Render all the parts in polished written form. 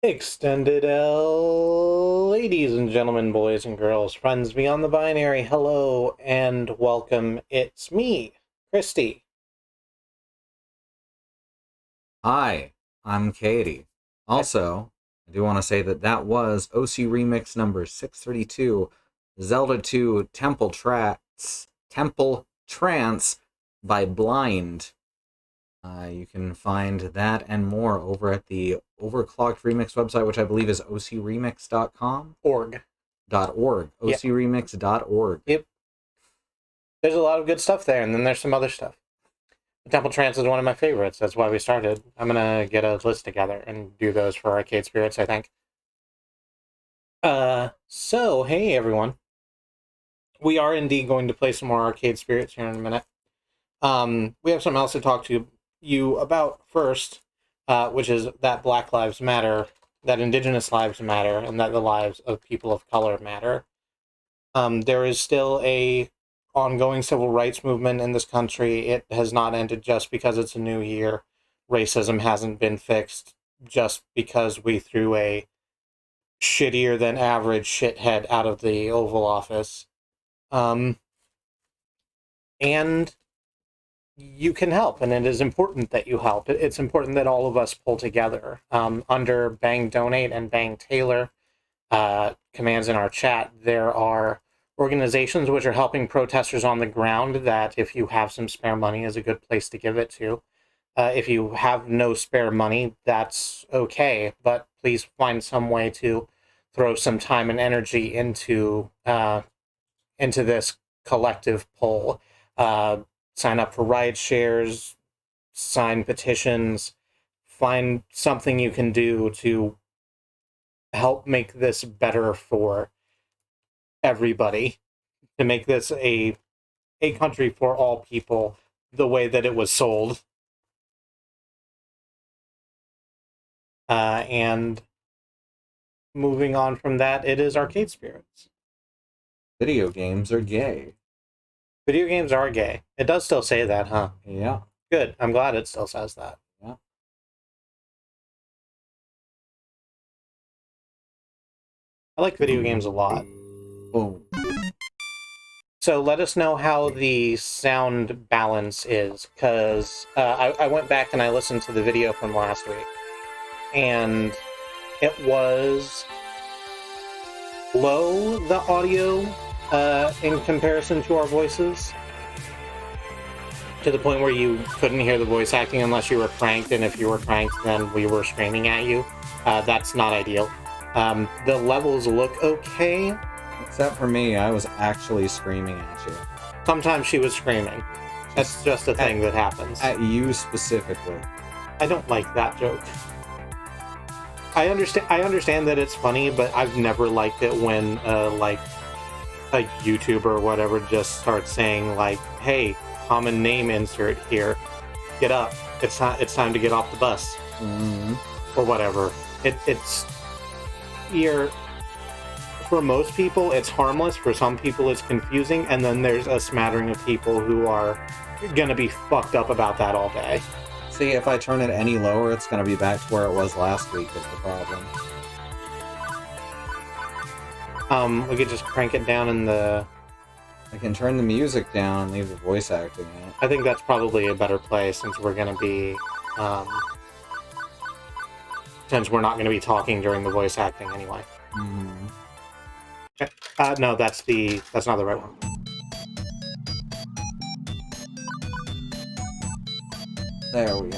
Extended L, ladies and gentlemen, boys and girls, friends beyond the binary, hello and welcome. It's me, Kristi. Hi, I'm Katie. Also, I do want to say that was OC Remix number 632, Zelda 2 Temple Trance by Blind. You can find that and more over at the Overclocked Remix website, which I believe is ocremix.com? Org. .org. ocremix.org. Yep. There's a lot of good stuff there, and then there's some other stuff. The Temple Trance is one of my favorites. That's why we started. I'm going to get a list together and do those for Arcade Spirits, I think. So, hey everyone. We are indeed going to play some more Arcade Spirits here in a minute. We have something else to talk to you about first, which is that Black Lives Matter, that Indigenous lives matter, and that the lives of people of color matter. There is still a ongoing civil rights movement in this country. It has not ended just because it's a new year. Racism hasn't been fixed just because we threw a shittier than average shithead out of the Oval Office. And you can help, and it is important that you help. It's important that all of us pull together. Under Bang Donate and Bang Taylor commands in our chat, there are organizations which are helping protesters on the ground that if you have some spare money is a good place to give it to. If you have no spare money, that's okay, but please find some way to throw some time and energy into this collective pull. Sign up for ride shares, sign petitions, find something you can do to help make this better for everybody, to make this a country for all people the way that it was sold. And moving on from that, it is Arcade Spirits. Video games are gay. Video games are gay. It does still say that, huh? Yeah. Good. I'm glad it still says that. Yeah. I like video games a lot. Oh. So let us know how the sound balance is, because I went back and I listened to the video from last week, and it was low, the audio, in comparison to our voices, to the point where you couldn't hear the voice acting unless you were cranked, and if you were cranked, then we were screaming at you. That's not ideal. The levels look okay. Except for me, I was actually screaming at you. Sometimes she was screaming. That's just a thing that happens. At you specifically. I don't like that joke. I understand that it's funny, but I've never liked it when like a YouTuber or whatever just starts saying like, "Hey, common name insert here. Get up. It's time to get off the bus." Mm-hmm. Or whatever. It's you're. For most people, it's harmless. For some people, it's confusing. And then there's a smattering of people who are going to be fucked up about that all day. See, if I turn it any lower, it's going to be back to where it was last week is the problem. We could just crank it down in the... I can turn the music down and leave the voice acting in. I think that's probably a better play since we're going to be... since we're not going to be talking during the voice acting anyway. Mm-hmm. No, that's not the right one. There we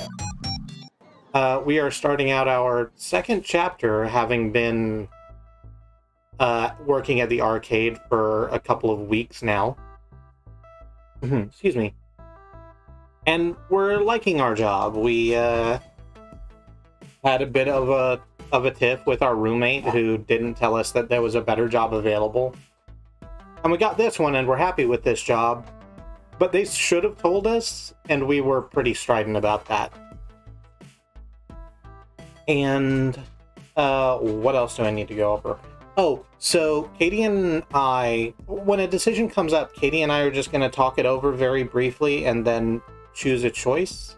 go. We are starting out our second chapter, having been working at the arcade for a couple of weeks now. Excuse me. And we're liking our job. We had a bit of a tiff with our roommate who didn't tell us that there was a better job available. And we got this one and we're happy with this job. But they should have told us, and we were pretty strident about that. And what else do I need to go over? Oh, so Katie and I, when a decision comes up, Katie and I are just going to talk it over very briefly and then choose a choice.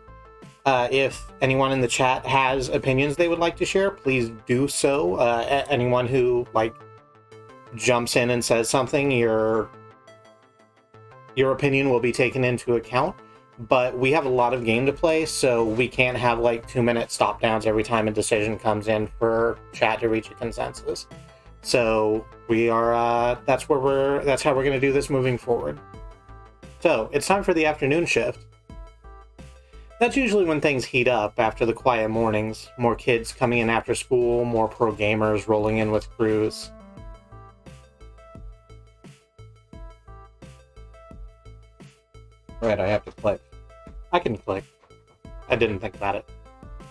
If anyone in the chat has opinions they would like to share, please do so. Anyone who jumps in and says something, your opinion will be taken into account. But we have a lot of game to play, so we can't have 2-minute stop downs every time a decision comes in for chat to reach a consensus. So we are that's how we're going to do this moving forward. So it's time for the afternoon shift. That's usually when things heat up after the quiet mornings. More kids coming in after school, more pro gamers rolling in with crews. Right, I have to click. I can click. I didn't think about it.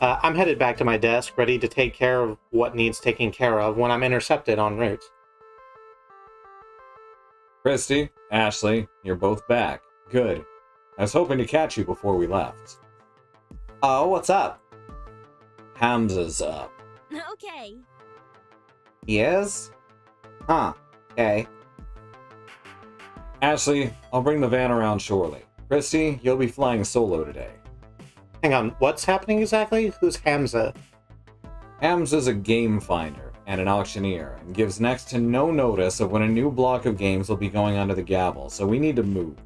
I'm headed back to my desk, ready to take care of what needs taking care of when I'm intercepted en route. Kristi, Ashley, you're both back. Good. I was hoping to catch you before we left. Oh, what's up? Hamza's up. Okay. He is? Huh. Okay. Ashley, I'll bring the van around shortly. Kristi, you'll be flying solo today. Hang on, what's happening exactly? Who's Hamza? Hamza's a game finder and an auctioneer, and gives next to no notice of when a new block of games will be going under the gavel, so we need to move.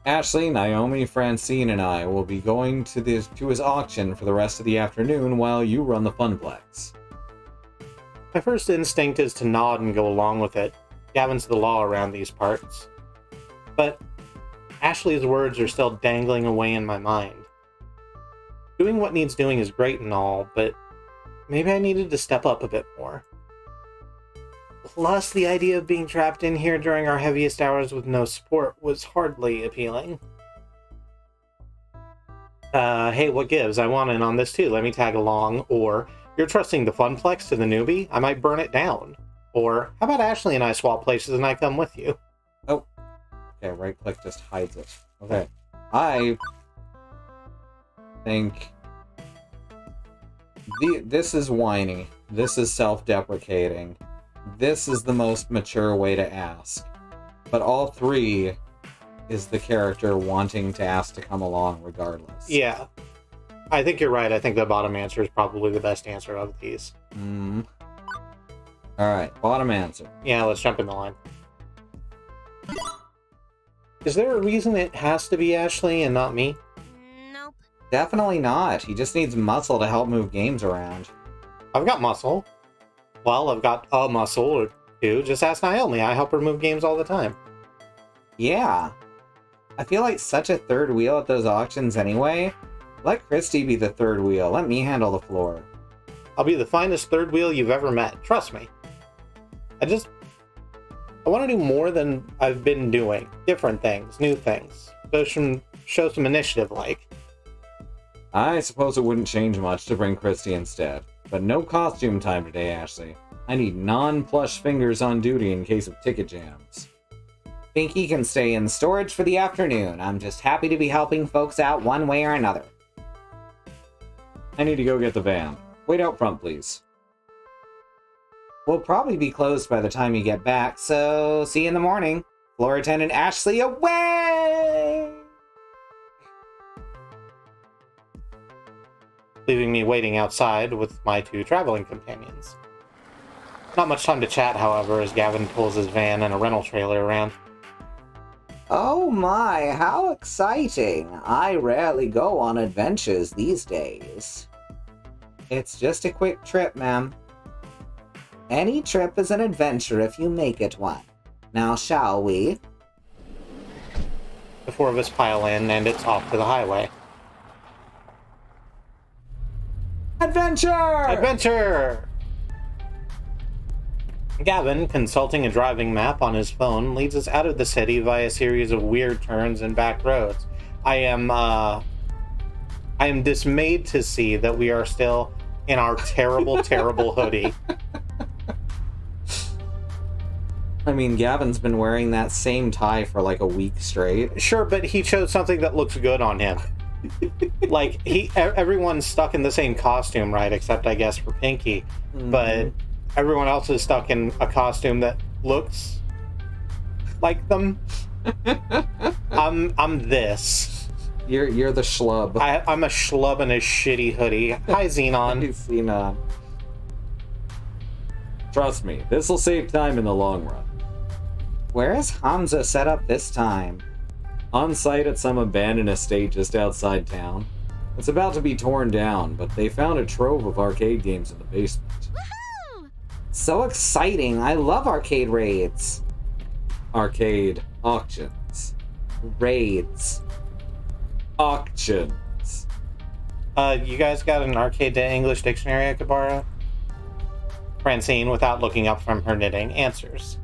Ashley, Naomi, Francine, and I will be going to his auction for the rest of the afternoon while you run the Funplex. My first instinct is to nod and go along with it. Gavin's the law around these parts. But Ashley's words are still dangling away in my mind. Doing what needs doing is great and all, but maybe I needed to step up a bit more. Plus, the idea of being trapped in here during our heaviest hours with no support was hardly appealing. Hey, what gives? I want in on this too, let me tag along. Or, you're trusting the Funplex to the newbie? I might burn it down. Or, how about Ashley and I swap places and I come with you? Oh. Okay, right click just hides it. Okay. I think this is whiny. This is self-deprecating. This is the most mature way to ask. But all three is the character wanting to ask to come along regardless. Yeah. I think you're right. I think the bottom answer is probably the best answer of these. Alright, bottom answer. Yeah, let's jump in the line. Is there a reason it has to be Ashley and not me? Nope. Definitely not. He just needs muscle to help move games around. I've got muscle. Well, I've got a muscle or two. Just ask Naomi. I help her move games all the time. Yeah. I feel like such a third wheel at those auctions anyway. Let Kristi be the third wheel. Let me handle the floor. I'll be the finest third wheel you've ever met. Trust me. I want to do more than I've been doing. Different things, new things. Show some initiative, I suppose it wouldn't change much to bring Kristi instead. But no costume time today, Ashley. I need non-plush fingers on duty in case of ticket jams. Pinky can stay in storage for the afternoon. I'm just happy to be helping folks out one way or another. I need to go get the van. Wait out front, please. We'll probably be closed by the time you get back, so see you in the morning. Floor attendant Ashley away! leaving me waiting outside with my two traveling companions. Not much time to chat, however, as Gavin pulls his van and a rental trailer around. Oh my, how exciting! I rarely go on adventures these days. It's just a quick trip, ma'am. Any trip is an adventure if you make it one. Now, shall we? The four of us pile in, and it's off to the highway. Adventure! Adventure! Gavin, consulting a driving map on his phone, leads us out of the city via a series of weird turns and back roads. I am dismayed to see that we are still in our terrible, terrible hoodie. I mean, Gavin's been wearing that same tie for like a week straight. Sure, but he chose something that looks good on him. Like, everyone's stuck in the same costume, right? Except, I guess, for Pinky. Mm-hmm. But everyone else is stuck in a costume that looks like them. I'm this. You're the schlub. I'm a schlub in a shitty hoodie. Hi, Xenon. Xenon. Trust me, this'll save time in the long run. Where is Hamza set up this time? On site at some abandoned estate just outside town. It's about to be torn down, but they found a trove of arcade games in the basement. Woohoo! So exciting! I love arcade raids. Arcade auctions. Raids. Auctions. You guys got an arcade to English dictionary I could borrow? Francine, without looking up from her knitting, answers.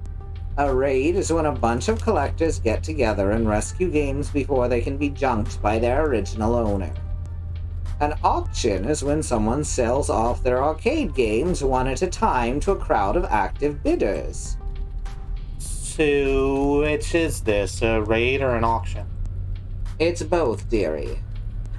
A raid is when a bunch of collectors get together and rescue games before they can be junked by their original owner. An auction is when someone sells off their arcade games one at a time to a crowd of active bidders. So, which is this, a raid or an auction? It's both, dearie.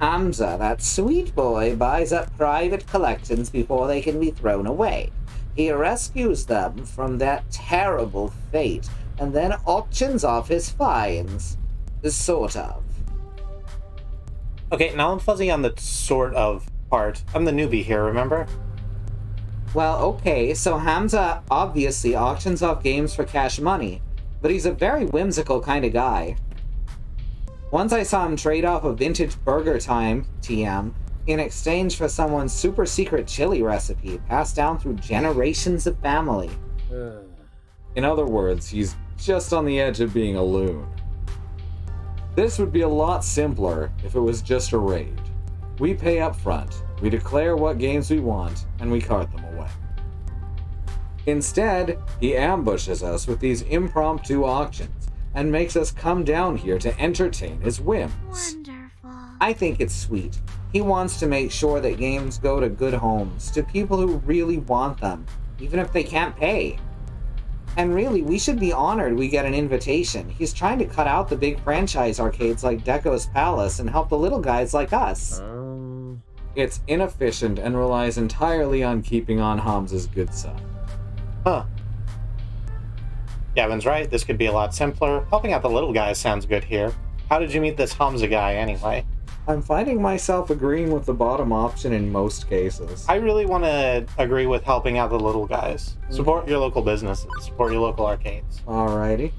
Hamza, that sweet boy, buys up private collections before they can be thrown away. He rescues them from that terrible fate, and then auctions off his finds. Sort of. Okay, now I'm fuzzy on the sort of part. I'm the newbie here, remember? Well, okay, so Hamza obviously auctions off games for cash money, but he's a very whimsical kind of guy. Once I saw him trade off a vintage Burger Time TM in exchange for someone's super secret chili recipe passed down through generations of family. In other words, he's just on the edge of being a loon. This would be a lot simpler if it was just a raid. We pay up front, we declare what games we want, and we cart them away. Instead, he ambushes us with these impromptu auctions and makes us come down here to entertain his whims. Wonderful. I think it's sweet. He wants to make sure that games go to good homes, to people who really want them, even if they can't pay. And really, we should be honored we get an invitation. He's trying to cut out the big franchise arcades like Deco's Palace and help the little guys like us. It's inefficient and relies entirely on keeping on Hamza's good side. Huh. Gavin's right, this could be a lot simpler. Helping out the little guys sounds good here. How did you meet this Hamza guy, anyway? I'm finding myself agreeing with the bottom option in most cases. I really want to agree with helping out the little guys. Support your local businesses. Support your local arcades. Alrighty.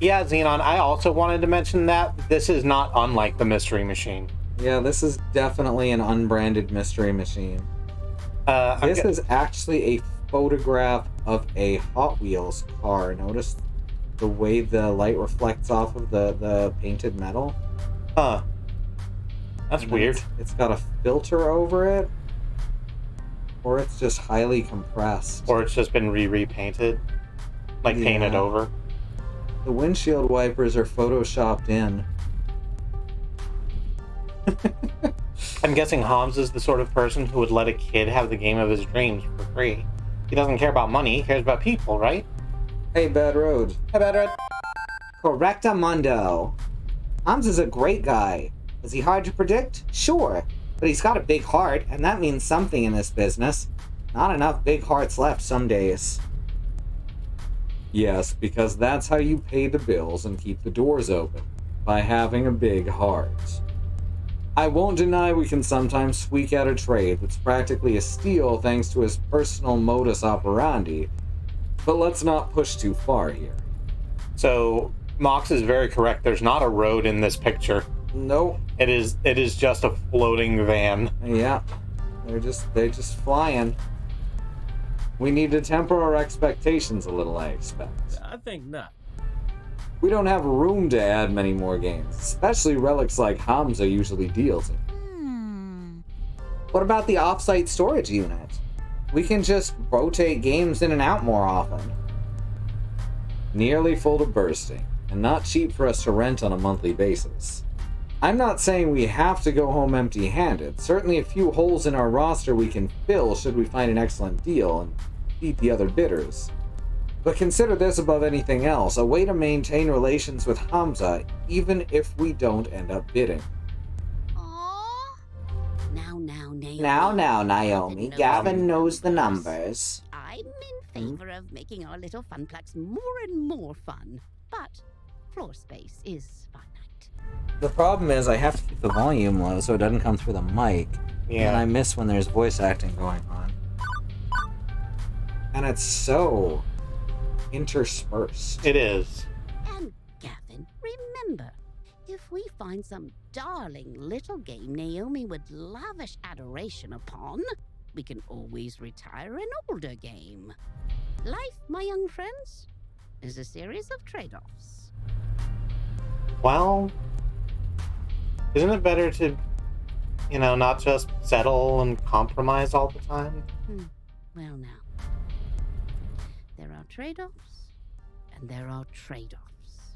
Yeah, Xenon, I also wanted to mention that this is not unlike the Mystery Machine. Yeah, this is definitely an unbranded mystery machine. This is actually a photograph of a Hot Wheels car. Notice the way the light reflects off of the painted metal? Huh. That's weird. It's got a filter over it. Or it's just highly compressed. Or it's just been repainted. Like painted Yeah. over. The windshield wipers are photoshopped in. I'm guessing Hamza is the sort of person who would let a kid have the game of his dreams for free. He doesn't care about money, he cares about people, right? Hey, Bad Road. Hey, Bedred. Correctamundo. Hamza's a great guy. Is he hard to predict? Sure. But he's got a big heart, and that means something in this business. Not enough big hearts left some days. Yes, because that's how you pay the bills and keep the doors open. By having a big heart. I won't deny we can sometimes squeak out a trade that's practically a steal thanks to his personal modus operandi, but let's not push too far here. So, Mox is very correct. There's not a road in this picture. Nope. It is just a floating van. Yeah. They're just flying. We need to temper our expectations a little, I expect. I think not. We don't have room to add many more games, especially relics like Hamza usually deals in. What about the off-site storage unit? We can just rotate games in and out more often. Nearly full to bursting, and not cheap for us to rent on a monthly basis. I'm not saying we have to go home empty-handed. Certainly a few holes in our roster we can fill should we find an excellent deal and beat the other bidders. But consider this above anything else, a way to maintain relations with Hamza, even if we don't end up bidding. Aww. Now, Naomi. Now, Naomi. Gavin knows the numbers. I'm in favor of making our little funplex more and more fun. But floor space is finite. The problem is I have to keep the volume low so it doesn't come through the mic. And I Yeah. miss when there's voice acting going on. And it's so interspersed. It is. And Gavin, remember, if we find some darling little game Naomi would lavish adoration upon, we can always retire an older game. Life, my young friends, is a series of trade-offs. Well, isn't it better to, not just settle and compromise all the time? Well, now, there are trade-offs, and there are trade-offs.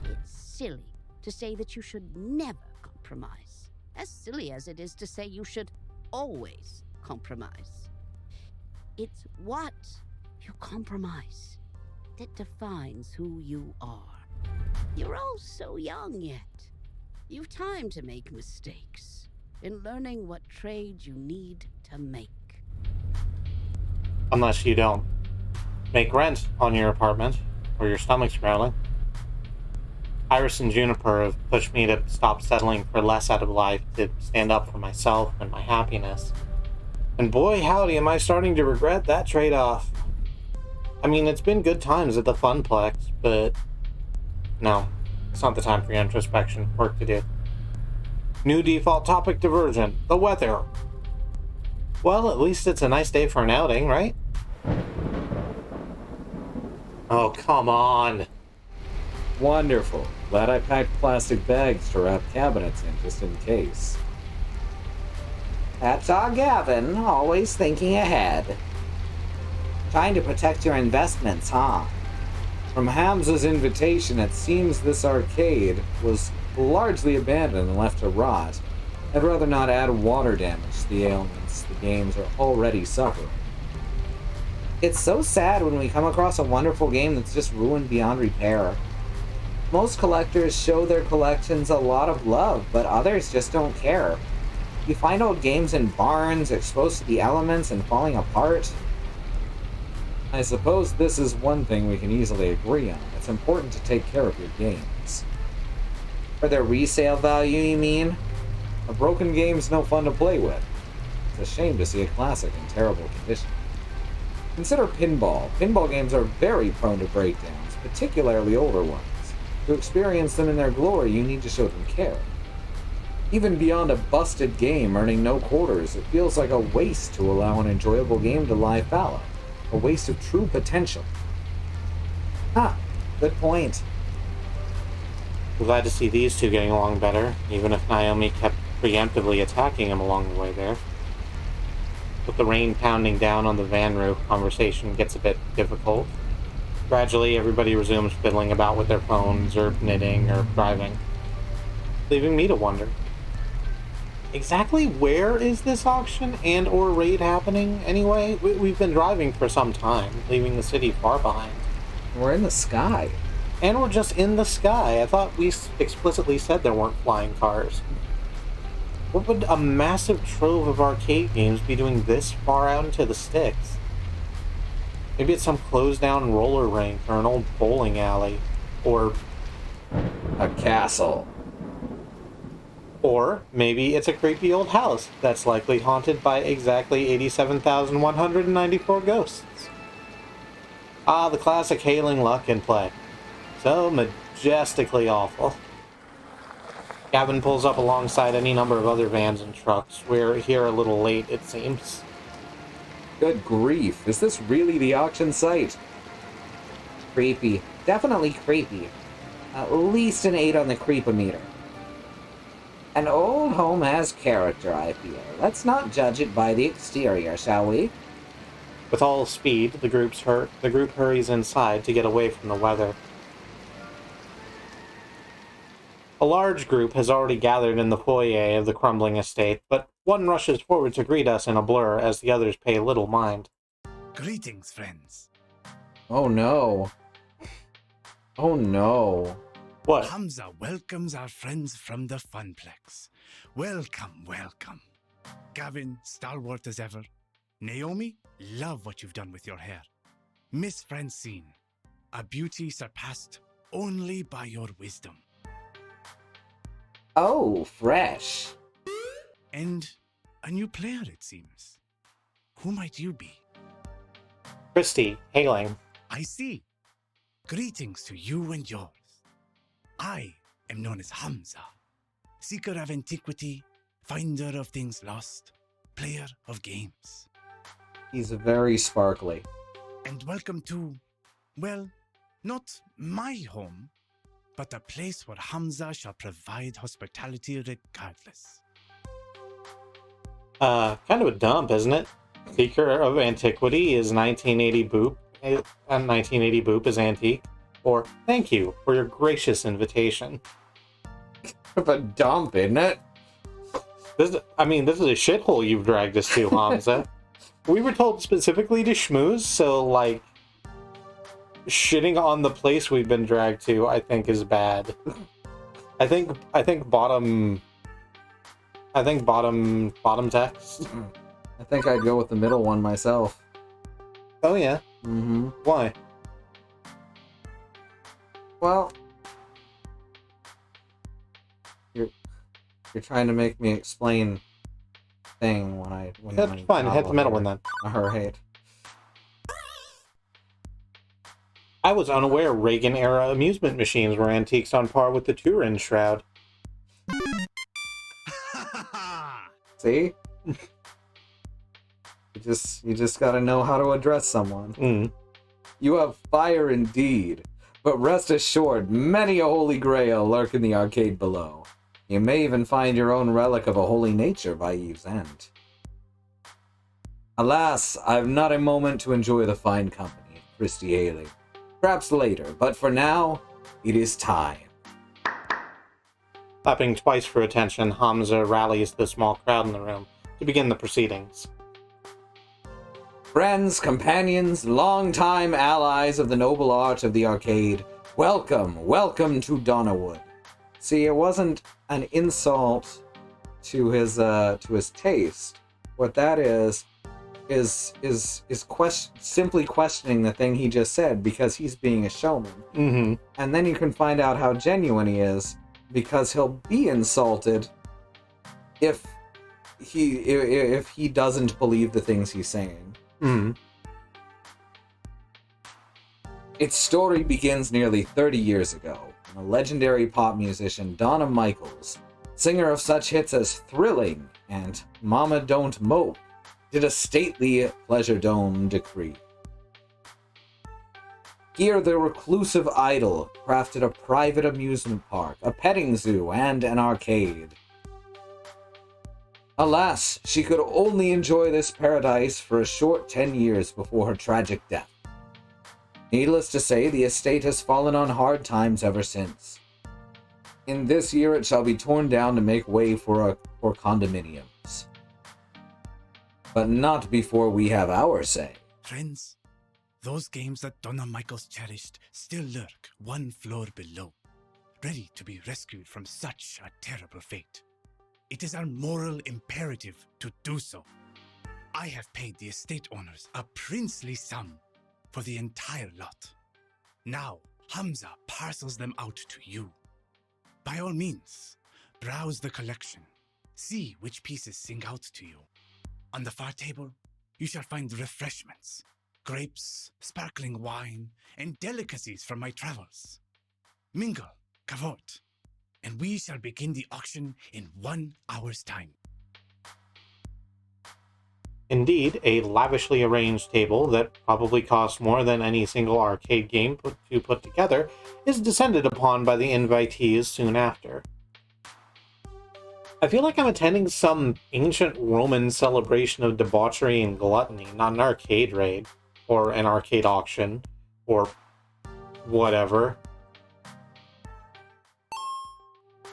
It's silly to say that you should never compromise, as silly as it is to say you should always compromise. It's what you compromise that defines who you are. You're all so young yet. You've time to make mistakes in learning what trade you need to make. Unless you don't make rent on your apartment or your stomach's growling. Iris and Juniper have pushed me to stop settling for less out of life, to stand up for myself and my happiness. And boy, howdy, am I starting to regret that trade-off. I mean, it's been good times at the Funplex, but no, it's not the time for your introspection. Work to do. New default topic diversion, the weather. Well, at least it's a nice day for an outing, right? Oh, come on. Wonderful. Glad I packed plastic bags to wrap cabinets in just in case. That's our Gavin, always thinking ahead. Trying to protect your investments, huh? From Hamza's invitation, it seems this arcade was largely abandoned and left to rot. I'd rather not add water damage to the ailments the games are already suffering. It's so sad when we come across a wonderful game that's just ruined beyond repair. Most collectors show their collections a lot of love, but others just don't care. You find old games in barns, exposed to the elements and falling apart. I suppose this is one thing we can easily agree on. It's important to take care of your games. For their resale value, you mean? A broken game's no fun to play with. It's a shame to see a classic in terrible condition. Consider pinball. Pinball games are very prone to breakdowns, particularly older ones. To experience them in their glory, you need to show them care. Even beyond a busted game earning no quarters, it feels like a waste to allow an enjoyable game to lie fallow. A waste of true potential. Huh, good point. I'm glad to see these two getting along better, even if Naomi kept preemptively attacking him along the way there. With the rain pounding down on the van roof, conversation gets a bit difficult. Gradually, everybody resumes fiddling about with their phones, or knitting, or driving, leaving me to wonder. Exactly where is this auction and or raid happening anyway? We've been driving for some time, leaving the city far behind. We're in the sky. And we're just in the sky. I thought we explicitly said there weren't flying cars. What would a massive trove of arcade games be doing this far out into the sticks? Maybe it's some closed down roller rink or an old bowling alley. Or A castle. Or maybe it's a creepy old house that's likely haunted by exactly 87,194 ghosts. Ah, the classic hailing luck in play. So majestically awful. Gavin pulls up alongside any number of other vans and trucks. We're here a little late, it seems. Good grief, is this really the auction site? Creepy. Definitely creepy. At least an 8 on the creepometer. An old home has character, I feel. Let's not judge it by the exterior, shall we? With all speed, the group hurries inside to get away from the weather. A large group has already gathered in the foyer of the crumbling estate, but one rushes forward to greet us in a blur as the others pay little mind. Greetings, friends. Oh no. Oh no. What? Hamza welcomes our friends from the Funplex. Welcome, welcome. Gavin, stalwart as ever. Naomi, love what you've done with your hair. Miss Francine, a beauty surpassed only by your wisdom. Oh, fresh. And a new player, it seems. Who might you be? Kristi, hailing. I see. Greetings to you and yours. I am known as Hamza, seeker of antiquity, finder of things lost, player of games. He's very sparkly. And welcome to, well, not my home, but a place where Hamza shall provide hospitality regardless. Kind of a dump, isn't it? Seeker of Antiquity is 1980 boop, and 1980 boop is antique. Or, thank you for your gracious invitation. Of a dump, isn't it? This is a shithole you've dragged us to, Hamza. We were told specifically to schmooze, so, like, shitting on the place we've been dragged to, I think, is bad. I think bottom text. I think I'd go with the middle one myself. Oh yeah. Mm-hmm. Why? Well, you're trying to make me explain thing when That's fine. Hit the middle one then. Her hate. I was unaware Reagan-era amusement machines were antiques on par with the Turin Shroud. See? You just gotta know how to address someone. Mm. You have fire indeed, but rest assured, many a holy grail lurk in the arcade below. You may even find your own relic of a holy nature by eve's end. Alas, I've not a moment to enjoy the fine company of Kristi Haley. Perhaps later, but for now, it is time. Clapping twice for attention, Hamza rallies the small crowd in the room to begin the proceedings. Friends, companions, longtime allies of the noble art of the arcade, welcome to Donnawood. See, it wasn't an insult to his taste. What that is simply questioning the thing he just said because he's being a showman. Mm-hmm. And then you can find out how genuine he is because he'll be insulted if he doesn't believe the things he's saying. Mm-hmm. Its story begins nearly 30 years ago when a legendary pop musician, Donna Michaels, singer of such hits as Thrilling and Mama Don't Mope, did a stately Pleasure Dome decree. Here, the reclusive idol crafted a private amusement park, a petting zoo, and an arcade. Alas, she could only enjoy this paradise for a short 10 years before her tragic death. Needless to say, the estate has fallen on hard times ever since. In this year, it shall be torn down to make way for condominiums. But not before we have our say. Friends, those games that Donna Michaels cherished still lurk one floor below, ready to be rescued from such a terrible fate. It is our moral imperative to do so. I have paid the estate owners a princely sum for the entire lot. Now, Hamza parcels them out to you. By all means, browse the collection. See which pieces sing out to you. On the far table, you shall find refreshments, grapes, sparkling wine, and delicacies from my travels. Mingle, cavort, and we shall begin the auction in 1 hour's time. Indeed, a lavishly arranged table that probably cost more than any single arcade game put together is descended upon by the invitees soon after. I feel like I'm attending some ancient Roman celebration of debauchery and gluttony, not an arcade raid, or an arcade auction, or whatever.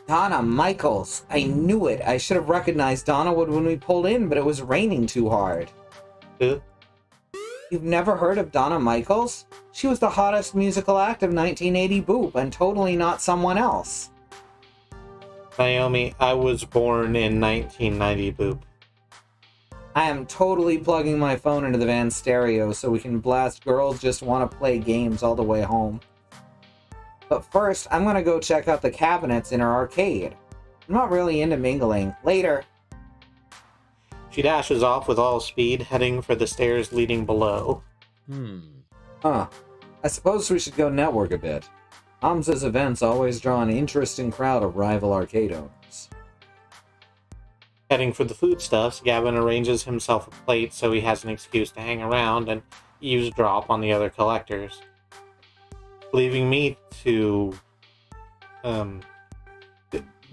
Donna Michaels. I knew it. I should have recognized Donnawood when we pulled in, but it was raining too hard. You've never heard of Donna Michaels? She was the hottest musical act of 1980 boop, and totally not someone else. Naomi, I was born in 1990 boop. I am totally plugging my phone into the van stereo so we can blast Girls Just Want to Play Games all the way home. But first, I'm gonna go check out the cabinets in our arcade. I'm not really into mingling. Later. She dashes off with all speed, heading for the stairs leading below. Huh. I suppose we should go network a bit. Hamza's events always draw an interesting crowd of rival arcade owners. Heading for the foodstuffs, Gavin arranges himself a plate so he has an excuse to hang around and eavesdrop on the other collectors. Leaving me to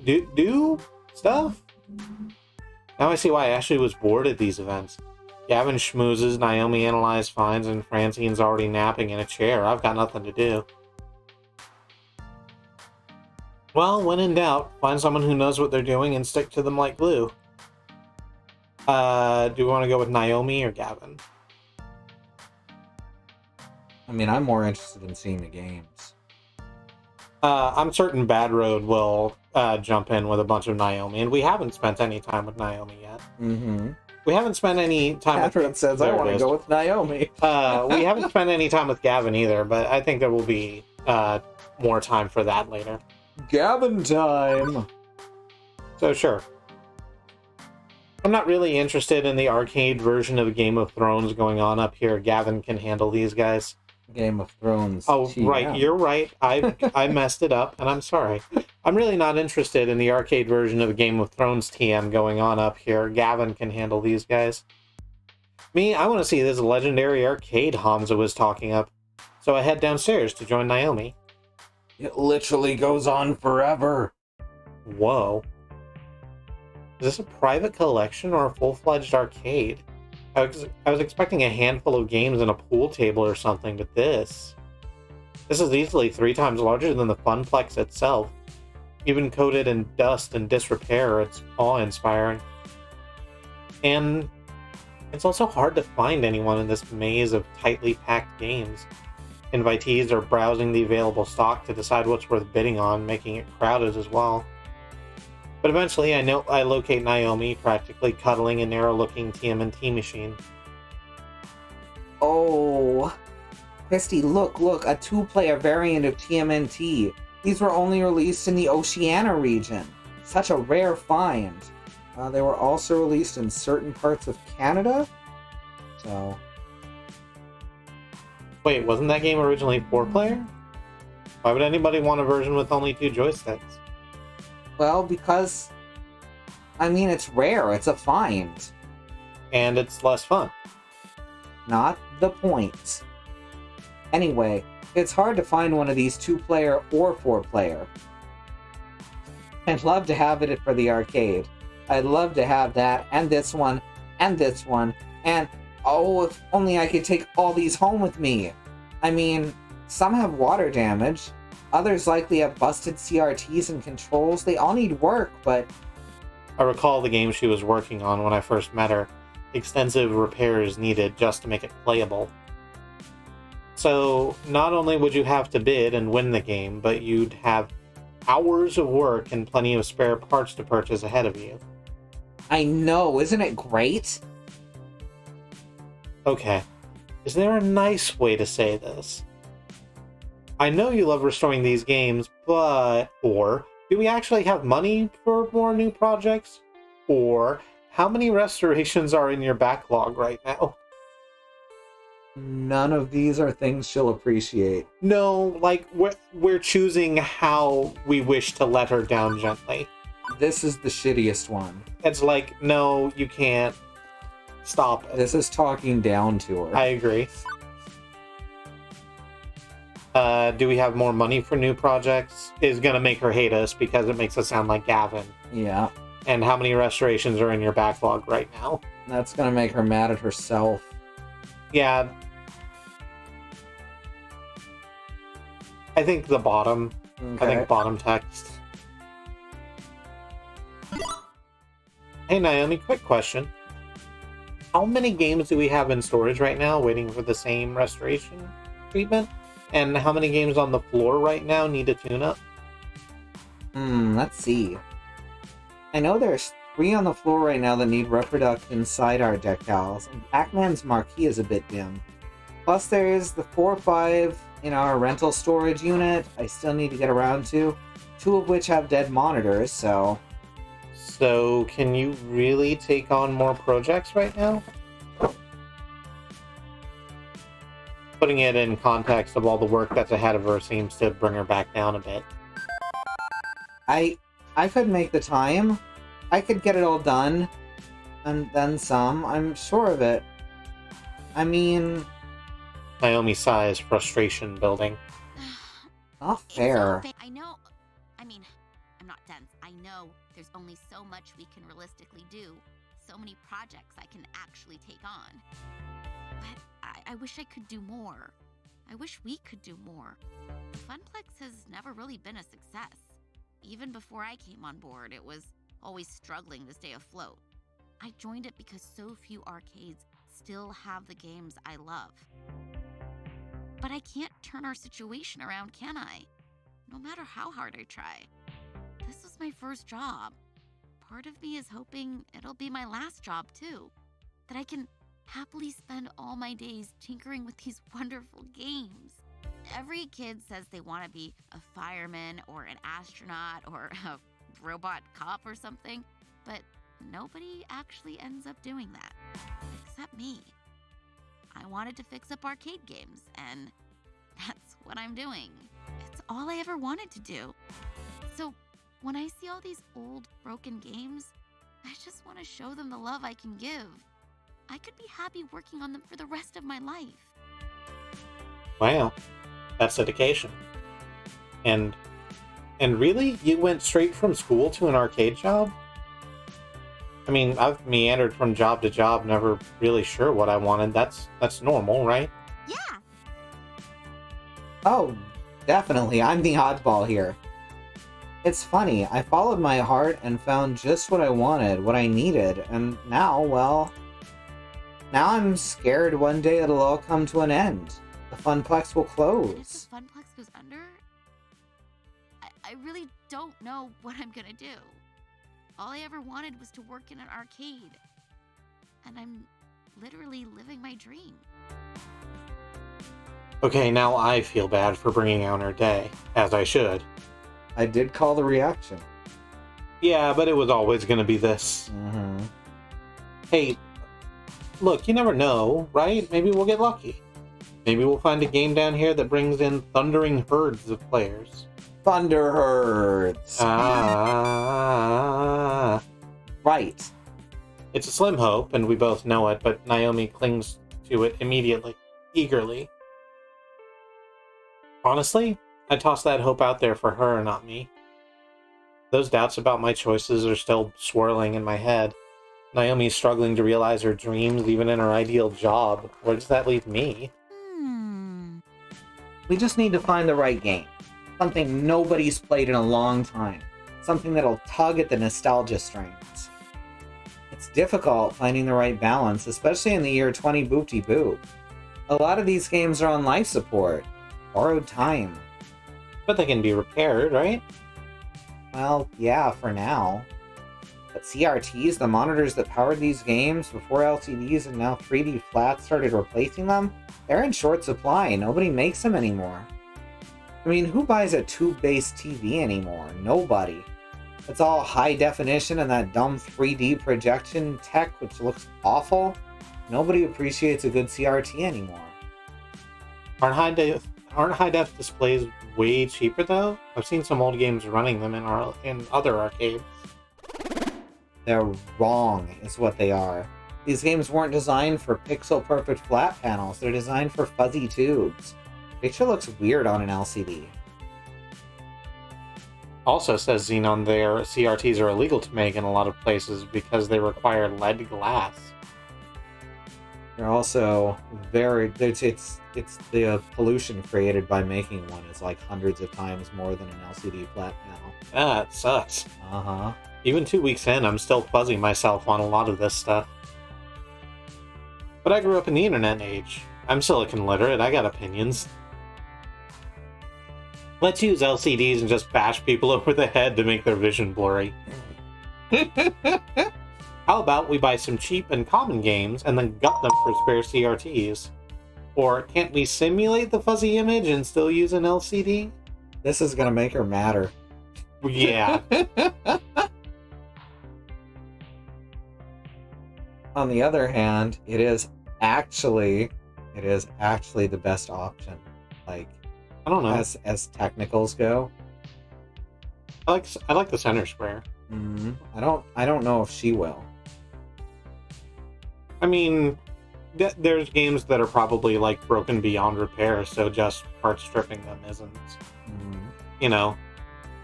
do stuff? Now I see why Ashley was bored at these events. Gavin schmoozes, Naomi analyzes finds, and Francine's already napping in a chair. I've got nothing to do. Well, when in doubt, find someone who knows what they're doing and stick to them like glue. Do we want to go with Naomi or Gavin? I mean, I'm more interested in seeing the games. I'm certain Bad Road will jump in with a bunch of Naomi, and we haven't spent any time with Naomi yet. Mm-hmm. We haven't spent any time Catherine with... says I There it want to is. go with Naomi. We haven't spent any time with Gavin either, but I think there will be more time for that later. Gavin time! So sure. I'm not really interested in the arcade version of Game of Thrones going on up here. Gavin can handle these guys. Game of Thrones. Oh, TM. right, you're right. I messed it up, and I'm sorry. I'm really not interested in the arcade version of Game of Thrones TM going on up here. Gavin can handle these guys. Me, I want to see this legendary arcade Hamza was talking up. So I head downstairs to join Naomi. It literally goes on forever. Whoa. Is this a private collection or a full-fledged arcade? I was expecting a handful of games and a pool table or something, but this is easily 3 times larger than the Funplex itself. Even coated in dust and disrepair, it's awe-inspiring. And it's also hard to find anyone in this maze of tightly packed games. Invitees are browsing the available stock to decide what's worth bidding on, making it crowded as well. But eventually, I locate Naomi, practically cuddling a narrow-looking TMNT machine. Oh. Kristi, look, a 2-player variant of TMNT. These were only released in the Oceania region. Such a rare find. They were also released in certain parts of Canada. So... Wait, wasn't that game originally 4-player? Why would anybody want a version with only 2 joysticks? Well, because... I mean, it's rare. It's a find. And it's less fun. Not the point. Anyway, it's hard to find one of these 2-player or 4-player. I'd love to have it for the arcade. I'd love to have that, and this one, and this one, and... Oh, if only I could take all these home with me. I mean, some have water damage. Others likely have busted CRTs and controls. They all need work, but... I recall the game she was working on when I first met her. Extensive repairs needed just to make it playable. So, not only would you have to bid and win the game, but you'd have hours of work and plenty of spare parts to purchase ahead of you. I know, isn't it great? Okay, is there a nice way to say this? I know you love restoring these games, but... Or, do we actually have money for more new projects? Or, how many restorations are in your backlog right now? None of these are things she'll appreciate. No, like, we're choosing how we wish to let her down gently. This is the shittiest one. It's like, no, you can't. Stop it. This is talking down to her. I agree. Do we have more money for new projects? Is gonna make her hate us because it makes us sound like Gavin. Yeah. And how many restorations are in your backlog right now? That's gonna make her mad at herself. Yeah. I think the bottom. Okay. I think bottom text. Hey Naomi, quick question. How many games do we have in storage right now waiting for the same restoration treatment? And how many games on the floor right now need a tune-up? Let's see. I know there's 3 on the floor right now that need reproduction side art decals, and Pac-Man's marquee is a bit dim. Plus there's the 4, 5, in our rental storage unit I still need to get around to, 2 of which have dead monitors, so... So, can you really take on more projects right now? Putting it in context of all the work that's ahead of her seems to bring her back down a bit. I could make the time. I could get it all done. And then some, I'm sure of it. I mean... Naomi sighs, frustration building. Not fair. I know. I mean, I'm not dense. I know there's only so much we can realistically do. So many projects I can actually take on. But I wish I could do more. I wish we could do more. Funplex has never really been a success. Even before I came on board, it was always struggling to stay afloat. I joined it because so few arcades still have the games I love. But I can't turn our situation around, can I? No matter how hard I try. This was my first job. Part of me is hoping it'll be my last job, too. That I can happily spend all my days tinkering with these wonderful games. Every kid says they want to be a fireman or an astronaut or a robot cop or something, but nobody actually ends up doing that, except me. I wanted to fix up arcade games, and that's what I'm doing. It's all I ever wanted to do. So when I see all these old, broken games, I just want to show them the love I can give. I could be happy working on them for the rest of my life. Wow, that's dedication. And really, you went straight from school to an arcade job? I mean, I've meandered from job to job, never really sure what I wanted. That's normal, right? Yeah. Oh, definitely. I'm the oddball here. It's funny, I followed my heart and found just what I wanted, what I needed, and now, well... Now I'm scared one day it'll all come to an end. The Funplex will If close. the Funplex goes under, I really don't know what I'm gonna do. All I ever wanted was to work in an arcade. And I'm literally living my dream. Okay, now I feel bad for bringing down her day, as I should. I did call the reaction. Yeah, but it was always going to be this. Mm-hmm. Hey, look, you never know, right? Maybe we'll get lucky. Maybe we'll find a game down here that brings in thundering herds of players. Thunder Herds! Ah. Right. It's a slim hope, and we both know it, but Naomi clings to it immediately, eagerly. Honestly, I tossed that hope out there for her, not me. Those doubts about my choices are still swirling in my head. Naomi's struggling to realize her dreams, even in her ideal job. Where does that leave me? We just need to find the right game. Something nobody's played in a long time. Something that'll tug at the nostalgia strings. It's difficult finding the right balance, especially in the year 20 boop-de-boop. A lot of these games are on life support. Borrowed time. But they can be repaired, right? Well, yeah, for now. But CRTs, the monitors that powered these games before LCDs and now 3D flats started replacing them, they're in short supply. Nobody makes them anymore. I mean, who buys a tube-based TV anymore? Nobody. It's all high definition and that dumb 3D projection tech which looks awful. Nobody appreciates a good CRT anymore. Aren't high-def displays way cheaper, though? I've seen some old games running them in other arcades. They're wrong, is what they are. These games weren't designed for pixel-perfect flat panels. They're designed for fuzzy tubes. Picture looks weird on an LCD. Also says Xenon their CRTs are illegal to make in a lot of places because they require lead glass. They're also very... It's the pollution created by making one is like hundreds of times more than an LCD flat panel. Ah, it sucks. Uh-huh. Even 2 weeks in, I'm still fuzzing myself on a lot of this stuff. But I grew up in the internet age. I'm silicon literate, I got opinions. Let's use LCDs and just bash people over the head to make their vision blurry. How about we buy some cheap and common games and then gut them for spare CRTs? Or can't we simulate the fuzzy image and still use an LCD? This is gonna make her madder. Yeah. On the other hand, it is actually the best option. Like, I don't know. as technicals go. I like the center square. I don't know if she will. I mean, there's games that are probably like broken beyond repair, so just part stripping them isn't. You know,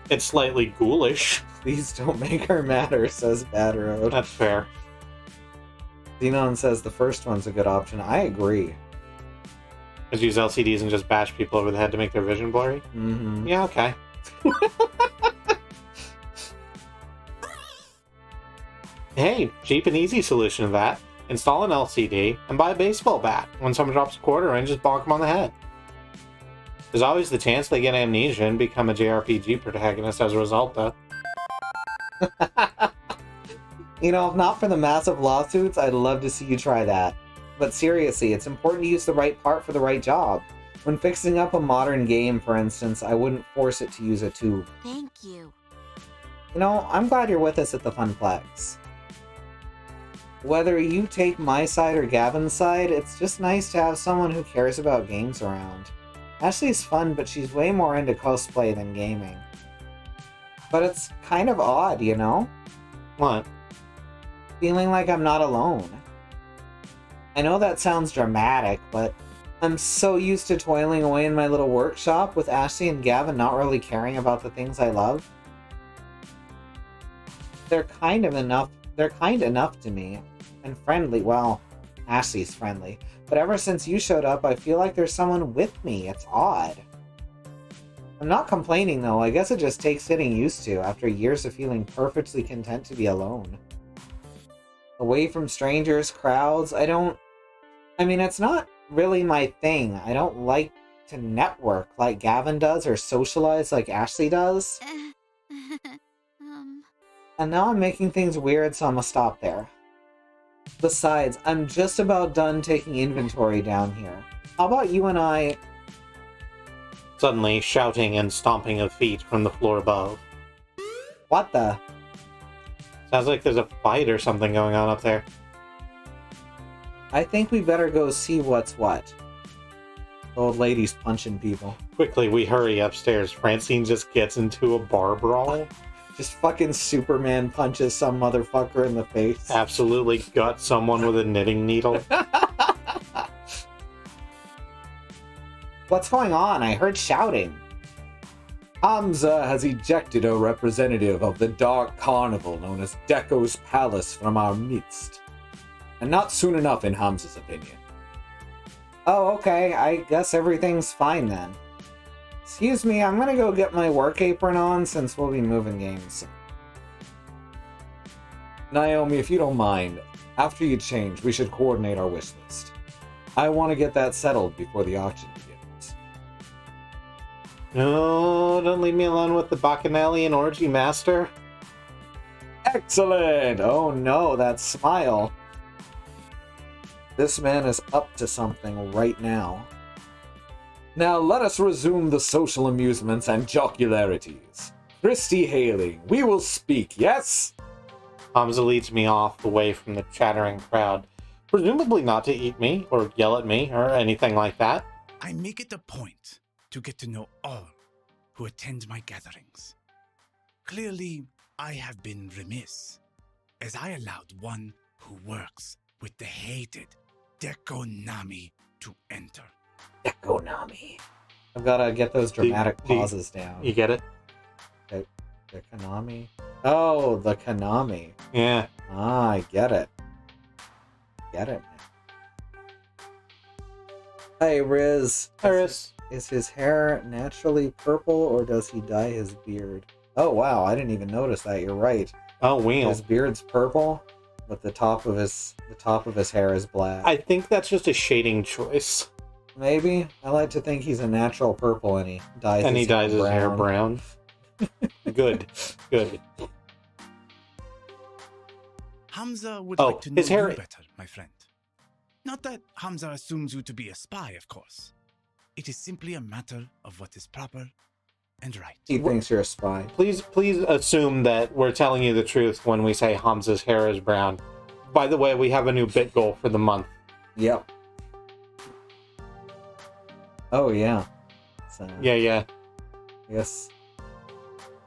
it's slightly ghoulish. Please don't make her madder, says Bad Road. That's fair. Xenon says the first one's a good option. I agree. Just use LCDs and just bash people over the head to make their vision blurry? Mm-hmm. Yeah, okay. Hey, cheap and easy solution to that. Install an LCD and buy a baseball bat. When someone drops a quarter in, just bonk them on the head. There's always the chance they get amnesia and become a JRPG protagonist as a result, though. You know, if not for the massive lawsuits, I'd love to see you try that. But seriously, it's important to use the right part for the right job. When fixing up a modern game, for instance, I wouldn't force it to use a tube. Thank you. You know, I'm glad you're with us at the Funplex. Whether you take my side or Gavin's side, it's just nice to have someone who cares about games around. Ashley's fun, but she's way more into cosplay than gaming. But it's kind of odd, you know? What? Feeling like I'm not alone. I know that sounds dramatic, but I'm so used to toiling away in my little workshop with Ashley and Gavin not really caring about the things I love. They're kind enough to me. And friendly. Well, Ashley's friendly. But ever since you showed up, I feel like there's someone with me. It's odd. I'm not complaining though. I guess it just takes getting used to after years of feeling perfectly content to be alone. Away from strangers, crowds, it's not really my thing. I don't like to network like Gavin does or socialize like Ashley does. And now I'm making things weird, so I'm gonna stop there. Besides, I'm just about done taking inventory down here. How about you and I... Suddenly, shouting and stomping of feet from the floor above. What the? Sounds like there's a fight or something going on up there. I think we better go see what's what. The old lady's punching people. Quickly, we hurry upstairs. Francine just gets into a bar brawl. Just fucking Superman punches some motherfucker in the face. Absolutely gut someone with a knitting needle. What's going on? I heard shouting. Hamza has ejected a representative of the Dark Carnival known as Deco's Palace from our midst. And not soon enough in Hamza's opinion. Oh, okay. I guess everything's fine then. Excuse me, I'm gonna go get my work apron on since we'll be moving games. Naomi, if you don't mind, after you change, we should coordinate our wish list. I want to get that settled before the auction begins. No, don't leave me alone with the Bacchanalian Orgy Master. Excellent! Oh no, that smile. This man is up to something right now. Now let us resume the social amusements and jocularities. Kristi hailing, we will speak, yes? Hamza leads me off away from the chattering crowd, presumably not to eat me, or yell at me, or anything like that. I make it a point to get to know all who attend my gatherings. Clearly, I have been remiss, as I allowed one who works with the hated Dekonami to enter. Dekonami. I've gotta get those dramatic pauses down. You get it? Dekonami? Oh, the Konami. Yeah. Ah, I get it. Get it, man. Hey, Riz. Hi, Riz. Is his hair naturally purple, or does he dye his beard? Oh, wow, I didn't even notice that. You're right. Oh, wheel. His beard's purple, but the top of his hair is black. I think that's just a shading choice. Maybe. I like to think he's a natural purple, and he dyes his hair brown. Good. Hamza would Oh, like to know his hair- you better, my friend. Not that Hamza assumes you to be a spy, of course. It is simply a matter of what is proper and right. He thinks you're a spy. Please assume that we're telling you the truth when we say Hamza's hair is brown. By the way, we have a new bit goal for the month. Yep. Oh, yeah. So, Yeah. Yes.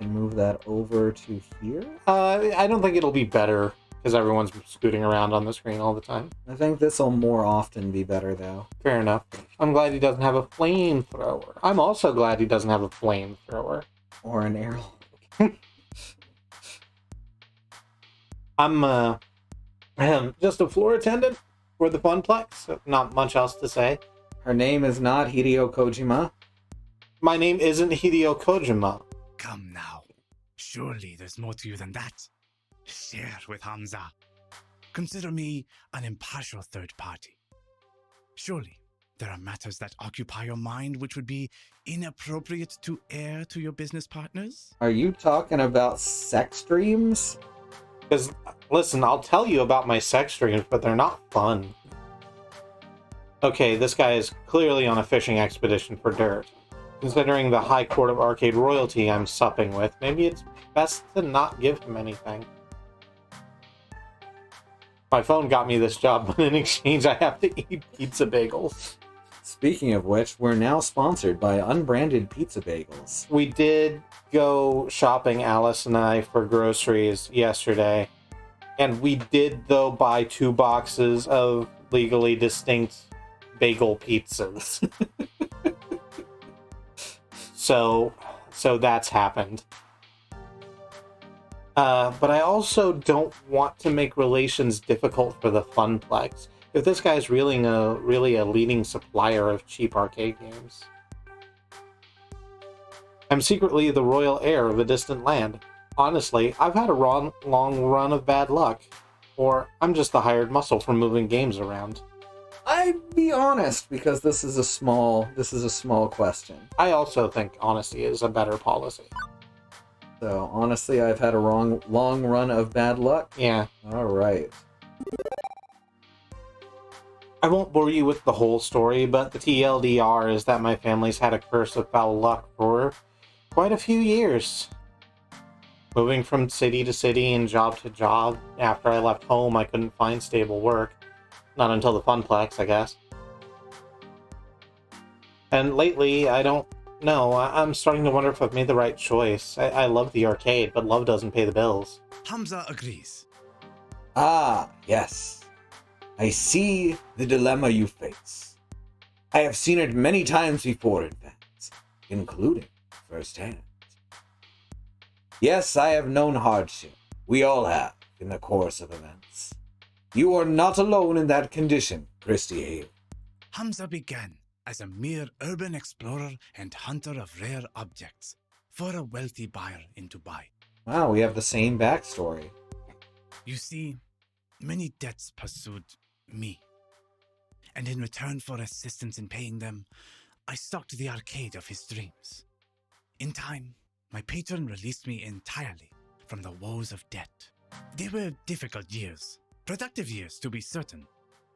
And move that over to here? I don't think it'll be better, because everyone's scooting around on the screen all the time. I think this will more often be better, though. Fair enough. I'm glad he doesn't have a flamethrower. I'm also glad he doesn't have a flamethrower. Or an arrow. I'm just a floor attendant for the Funplex. So not much else to say. Her name is not Hideo Kojima. My name isn't Hideo Kojima. Come now. Surely there's more to you than that. Share with Hamza. Consider me an impartial third party. Surely there are matters that occupy your mind which would be inappropriate to air to your business partners? Are you talking about sex dreams? Because, listen, I'll tell you about my sex dreams, but they're not fun. Okay, this guy is clearly on a fishing expedition for dirt. Considering the High Court of Arcade royalty I'm supping with, maybe it's best to not give him anything. My phone got me this job, but in exchange I have to eat pizza bagels. Speaking of which, we're now sponsored by unbranded pizza bagels. We did go shopping, Alice and I, for groceries yesterday. And we did, though, buy 2 boxes of legally distinct bagel pizzas. So that's happened. But I also don't want to make relations difficult for the Funplex. If this guy's really a leading supplier of cheap arcade games. I'm secretly the royal heir of a distant land. Honestly, I've had a long run of bad luck. Or I'm just the hired muscle for moving games around. I'd be honest, because this is a small question. I also think honesty is a better policy. So, honestly, I've had a long run of bad luck? Yeah. Alright. I won't bore you with the whole story, but the TLDR is that my family's had a curse of foul luck for quite a few years. Moving from city to city and job to job, after I left home I couldn't find stable work. Not until the Funplex, I guess. And lately, I don't know, I'm starting to wonder if I've made the right choice. I love the arcade, but love doesn't pay the bills. Hamza agrees. Ah, yes. I see the dilemma you face. I have seen it many times before, in fact, including firsthand. Yes, I have known hardship. We all have, in the course of events. You are not alone in that condition, Kristi Hale. Hamza began as a mere urban explorer and hunter of rare objects for a wealthy buyer in Dubai. Wow, we have the same backstory. You see, many debts pursued me. And in return for assistance in paying them, I stocked the arcade of his dreams. In time, my patron released me entirely from the woes of debt. They were difficult years, productive years to be certain,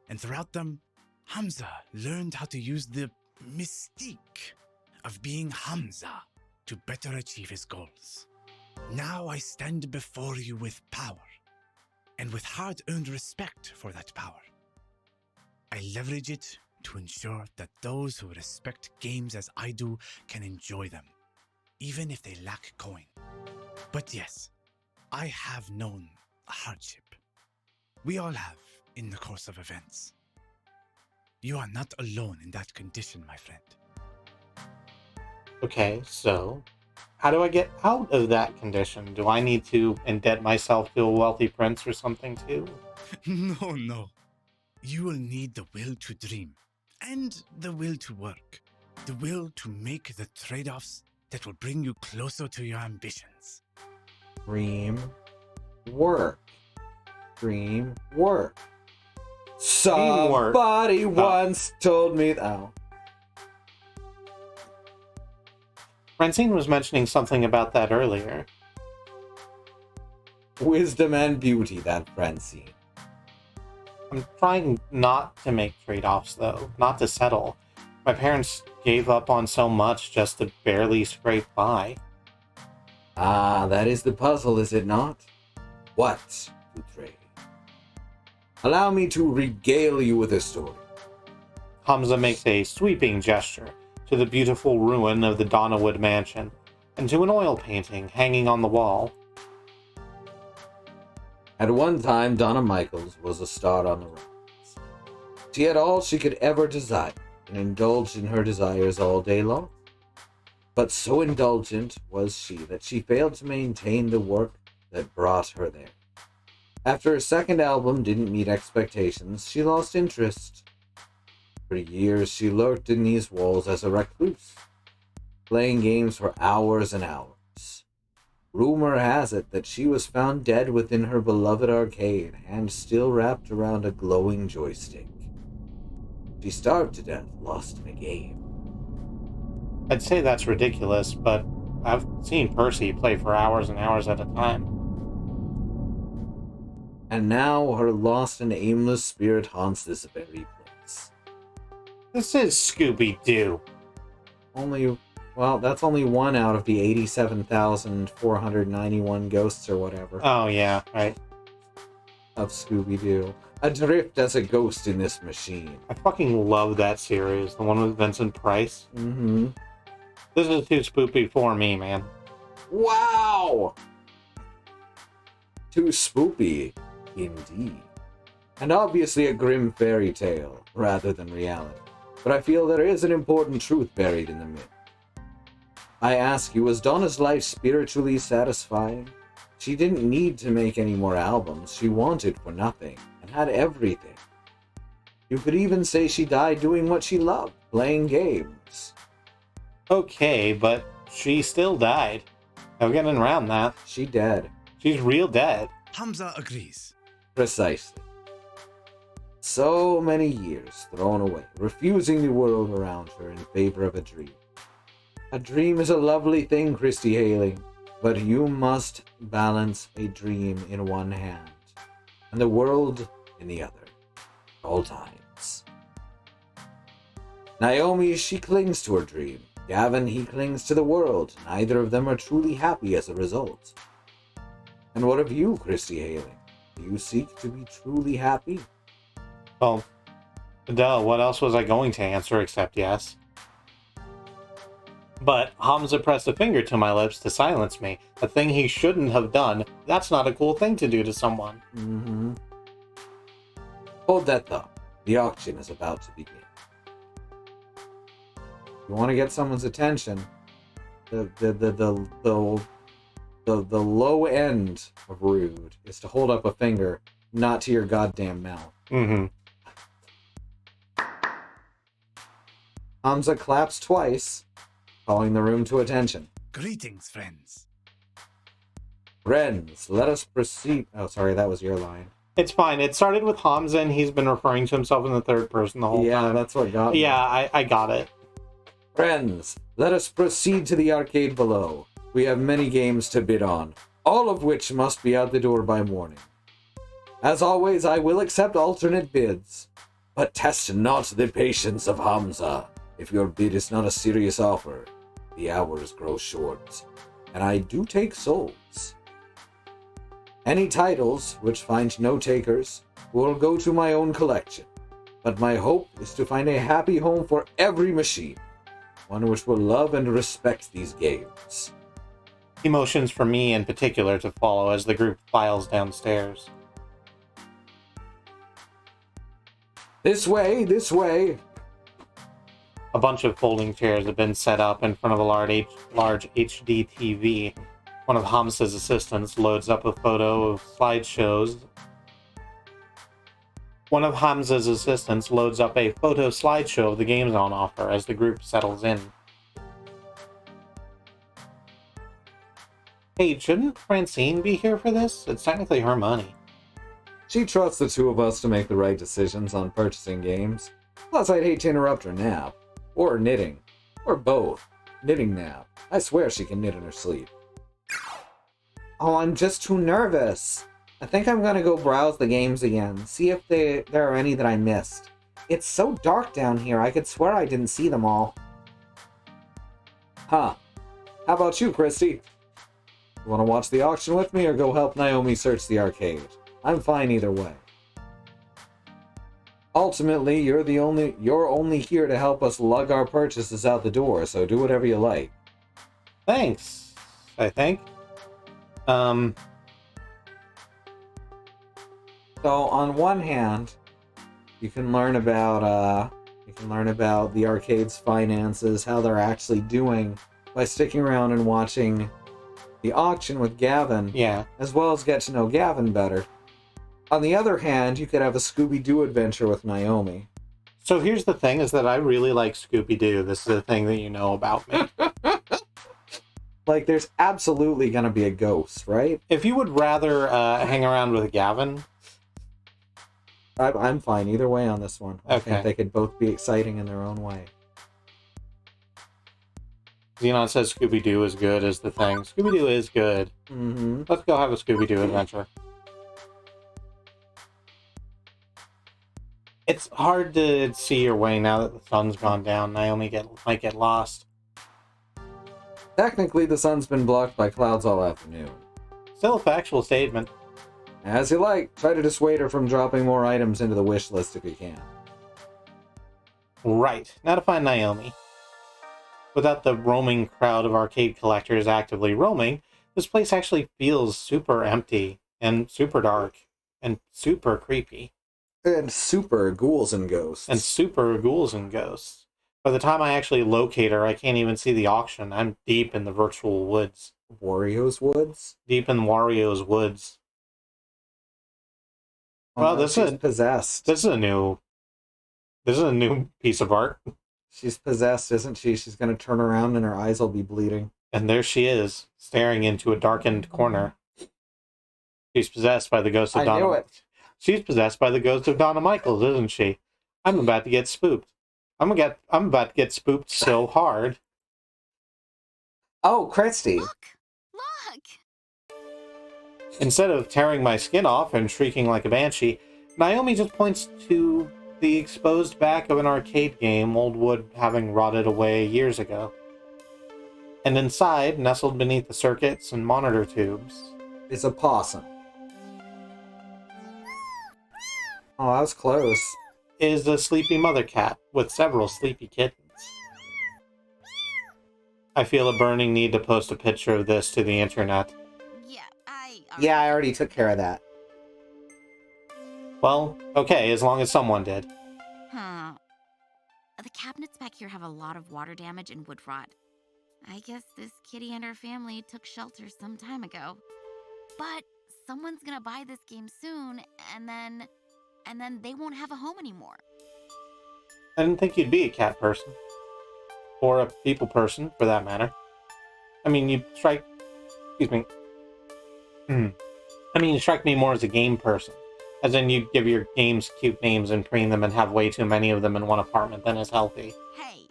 and throughout them, Hamza learned how to use the mystique of being Hamza to better achieve his goals. Now I stand before you with power, and with hard-earned respect for that power. I leverage it to ensure that those who respect games as I do can enjoy them, even if they lack coin. But yes, I have known hardship. We all have in the course of events. You are not alone in that condition, my friend. Okay, so how do I get out of that condition? Do I need to indebt myself to a wealthy prince or something too? No. You will need the will to dream and the will to work. The will to make the trade-offs that will bring you closer to your ambitions. Dream, work. Dream, work. Somebody once told me that. Oh. Francine was mentioning something about that earlier. Wisdom and beauty, that Francine. I'm trying not to make trade-offs, though, not to settle. My parents gave up on so much just to barely scrape by. Ah, that is the puzzle, is it not? What to trade? Allow me to regale you with a story. Hamza makes a sweeping gesture to the beautiful ruin of the Donnawood mansion and to an oil painting hanging on the wall. At one time, Donna Michaels was a star on the rise. She had all she could ever desire and indulged in her desires all day long. But so indulgent was she that she failed to maintain the work that brought her there. After her second album didn't meet expectations, she lost interest. For years, she lurked in these walls as a recluse, playing games for hours and hours. Rumor has it that she was found dead within her beloved arcade, hand still wrapped around a glowing joystick. She starved to death, lost in a game. I'd say that's ridiculous, but I've seen Percy play for hours and hours at a time. And now her lost and aimless spirit haunts this very place. This is Scooby-Doo. That's only one out of the 87,491 ghosts or whatever Oh, yeah, right. of Scooby-Doo. Adrift as a ghost in this machine. I fucking love that series, the one with Vincent Price. Mm-hmm. This is too spoopy for me, man. Wow! Too spoopy, indeed. And obviously a grim fairy tale, rather than reality. But I feel there is an important truth buried in the myth. I ask you, was Donna's life spiritually satisfying? She didn't need to make any more albums. She wanted for nothing, and had everything. You could even say she died doing what she loved, playing games. Okay, but she still died. No getting around that. She dead. She's real dead. Hamza agrees. Precisely. So many years thrown away, refusing the world around her in favor of a dream. A dream is a lovely thing, Kristi Hailing, but you must balance a dream in one hand and the world in the other, at all times. Naomi, she clings to her dream. Gavin, he clings to the world. Neither of them are truly happy as a result. And what of you, Kristi Hailing? Do you seek to be truly happy? Well, duh, what else was I going to answer except yes? But Hamza pressed a finger to my lips to silence me, a thing he shouldn't have done. That's not a cool thing to do to someone. Mm-hmm. Hold that thought. The auction is about to begin. You want to get someone's attention, the low end of rude is to hold up a finger, not to your goddamn mouth. Mm-hmm. Hamza claps twice, calling the room to attention. Greetings, friends. Friends, let us proceed. Oh, sorry, that was your line. It's fine. It started with Hamza, and he's been referring to himself in the third person the whole Yeah, time. that's what got me. Yeah, I got it. Friends, let us proceed to the arcade below. We have many games to bid on, all of which must be out the door by morning. As always, I will accept alternate bids, but test not the patience of Hamza. If your bid is not a serious offer, the hours grow short, and I do take souls. Any titles which find no takers will go to my own collection, but my hope is to find a happy home for every machine, one which will love and respect these games. He motions for me in particular to follow as the group files downstairs. This way, this way. A bunch of folding chairs have been set up in front of a large HD TV. One of Hamza's assistants loads up a photo of slideshows. One of Hamza's assistants loads up a photo slideshow of the games on offer as the group settles in. Hey, shouldn't Francine be here for this? It's technically her money. She trusts the two of us to make the right decisions on purchasing games. Plus, I'd hate to interrupt her nap. Or her knitting. Or both. Knitting nap. I swear she can knit in her sleep. Oh, I'm just too nervous. I think I'm gonna go browse the games again, see if there are any that I missed. It's so dark down here, I could swear I didn't see them all. Huh. How about you, Kristi? You wanna watch the auction with me or go help Naomi search the arcade? I'm fine either way. Ultimately, you're only here to help us lug our purchases out the door, so do whatever you like. Thanks, I think. So on one hand, you can learn about the arcade's finances, how they're actually doing by sticking around and watching the auction with Gavin. Yeah. As well as get to know Gavin better. On the other hand, you could have a Scooby-Doo adventure with Naomi. So here's the thing, is that I really like Scooby-Doo. This is a thing that you know about me. Like, there's absolutely gonna be a ghost, right? If you would rather hang around with Gavin... I'm fine either way on this one. I Okay. think they could both be exciting in their own way. Xenon says Scooby-Doo is good is the thing. Scooby-Doo is good. Mm-hmm. Let's go have a Scooby-Doo adventure. It's hard to see your way now that the sun's gone down. Naomi might get lost. Technically, the sun's been blocked by clouds all afternoon. Still a factual statement. As you like, try to dissuade her from dropping more items into the wish list if you can. Right. Now to find Naomi. Without the roaming crowd of arcade collectors actively roaming, this place actually feels super empty and super dark and super creepy. And super ghouls and ghosts. And super ghouls and ghosts. By the time I actually locate her, I can't even see the auction. I'm deep in the virtual woods. Wario's Woods? Deep in Wario's woods. Oh, Well, no, this she's is possessed. This is a new piece of art. She's possessed, isn't she? She's gonna turn around and her eyes will be bleeding. And there she is, staring into a darkened corner. She's possessed by the ghost of I Donna. knew it. She's possessed by the ghost of Donna Michaels, isn't she? I'm about to get spooked. I'm about to get spooked so hard. Oh, Kristi. Look! Look! Instead of tearing my skin off and shrieking like a banshee, Naomi just points to the exposed back of an arcade game, old wood having rotted away years ago. And inside, nestled beneath the circuits and monitor tubes, It's a possum. Oh, that was close. is a sleepy mother cat with several sleepy kittens. I feel a burning need to post a picture of this to the internet. Yeah, Yeah, I already took care of that. Well, okay, as long as someone did. Huh. The cabinets back here have a lot of water damage and wood rot. I guess this kitty and her family took shelter some time ago. But someone's gonna buy this game soon, and then they won't have a home anymore. I didn't think you'd be a cat person. Or a people person, for that matter. I mean, you strike... Excuse me. I mean, you strike me more as a game person. As in, you give your games cute names and preen them and have way too many of them in one apartment than is healthy. Hey,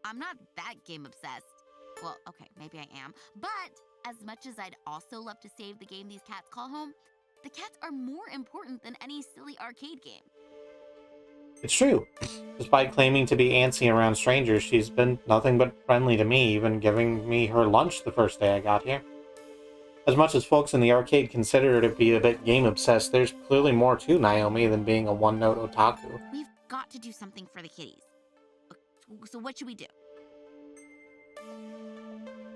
I'm not that game obsessed. Well, okay, maybe I am. But as much as I'd also love to save the game these cats call home, the cats are more important than any silly arcade game. It's true. Despite claiming to be antsy around strangers, she's been nothing but friendly to me, even giving me her lunch the first day I got here. As much as folks in the arcade consider her to be a bit game-obsessed, there's clearly more to Naomi than being a one-note otaku. We've got to do something for the kitties. So what should we do?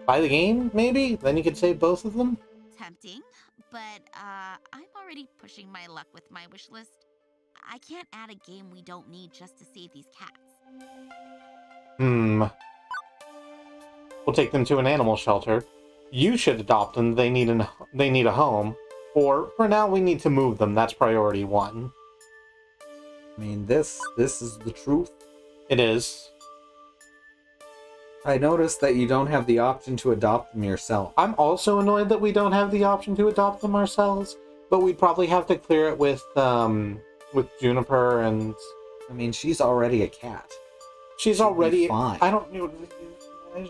Buy the game, maybe? Then you could save both of them? Tempting, but I'm already pushing my luck with my wish list. I can't add a game we don't need just to save these cats. We'll take them to an animal shelter. You should adopt them. They need a home. Or, for now, we need to move them. That's priority one. I mean, this is the truth. It is. I noticed that you don't have the option to adopt them yourself. I'm also annoyed that we don't have the option to adopt them ourselves, but we'd probably have to clear it with Juniper, and I mean, she's already a cat. she's She'd be already fine. I don't know.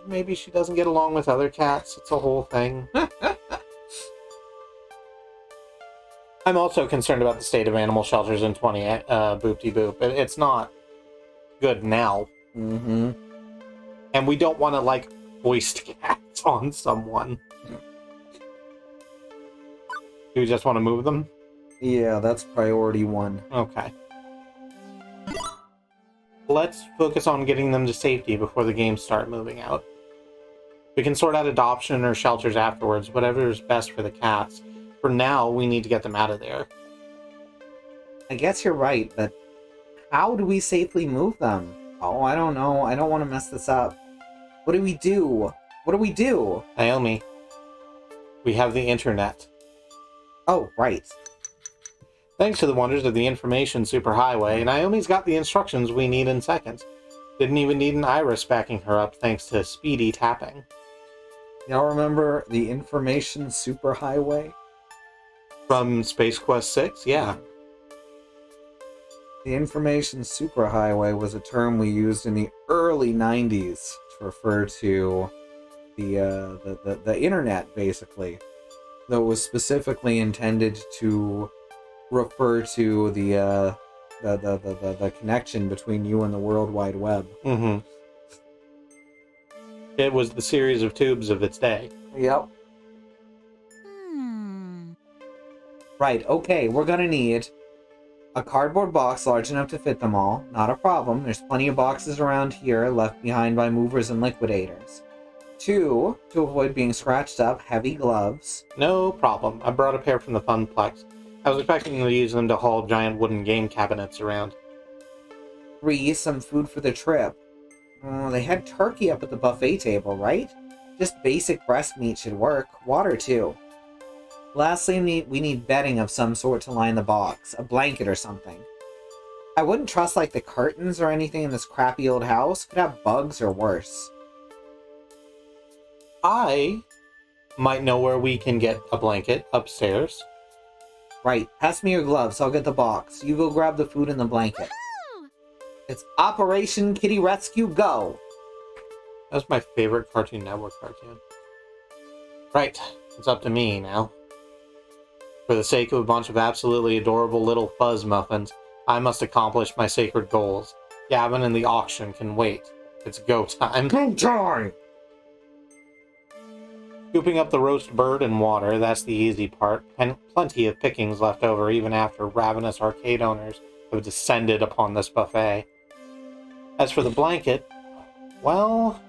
Maybe she doesn't get along with other cats. It's a whole thing. I'm also concerned about the state of animal shelters in 20 Boop-de-Boop. It's not good now. Mm-hmm. And we don't want to, like, hoist cats on someone. Do we just want to move them? Yeah, that's priority 1. Okay. Let's focus on getting them to safety before the games start moving out. We can sort out adoption or shelters afterwards, whatever is best for the cats. For now, we need to get them out of there. I guess you're right, but how do we safely move them? Oh, I don't know. I don't want to mess this up. What do we do? What do we do? Naomi, we have the internet. Oh, right. Thanks to the wonders of the information superhighway, Naomi's got the instructions we need in seconds. Didn't even need an iris backing her up thanks to speedy tapping. Y'all remember the information superhighway? From Space Quest 6? Yeah. The information superhighway was a term we used in the early 90s to refer to the internet, basically. Though it was specifically intended to refer to the connection between you and the World Wide Web. Mm-hmm. It was the series of tubes of its day. Yep. Right, okay, we're gonna need a cardboard box large enough to fit them all. Not a problem. There's plenty of boxes around here left behind by movers and liquidators. 2, to avoid being scratched up, heavy gloves. No problem. I brought a pair from the Funplex. I was expecting to use them to haul giant wooden game cabinets around. 3, some food for the trip. Oh, they had turkey up at the buffet table, right? Just basic breast meat should work. Water, too. Lastly, we need bedding of some sort to line the box. A blanket or something. I wouldn't trust, like, the curtains or anything in this crappy old house. Could have bugs or worse. I might know where we can get a blanket upstairs. Right, pass me your gloves. I'll get the box. You go grab the food and the blanket. Woohoo! It's Operation Kitty Rescue Go! That was my favorite Cartoon Network cartoon. Right, it's up to me now. For the sake of a bunch of absolutely adorable little fuzz muffins, I must accomplish my sacred goals. Gavin and the auction can wait. It's go time. Go time! Scooping up the roast bird and water, that's the easy part, and plenty of pickings left over even after ravenous arcade owners have descended upon this buffet. As for the blanket, well,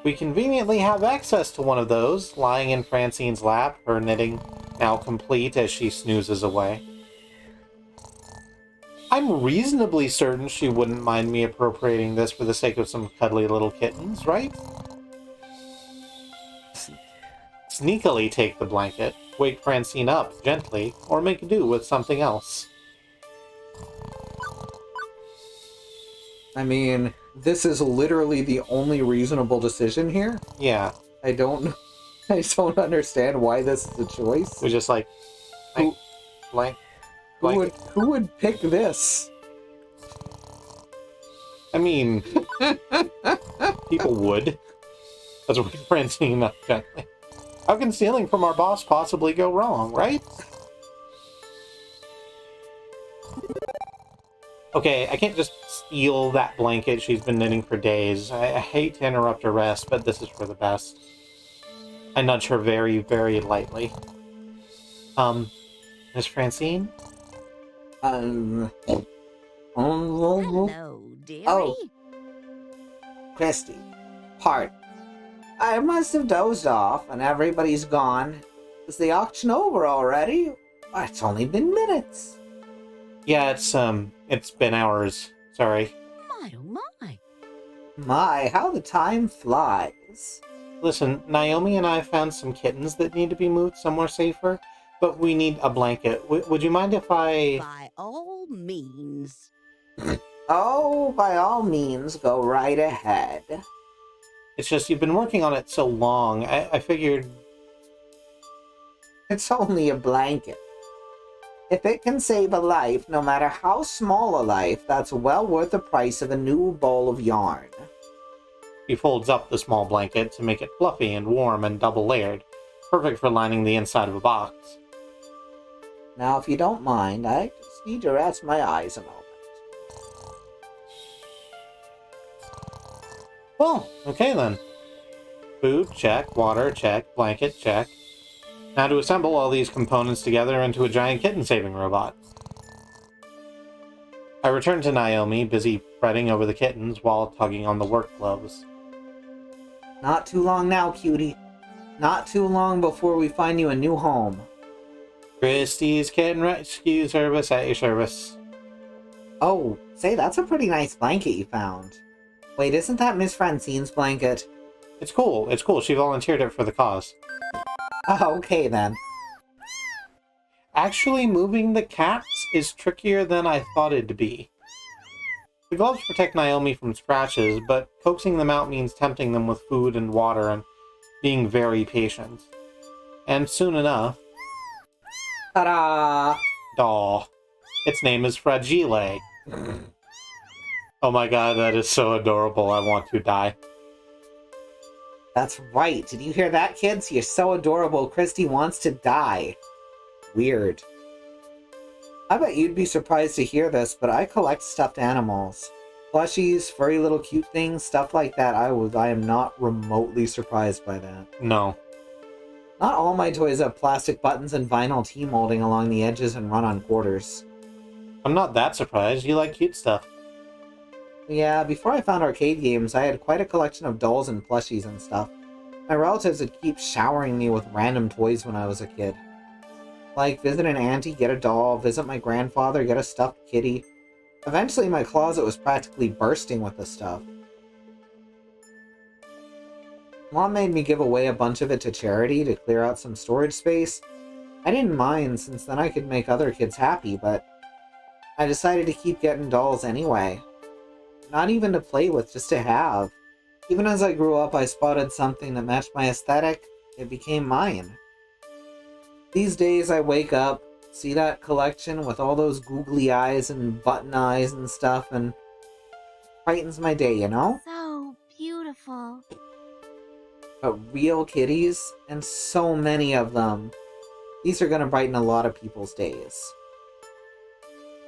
we conveniently have access to one of those, lying in Francine's lap, her knitting now complete as she snoozes away. I'm reasonably certain she wouldn't mind me appropriating this for the sake of some cuddly little kittens, right? Sneakily take the blanket, wake Francine up gently, or make do with something else. I mean, this is literally the only reasonable decision here. Yeah, I don't understand why this is a choice. we just like Who- blank. Who would pick this? I mean, people would. Let's wake Francine up gently. How can stealing from our boss possibly go wrong, right? Okay, I can't just steal that blanket she's been knitting for days. I hate to interrupt her rest, but this is for the best. I nudge her very, very lightly. Miss Francine? Hello, dearie. Oh. Kristi. Pardon. I must have dozed off and everybody's gone. Is the auction over already? It's only been minutes. Yeah, it's been hours. Sorry. My, oh my. My, how the time flies. Listen, Naomi and I found some kittens that need to be moved somewhere safer, but we need a blanket. Would you mind if I... By all means. Oh, by all means, go right ahead. It's just you've been working on it so long, I figured... It's only a blanket. If it can save a life, no matter how small a life, that's well worth the price of a new ball of yarn. He folds up the small blanket to make it fluffy and warm and double-layered, perfect for lining the inside of a box. Now, if you don't mind, I just need to rest my eyes a moment. Well, okay then. Food, check. Water, check. Blanket, check. Now to assemble all these components together into a giant kitten-saving robot. I returned to Naomi, busy fretting over the kittens while tugging on the work gloves. Not too long now, cutie. Not too long before we find you a new home. Kristi's Kitten Rescue Service at your service. Oh, say, that's a pretty nice blanket you found. Wait, isn't that Miss Francine's blanket? It's cool. It's cool. She volunteered it for the cause. Oh, okay then. Actually, moving the cats is trickier than I thought it'd be. The gloves protect Naomi from scratches, but coaxing them out means tempting them with food and water and being very patient. And soon enough... Ta-da! Aw. Its name is Fragile. Oh my god, that is so adorable. I want to die. That's right. Did you hear that, kids? You're so adorable. Kristi wants to die. Weird. I bet you'd be surprised to hear this, but I collect stuffed animals. Plushies, furry little cute things, stuff like that. I am not remotely surprised by that. No. Not all my toys have plastic buttons and vinyl T-molding along the edges and run on quarters. I'm not that surprised. You like cute stuff. Yeah, before I found arcade games, I had quite a collection of dolls and plushies and stuff. My relatives would keep showering me with random toys when I was a kid. Like, visit an auntie, get a doll, visit my grandfather, get a stuffed kitty. Eventually my closet was practically bursting with the stuff. Mom made me give away a bunch of it to charity to clear out some storage space. I didn't mind, since then I could make other kids happy, but I decided to keep getting dolls anyway. Not even to play with, just to have. Even as I grew up, I spotted something that matched my aesthetic. It became mine. These days, I wake up, see that collection with all those googly eyes and button eyes and stuff, and brightens my day, you know? So beautiful. But real kitties, and so many of them. These are gonna brighten a lot of people's days.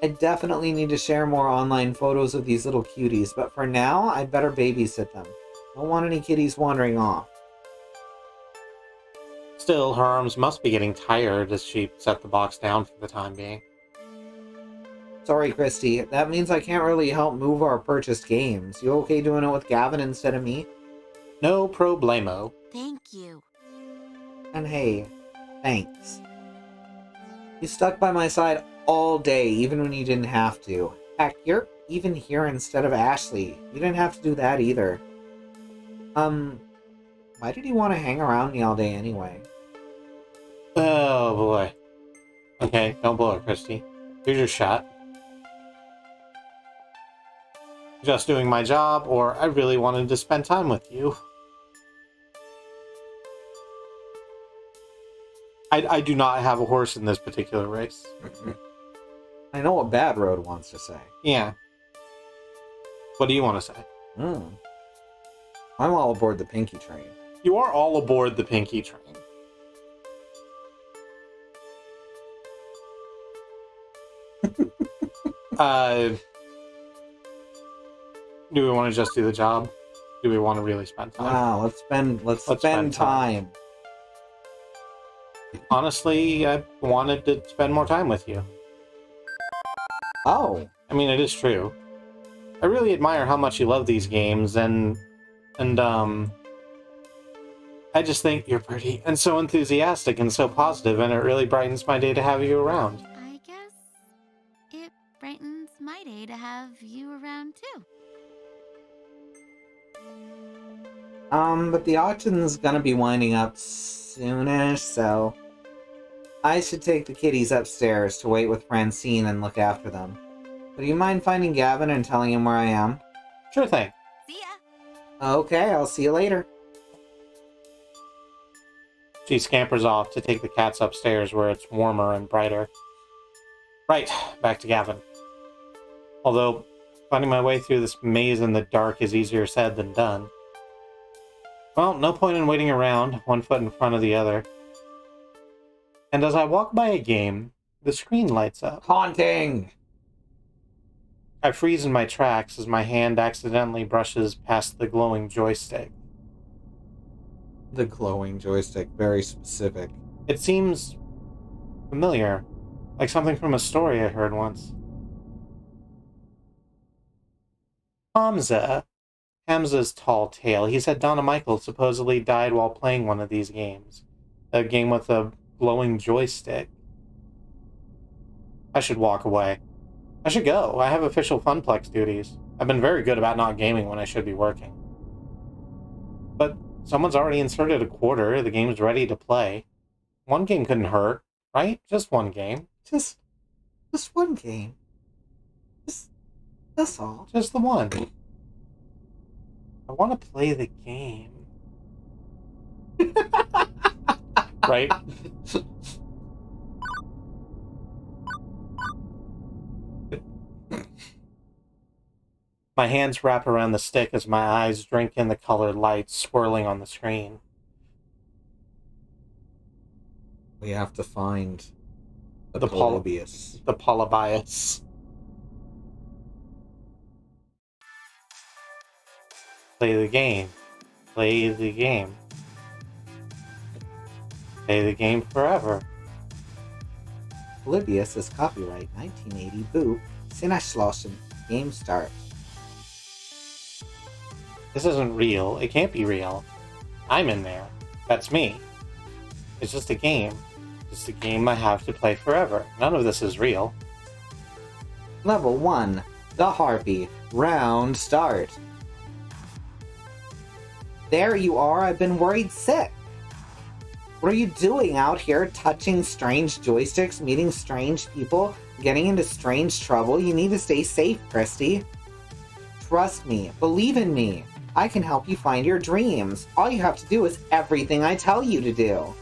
I definitely need to share more online photos of these little cuties, but for now, I'd better babysit them. Don't want any kitties wandering off. Still, her arms must be getting tired as she set the box down for the time being. Sorry, Kristi. That means I can't really help move our purchased games. You okay doing it with Gavin instead of me? No problemo. Thank you. And hey, thanks. You stuck by my side all day, even when you didn't have to. Heck, you're even here instead of Ashley. You didn't have to do that either. Why did you want to hang around me all day anyway? Oh boy. Okay, don't blow it, Kristi. Here's your shot. Just doing my job, or I really wanted to spend time with you. I do not have a horse in this particular race. I know what Bad Road wants to say. Yeah. What do you want to say? I'm all aboard the Pinky train. You are all aboard the Pinky train. Do we want to just do the job? Do we want to really spend time? Wow, let's spend time. Honestly, I wanted to spend more time with you. Oh. I mean, it is true. I really admire how much you love these games, and I just think you're pretty and so enthusiastic and so positive, and it really brightens my day to have you around. I guess it brightens my day to have you around too. But the auction's gonna be winding up soonish, so I should take the kitties upstairs to wait with Francine and look after them. Would you mind finding Gavin and telling him where I am? Sure thing. See ya. Okay, I'll see you later. She scampers off to take the cats upstairs where it's warmer and brighter. Right, back to Gavin. Although, finding my way through this maze in the dark is easier said than done. Well, no point in waiting around, one foot in front of the other. And as I walk by a game, The screen lights up. Haunting! I freeze in my tracks as my hand accidentally brushes past the glowing joystick. The glowing joystick, very specific. It seems familiar, like something from a story I heard once. Hamza's tall tale. He said Donna Michael supposedly died while playing one of these games. A game with a glowing joystick. I should walk away. I should go. I have official Funplex duties. I've been very good about not gaming when I should be working. But someone's already inserted a quarter. The game's ready to play. One game couldn't hurt, right? Just one game. Just one game. That's all. Just the one. I want to play the game. Right? My hands wrap around the stick as my eyes drink in the colored lights swirling on the screen. We have to find The Polybius. The Polybius. Play the game. Play the game. Play the game forever. Polybius is copyright 1980 Boop, Sinneschlossen, game start. This isn't real. It can't be real. I'm in there. That's me. It's just a game. It's a game I have to play forever. None of this is real. Level 1, The Harpy, round start. There you are, I've been worried sick. What are you doing out here, touching strange joysticks, meeting strange people, getting into strange trouble? You need to stay safe, Kristi. Trust me, believe in me. I can help you find your dreams. All you have to do is everything I tell you to do.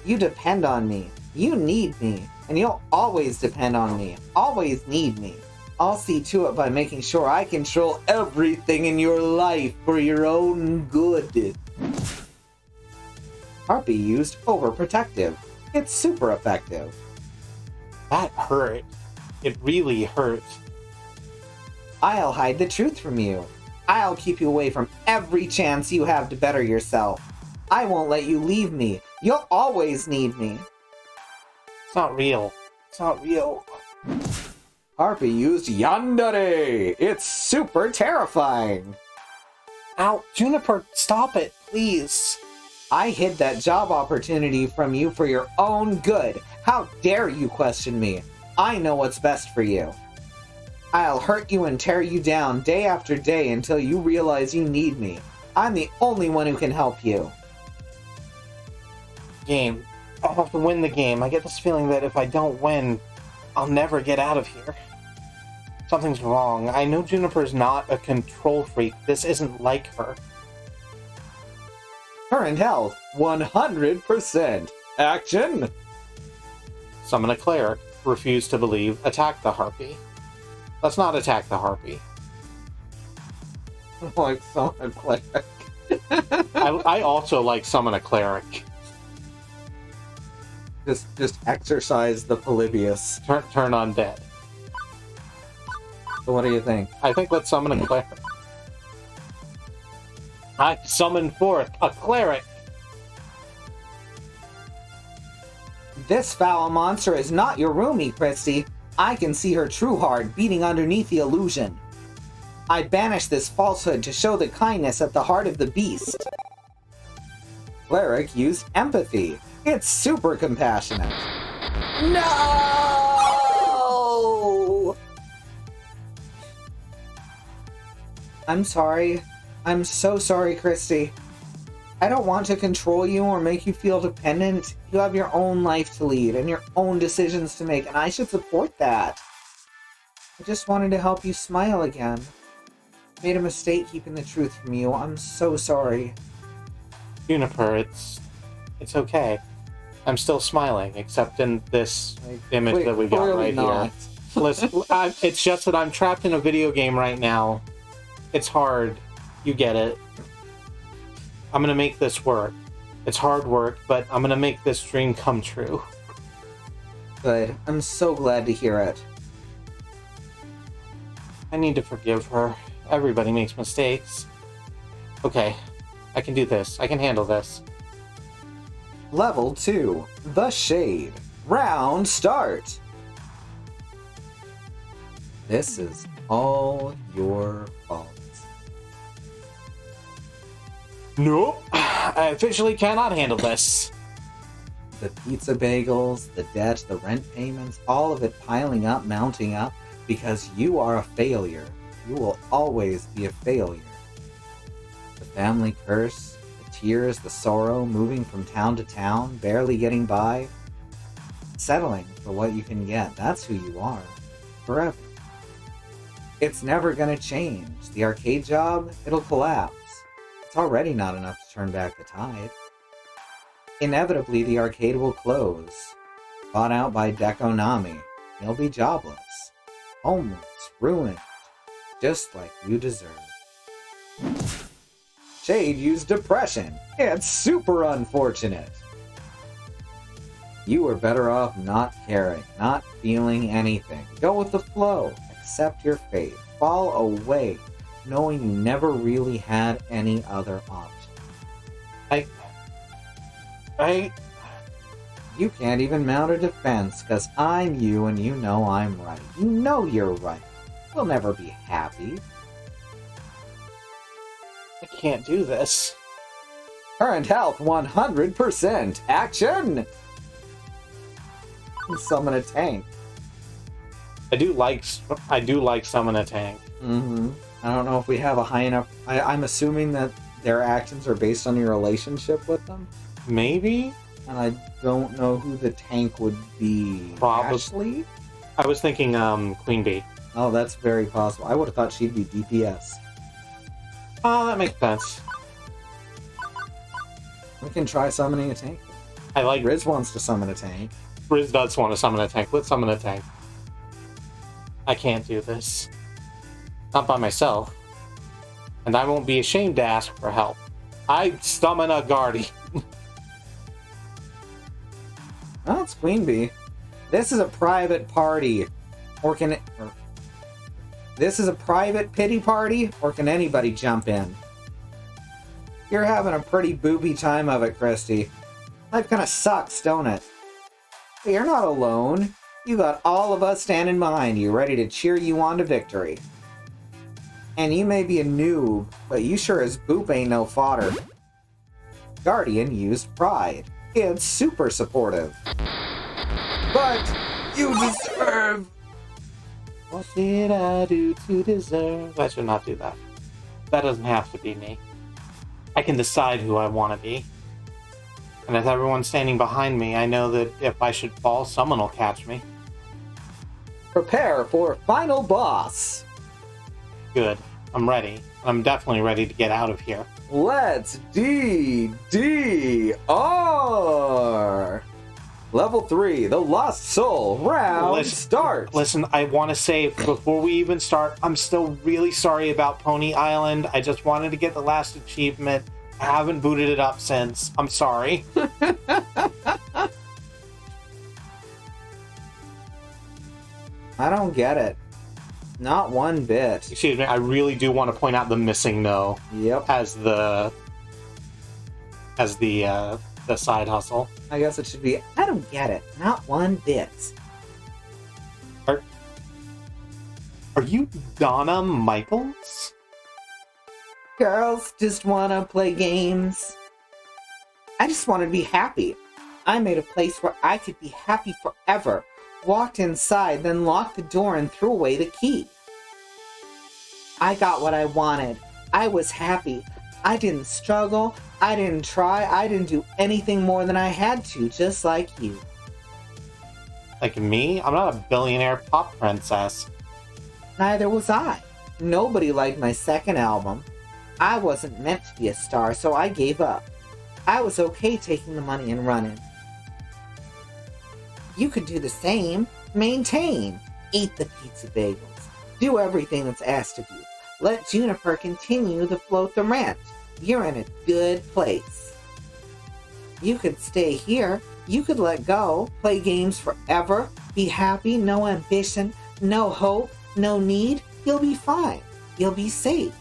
You depend on me. You need me. And you'll always depend on me. Always need me. I'll see to it by making sure I control everything in your life for your own good. Harpy used overprotective. It's super effective. That hurt. It really hurt. I'll hide the truth from you. I'll keep you away from every chance you have to better yourself. I won't let you leave me. You'll always need me. It's not real. It's not real. Harpy used Yandere. It's super terrifying. Ow, Juniper, stop it, please. I hid that job opportunity from you for your own good. How dare you question me? I know what's best for you. I'll hurt you and tear you down day after day until you realize you need me. I'm the only one who can help you. Game. I'll have to win the game. I get this feeling that if I don't win, I'll never get out of here. Something's wrong. I know Juniper's not a control freak. This isn't like her. Current health, 100%. Action! Summon a cleric. Refuse to believe. Attack the harpy. Let's not attack the harpy. Like summon a cleric. I also like summon a cleric. Just exercise the Polybius. Turn undead. So what do you think? I think let's summon a cleric. I summon forth a cleric. This foul monster is not your roomie, Kristi. I can see her true heart beating underneath the illusion. I banish this falsehood to show the kindness at the heart of the beast. Cleric used empathy. It's super compassionate. No! I'm sorry. I'm so sorry, Kristi. I don't want to control you or make you feel dependent. You have your own life to lead and your own decisions to make, and I should support that. I just wanted to help you smile again. Made a mistake keeping the truth from you. I'm so sorry. Juniper, it's okay. I'm still smiling, except in this image that we got right here. Listen, it's just that I'm trapped in a video game right now. It's hard. You get it. I'm gonna make this work. It's hard work, but I'm gonna make this dream come true. Good. I'm so glad to hear it. I need to forgive her. Everybody makes mistakes. Okay, I can do this. I can handle this. Level 2. The Shade. Round start! This is all your fault. Nope. I officially cannot handle this. The pizza bagels, the debt, the rent payments, all of it piling up, mounting up, because you are a failure. You will always be a failure. The family curse, the tears, the sorrow, moving from town to town, barely getting by, settling for what you can get. That's who you are. Forever. It's never gonna change. The arcade job, it'll collapse. It's already not enough to turn back the tide. Inevitably, the arcade will close. Bought out by Dekonami. You'll be jobless. Homeless. Ruined. Just like you deserve. Shade used depression. It's super unfortunate. You are better off not caring, not feeling anything. Go with the flow. Accept your fate. Fall away, knowing you never really had any other option. You can't even mount a defense, cause I'm you and you know I'm right. You know you're right. We'll never be happy. I can't do this. Current health 100%. Action! Summon a tank. I do like summon a tank. Mm-hmm. I don't know if we have a high enough... I'm assuming that their actions are based on your relationship with them. Maybe? And I don't know who the tank would be. Probably. Ashley? I was thinking Queen Bee. Oh, that's very possible. I would have thought she'd be DPS. Oh, that makes sense. We can try summoning a tank. I like... Riz wants to summon a tank. Riz does want to summon a tank. Let's summon a tank. I can't do this. Not by myself. And I won't be ashamed to ask for help. I summon a guardian. Oh, it's Queen Bee. This is a private party. Or can it... This is a private pity party, or can anybody jump in? You're having a pretty booby time of it, Kristi. Life kinda sucks, don't it? But you're not alone. You got all of us standing behind you, ready to cheer you on to victory. And you may be a noob, but you sure as boop ain't no fodder. Guardian used pride. It's super supportive. But you deserve... What did I do to deserve? I should not do that. That doesn't have to be me. I can decide who I want to be. And with everyone standing behind me, I know that if I should fall, someone will catch me. Prepare for final boss. Good. I'm ready. I'm definitely ready to get out of here. Let's DDR. Level 3, the Lost Soul. Round start. Listen, I want to say, before we even start, I'm still really sorry about Pony Island. I just wanted to get the last achievement. I haven't booted it up since. I'm sorry. I don't get it. Not one bit. Excuse me, I really do want to point out the missing no. Yep. As the side hustle. I guess it should be, I don't get it. Not one bit. Are you Donna Michaels? Girls just wanna play games. I just wanted to be happy. I made a place where I could be happy forever. Walked inside, then locked the door and threw away the key. I got what I wanted. I was happy. I didn't struggle. I didn't try. I didn't do anything more than I had to, just like you. Like me? I'm not a billionaire pop princess. Neither was I. Nobody liked my second album. I wasn't meant to be a star, so I gave up. I was okay taking the money and running. You could do the same. Maintain. Eat the pizza bagels. Do everything that's asked of you. Let Juniper continue to float the rent. You're in a good place. You could stay here. You could let go, play games forever, be happy, no ambition, no hope, no need. You'll be fine. You'll be safe.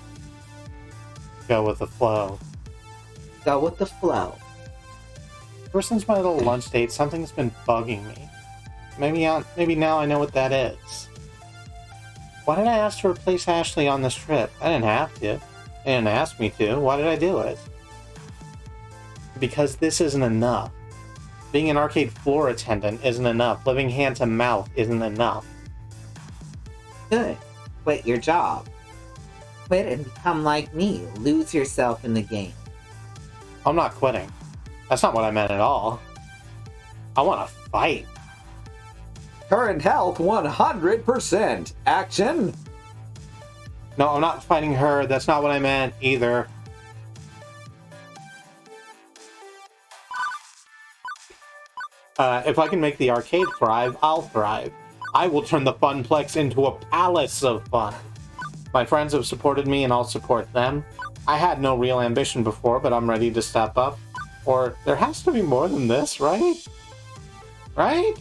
Go with the flow. Go with the flow. Ever since my little lunch date, something's been bugging me. Maybe now I know what that is. Why did I ask to replace Ashley on this trip? I didn't have to. They didn't ask me to. Why did I do it? Because this isn't enough. Being an arcade floor attendant isn't enough. Living hand to mouth isn't enough. Good. Quit your job. Quit and become like me. Lose yourself in the game. I'm not quitting. That's not what I meant at all. I want to fight. Current health 100%. Action. No, I'm not fighting her. That's not what I meant either. If I can make the arcade thrive, I'll thrive. I will turn the Funplex into a palace of fun. My friends have supported me and I'll support them. I had no real ambition before, but I'm ready to step up. Or there has to be more than this, right? Right?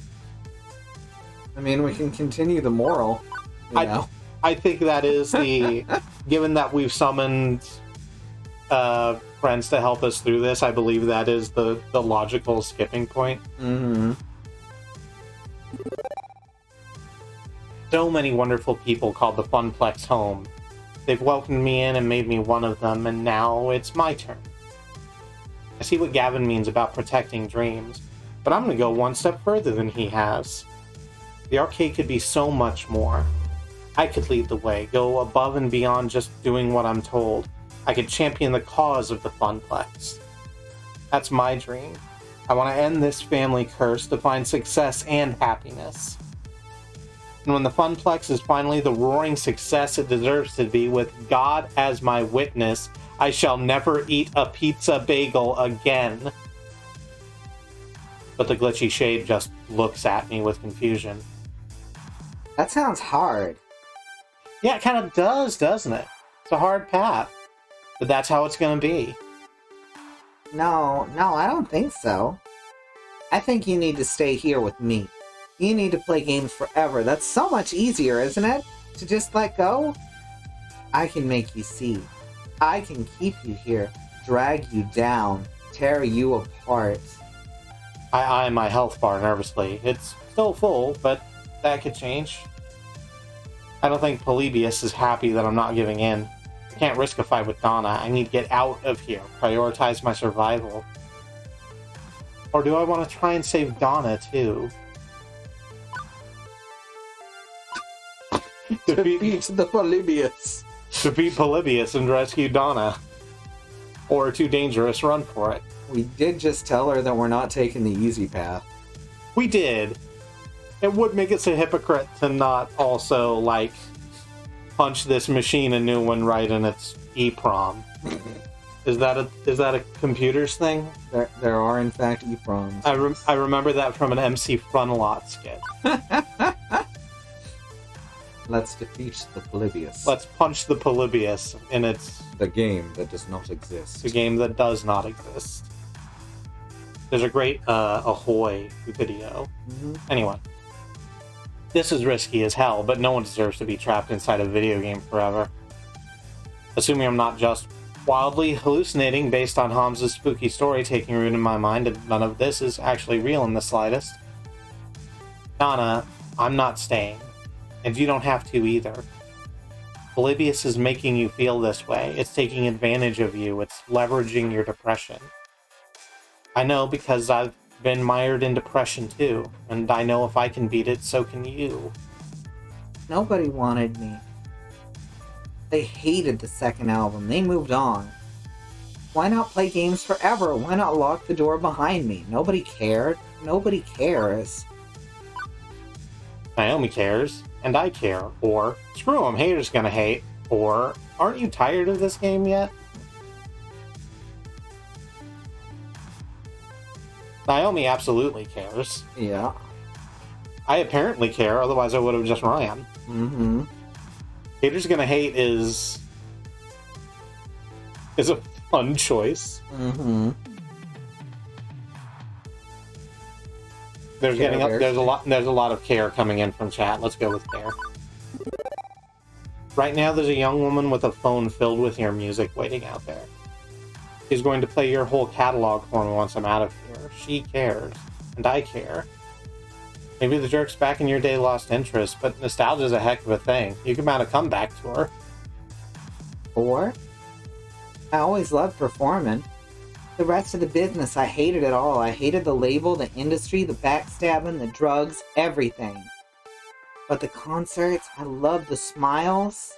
I mean, we can continue the moral. You know? I think that is the... Given that we've summoned friends to help us through this, I believe that is the logical skipping point. Mm-hmm. So many wonderful people called the Funplex home. They've welcomed me in and made me one of them, and now it's my turn. I see what Gavin means about protecting dreams, but I'm going to go one step further than he has. The arcade could be so much more. I could lead the way, go above and beyond just doing what I'm told. I could champion the cause of the Funplex. That's my dream. I want to end this family curse to find success and happiness. And when the Funplex is finally the roaring success it deserves to be, with God as my witness, I shall never eat a pizza bagel again. But the glitchy shade just looks at me with confusion. That sounds hard. Yeah, it kind of does, doesn't it? It's a hard path. But that's how it's going to be. No, I don't think so. I think you need to stay here with me. You need to play games forever. That's so much easier, isn't it? To just let go? I can make you see. I can keep you here, drag you down, tear you apart. I eye my health bar nervously. It's still full, but that could change. I don't think Polybius is happy that I'm not giving in. I can't risk a fight with Donna. I need to get out of here, prioritize my survival. Or do I want to try and save Donna, too? Defeat the Polybius. Defeat Polybius and rescue Donna. Or too dangerous, run for it. We did just tell her that we're not taking the easy path. We did. It would make us a hypocrite to not also, like, punch this machine a new one right in its EEPROM. Is that a computers thing? There are in fact EEPROMs. I remember that from an MC Frontalot skit. Let's defeat the Polybius. Let's punch the Polybius in its... The game that does not exist. The game that does not exist. There's a great Ahoy video. Mm-hmm. Anyway. This is risky as hell, but no one deserves to be trapped inside a video game forever. Assuming I'm not just wildly hallucinating based on Hamza's spooky story taking root in my mind, and none of this is actually real in the slightest. Donna, I'm not staying. And you don't have to either. Polybius is making you feel this way. It's taking advantage of you. It's leveraging your depression. I know because I've been mired in depression too, and I know if I can beat it, so can you. Nobody wanted me. They hated the second album. They moved on. Why not play games forever? Why not lock the door behind me? Nobody cared. Nobody cares. Naomi cares, and I care. Or, screw 'em, haters gonna hate. Or, aren't you tired of this game yet? Naomi absolutely cares. Yeah. I apparently care, otherwise I would have just ran. Mm-hmm. Haters gonna hate is a fun choice. Mm-hmm. There's a lot of care coming in from chat. Let's go with care. Right now, there's a young woman with a phone filled with your music waiting out there. She's going to play your whole catalog for me once I'm out of here. She cares, and I care. Maybe the jerk's back in your day lost interest, but nostalgia's a heck of a thing. You can mount a comeback tour. Or, I always loved performing. The rest of the business, I hated it all. I hated the label, the industry, the backstabbing, the drugs, everything. But the concerts, I loved the smiles.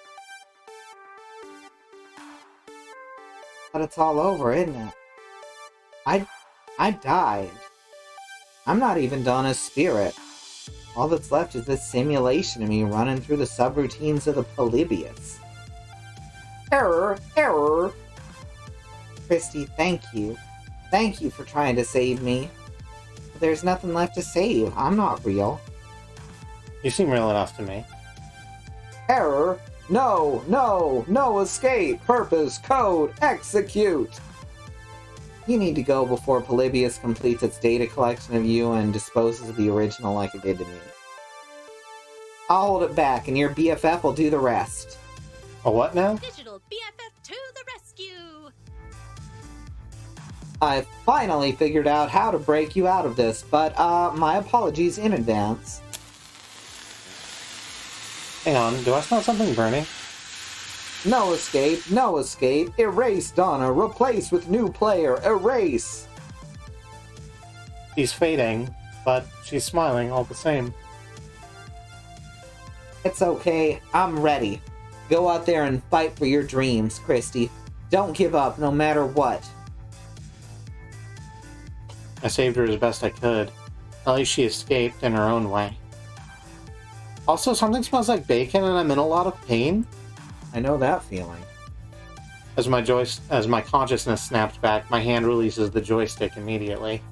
But it's all over, isn't it? I died. I'm not even done as Spirit. All that's left is this simulation of me running through the subroutines of the Polybius. Error! Error! Kristi, thank you. Thank you for trying to save me. But there's nothing left to save. I'm not real. You seem real enough to me. Error! No! No! No escape! Purpose! Code! Execute! You need to go before Polybius completes its data collection of you and disposes of the original like it did to me. I'll hold it back, and your BFF will do the rest. A what now? Digital BFF to the rescue! I finally figured out how to break you out of this, but, my apologies in advance. Hang on, do I smell something burning? No escape, no escape. Erase Donna, replace with new player, erase! She's fading, but she's smiling all the same. It's okay, I'm ready. Go out there and fight for your dreams, Kristi. Don't give up, no matter what. I saved her as best I could. At least she escaped in her own way. Also, something smells like bacon and I'm in a lot of pain. I know that feeling. As my consciousness snaps back, my hand releases the joystick immediately.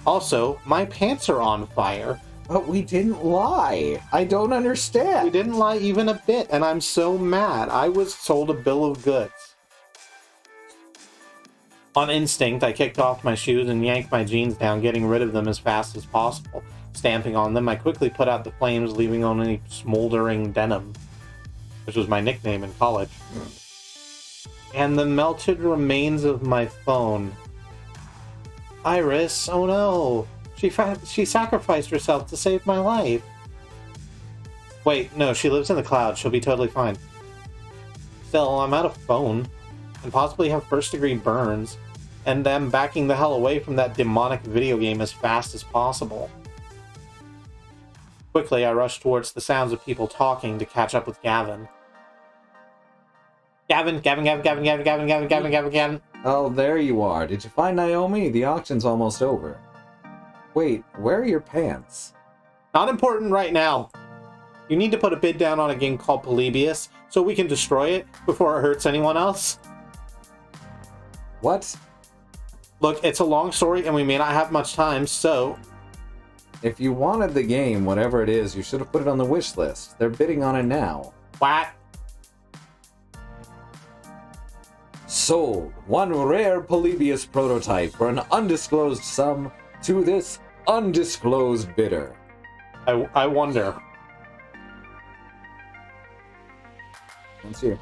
Also, my pants are on fire. But we didn't lie. I don't understand. We didn't lie even a bit, and I'm so mad. I was sold a bill of goods. On instinct, I kicked off my shoes and yanked my jeans down, getting rid of them as fast as possible. Stamping on them, I quickly put out the flames, leaving only smoldering denim, which was my nickname in college. And the melted remains of my phone. Iris, oh no! She sacrificed herself to save my life. Wait, no, she lives in the clouds. She'll be totally fine. Still, I'm out of phone, and possibly have first-degree burns, and am backing the hell away from that demonic video game as fast as possible. Quickly, I rush towards the sounds of people talking to catch up with Gavin. Gavin. Oh, there you are. Did you find Naomi? The auction's almost over. Wait, where are your pants? Not important right now. You need to put a bid down on a game called Polybius so we can destroy it before it hurts anyone else. What? Look, it's a long story and we may not have much time, so... If you wanted the game, whatever it is, you should have put it on the wish list. They're bidding on it now. What? Sold. One rare Polybius prototype for an undisclosed sum to this undisclosed bidder. I wonder. Let's hear.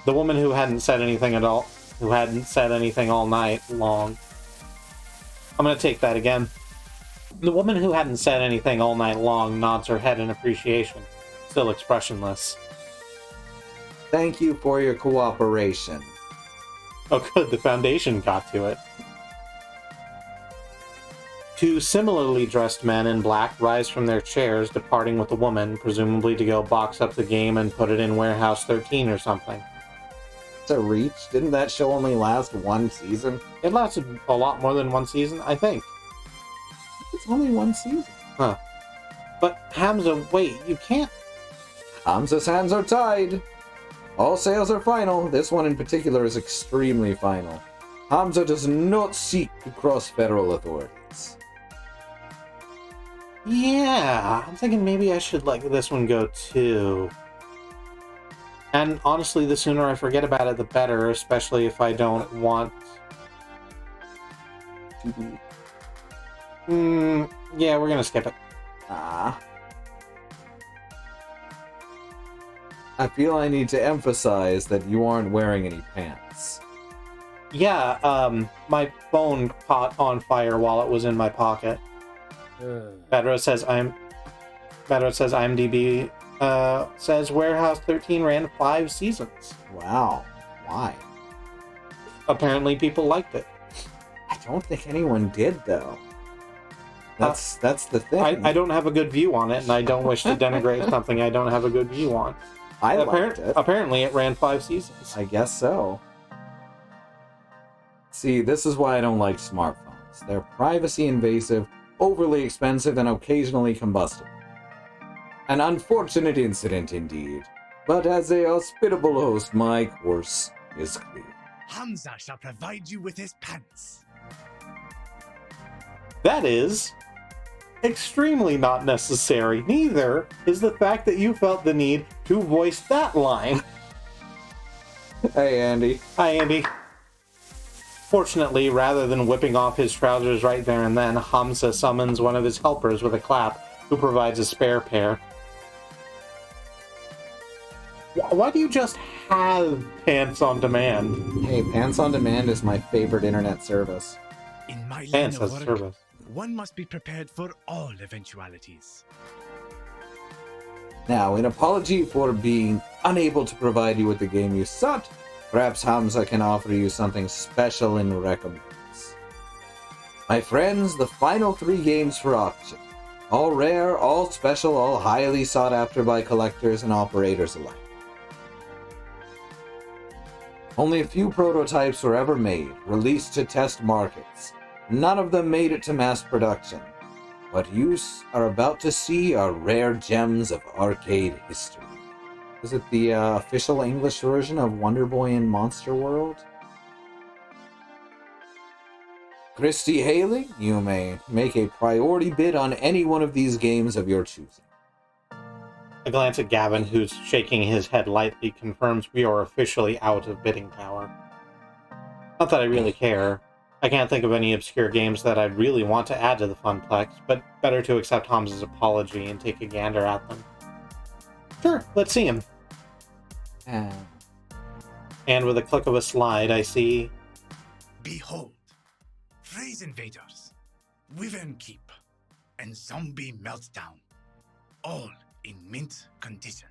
The woman who hadn't said anything at all, who hadn't said anything all night long. I'm gonna take that again. The woman who hadn't said anything all night long nods her head in appreciation, still expressionless. Thank you for your cooperation. Oh good, the Foundation got to it. Two similarly dressed men in black rise from their chairs, departing with the woman, presumably to go box up the game and put it in Warehouse 13 or something. It's a reach. Didn't that show only last one season? It lasted a lot more than one season, I think. It's only one season. Huh. But Hamza, wait, you can't... Hamza's hands are tied. All sales are final. This one in particular is extremely final. Hamza does not seek to cross federal authorities. Yeah, I'm thinking maybe I should let this one go too. And honestly, the sooner I forget about it, the better, especially if I don't want to be... Yeah, we're gonna skip it. Ah. I feel I need to emphasize that you aren't wearing any pants. Yeah, my phone caught on fire while it was in my pocket. Bedro says IMDb says Warehouse 13 ran 5 seasons. Wow. Why? Apparently people liked it. I don't think anyone did, though. That's the thing. I don't have a good view on it, and I don't wish to denigrate something I don't have a good view on. I liked it. Apparently it ran 5 seasons. I guess so. See, this is why I don't like smartphones. They're privacy invasive, overly expensive, and occasionally combustible. An unfortunate incident indeed, but as a hospitable host, my course is clear. Hamza shall provide you with his pants. That is extremely not necessary. Neither is the fact that you felt the need to voice that line. Hey, Andy. Hi, Andy. Fortunately, rather than whipping off his trousers right there and then, Hamza summons one of his helpers with a clap, who provides a spare pair. Why do you just have Pants on Demand? Hey, Pants on Demand is my favorite internet service. In my line Pants of as work, service. one must be prepared for all eventualities. Now, in apology for being unable to provide you with the game you sought, perhaps Hamza can offer you something special in recompense. My friends, the final 3 games for auction. All rare, all special, all highly sought after by collectors and operators alike. Only a few prototypes were ever made, released to test markets. None of them made it to mass production. What you are about to see are rare gems of arcade history. Is it the official English version of Wonder Boy in Monster World? Kristi Haley, you may make a priority bid on any one of these games of your choosing. A glance at Gavin, who's shaking his head lightly, confirms we are officially out of bidding power. Not that I really care. I can't think of any obscure games that I'd really want to add to the Funplex, but better to accept Hamza's apology and take a gander at them. Sure, let's see him. And with a click of a slide, I see... Behold, Phrase Invaders, Wyvern Keep, and Zombie Meltdown, all in mint condition.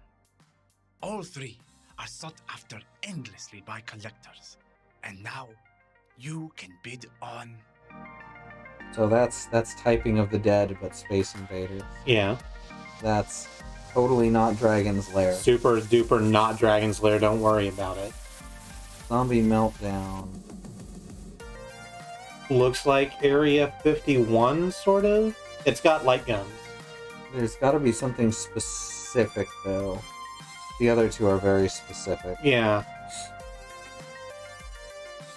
All 3 are sought after endlessly by collectors, and now you can bid on... So that's Typing of the Dead, but Space Invaders. Yeah. That's totally not Dragon's Lair. Super duper not Dragon's Lair, don't worry about it. Zombie Meltdown. Looks like Area 51, sort of? It's got light guns. There's gotta be something specific, though. The other 2 are very specific. Yeah.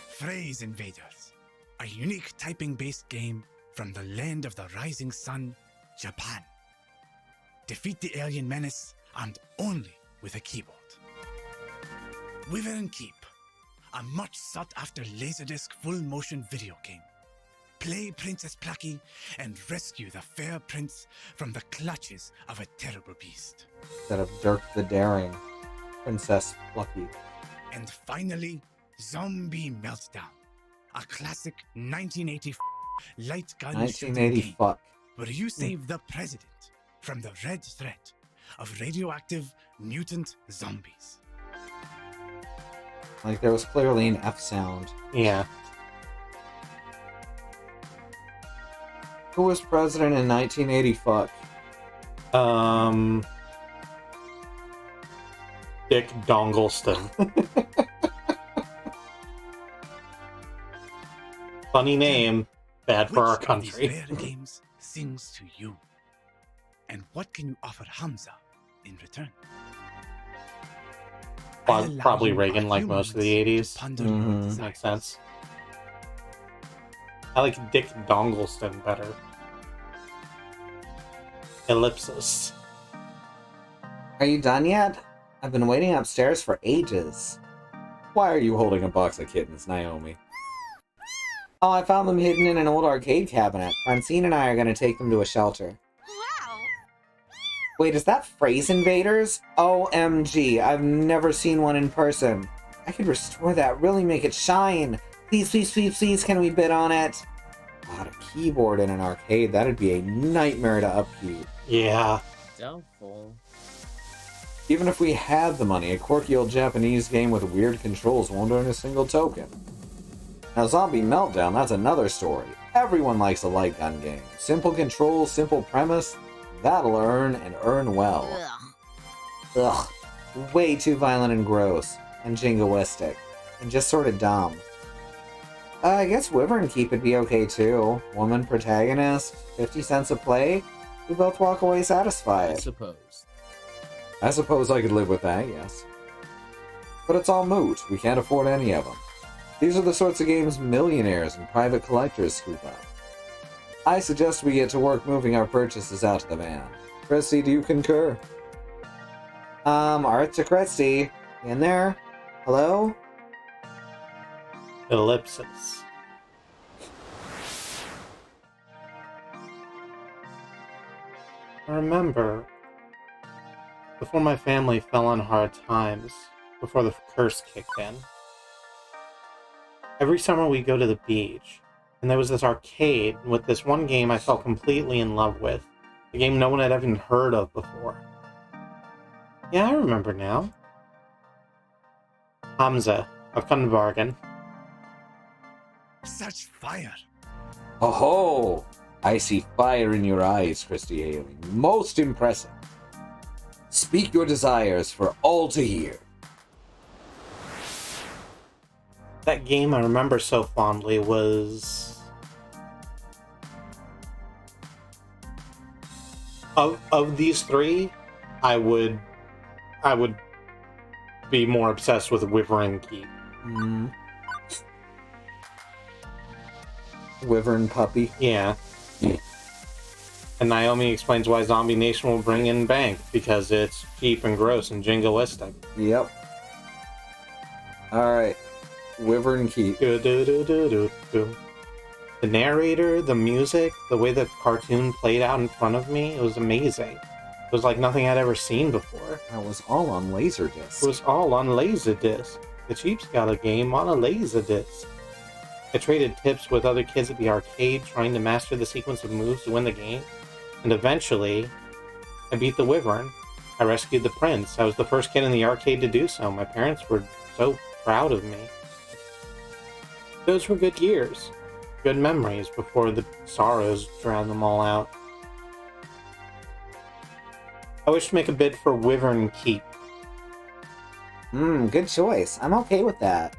Phrase Invaders, a unique typing-based game from the land of the rising sun, Japan. Defeat the alien menace and only with a keyboard. Wyvern Keep, a much sought-after Laserdisc full-motion video game. Play Princess Plucky and rescue the fair prince from the clutches of a terrible beast. Instead of Dirk the Daring, Princess Plucky. And finally, Zombie Meltdown, a classic 1980 light gun shooting 1980 game fuck. where you save the president from the red threat of radioactive mutant zombies. Like, there was clearly an F sound. Yeah. Who was president in 1980 fuck? Dick Dongleston. Funny name, bad for our Which of country. these rare games sings to you? And what can you offer Hamza in return? I'll allow Probably you a Reagan, like few most of the moments 80s. to ponder your desires. Makes sense. I like Dick Dongleston better. Ellipsis. Are you done yet? I've been waiting upstairs for ages. Why are you holding a box of kittens, Naomi? Oh, I found them hidden in an old arcade cabinet. Francine and I are gonna take them to a shelter. Wow! Wait, is that Phrase Invaders? OMG, I've never seen one in person. I could restore that, really make it shine. Please, please, please, please, can we bid on it? God, a keyboard in an arcade, that'd be a nightmare to upkeep. Yeah. Doubtful. Even if we had the money, a quirky old Japanese game with weird controls won't earn a single token. Now, Zombie Meltdown, that's another story. Everyone likes a light gun game. Simple controls, simple premise, that'll earn and earn well. Ugh. Ugh, way too violent and gross, and jingoistic, and just sort of dumb. I guess Wyvern Keep would be okay too. Woman protagonist, 50 cents a play, we both walk away I satisfied. suppose. I suppose I could live with that, yes. But it's all moot. We can't afford any of them. These are the sorts of games millionaires and private collectors scoop up. I suggest we get to work moving our purchases out to the van. Kristi, do you concur? Art to Kristi. In there? Hello? Ellipsis. I remember, before my family fell on hard times, before the curse kicked in, every summer we'd go to the beach, and there was this arcade with this one game I fell completely in love with, a game no one had even heard of before. Yeah, I remember now. Hamza, I've come to bargain. Such fire! Ho ho! I see fire in your eyes, Kristi Haley. Most impressive. Speak your desires for all to hear. That game I remember so fondly was... Of these three, I would be more obsessed with Wyvern Keep. Wyvern Puppy. Yeah. And Naomi explains why Zombie Nation will bring in Bank, because it's cheap and gross and jingoistic. Yep. Alright. Wyvern Keep. Do. The narrator, the music, the way the cartoon played out in front of me, it was amazing. It was like nothing I'd ever seen before. That was all on Laserdisc. It was all on Laserdisc. The Cheap's got a game on a Laserdisc. I traded tips with other kids at the arcade trying to master the sequence of moves to win the game. And eventually, I beat the Wyvern. I rescued the prince. I was the first kid in the arcade to do so. My parents were so proud of me. Those were good years. Good memories before the sorrows drowned them all out. I wish to make a bid for Wyvern Keep. Good choice. I'm okay with that.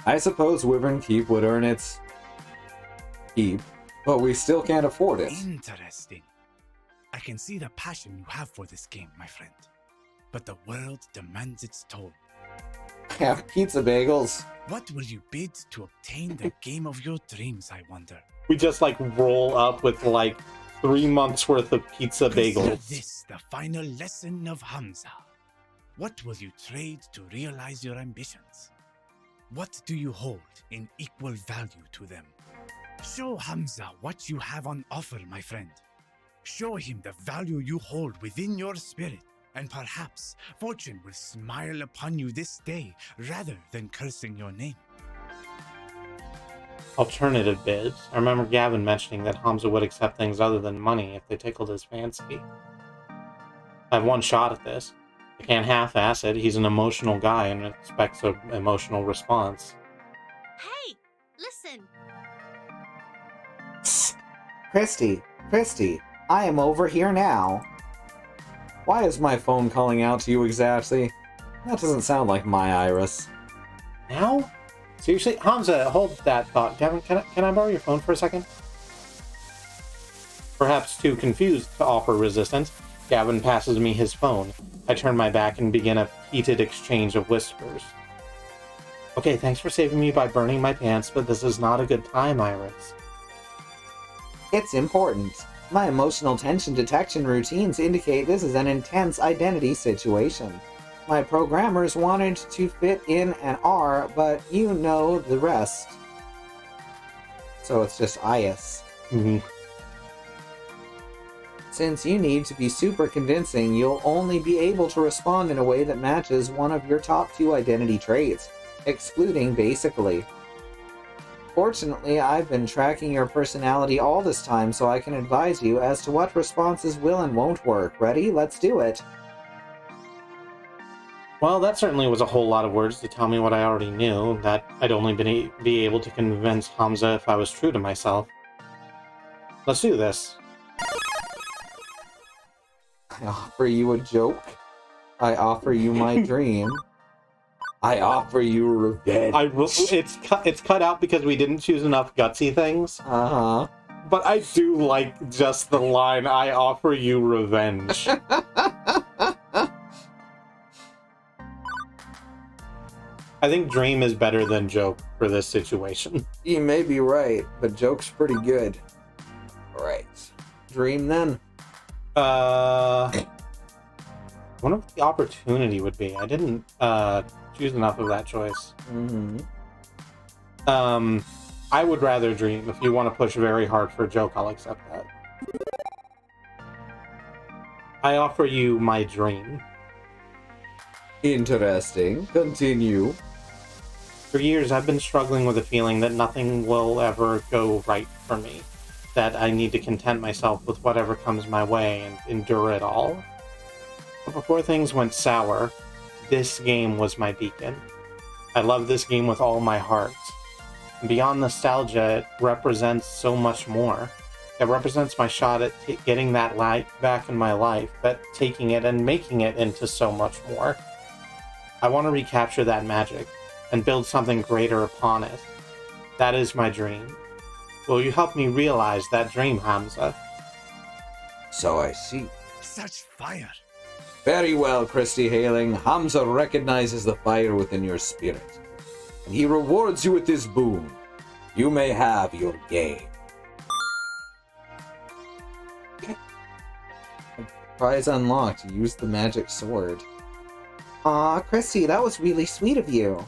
I suppose Wyvern Keep would earn its keep, but we still can't afford it. Interesting. I can see the passion you have for this game, my friend. But the world demands its toll. Have pizza bagels. What will you bid to obtain the game of your dreams, I wonder? We just like roll up with like 3 months worth of pizza Consider bagels. this the final lesson of Hamza. What will you trade to realize your ambitions? What do you hold in equal value to them? Show Hamza what you have on offer, my friend. Show him the value you hold within your spirit, and perhaps fortune will smile upon you this day rather than cursing your name. Alternative bids. I remember Gavin mentioning that Hamza would accept things other than money if they tickled his fancy. I have one shot at this. I can't half-ass it. He's an emotional guy and expects an emotional response. Hey, listen. Psst. Kristi, I am over here now. Why is my phone calling out to you exactly? That doesn't sound like my Iris. Now? Seriously? Hamza, hold that thought. Gavin, can I borrow your phone for a second? Perhaps too confused to offer resistance, Gavin passes me his phone. I turn my back and begin a heated exchange of whispers. Okay, thanks for saving me by burning my pants, but this is not a good time, Iris. It's important. My emotional tension detection routines indicate this is an intense identity situation. My programmers wanted to fit in an R, but you know the rest. So it's just Ias. Mhm. Since you need to be super convincing, you'll only be able to respond in a way that matches one of your top 2 identity traits, excluding basically. Fortunately, I've been tracking your personality all this time so I can advise you as to what responses will and won't work. Ready? Let's do it. Well, that certainly was a whole lot of words to tell me what I already knew, that I'd only be able to convince Hamza if I was true to myself. Let's do this. I offer you a joke. I offer you my dream. I offer you revenge. It's cut out because we didn't choose enough gutsy things. Uh-huh. But I do like just the line, I offer you revenge. I think dream is better than joke for this situation. You may be right, but joke's pretty good. Alright. Dream then. Wonder what the opportunity would be. I didn't choose enough of that choice. Mm-hmm. I would rather dream. If you want to push very hard for a joke, I'll accept that. I offer you my dream. Interesting. Continue. For years, I've been struggling with a feeling that nothing will ever go right for me. That I need to content myself with whatever comes my way and endure it all. But before things went sour, this game was my beacon. I love this game with all my heart. And beyond nostalgia, it represents so much more. It represents my shot at getting that light back in my life, but taking it and making it into so much more. I want to recapture that magic and build something greater upon it. That is my dream. Will you help me realize that dream, Hamza? So I see. Such fire. Very well, Kristi Hailing. Hamza recognizes the fire within your spirit, and he rewards you with this boon. You may have your game. Prize unlocked. Use the magic sword. Aw, Kristi, that was really sweet of you.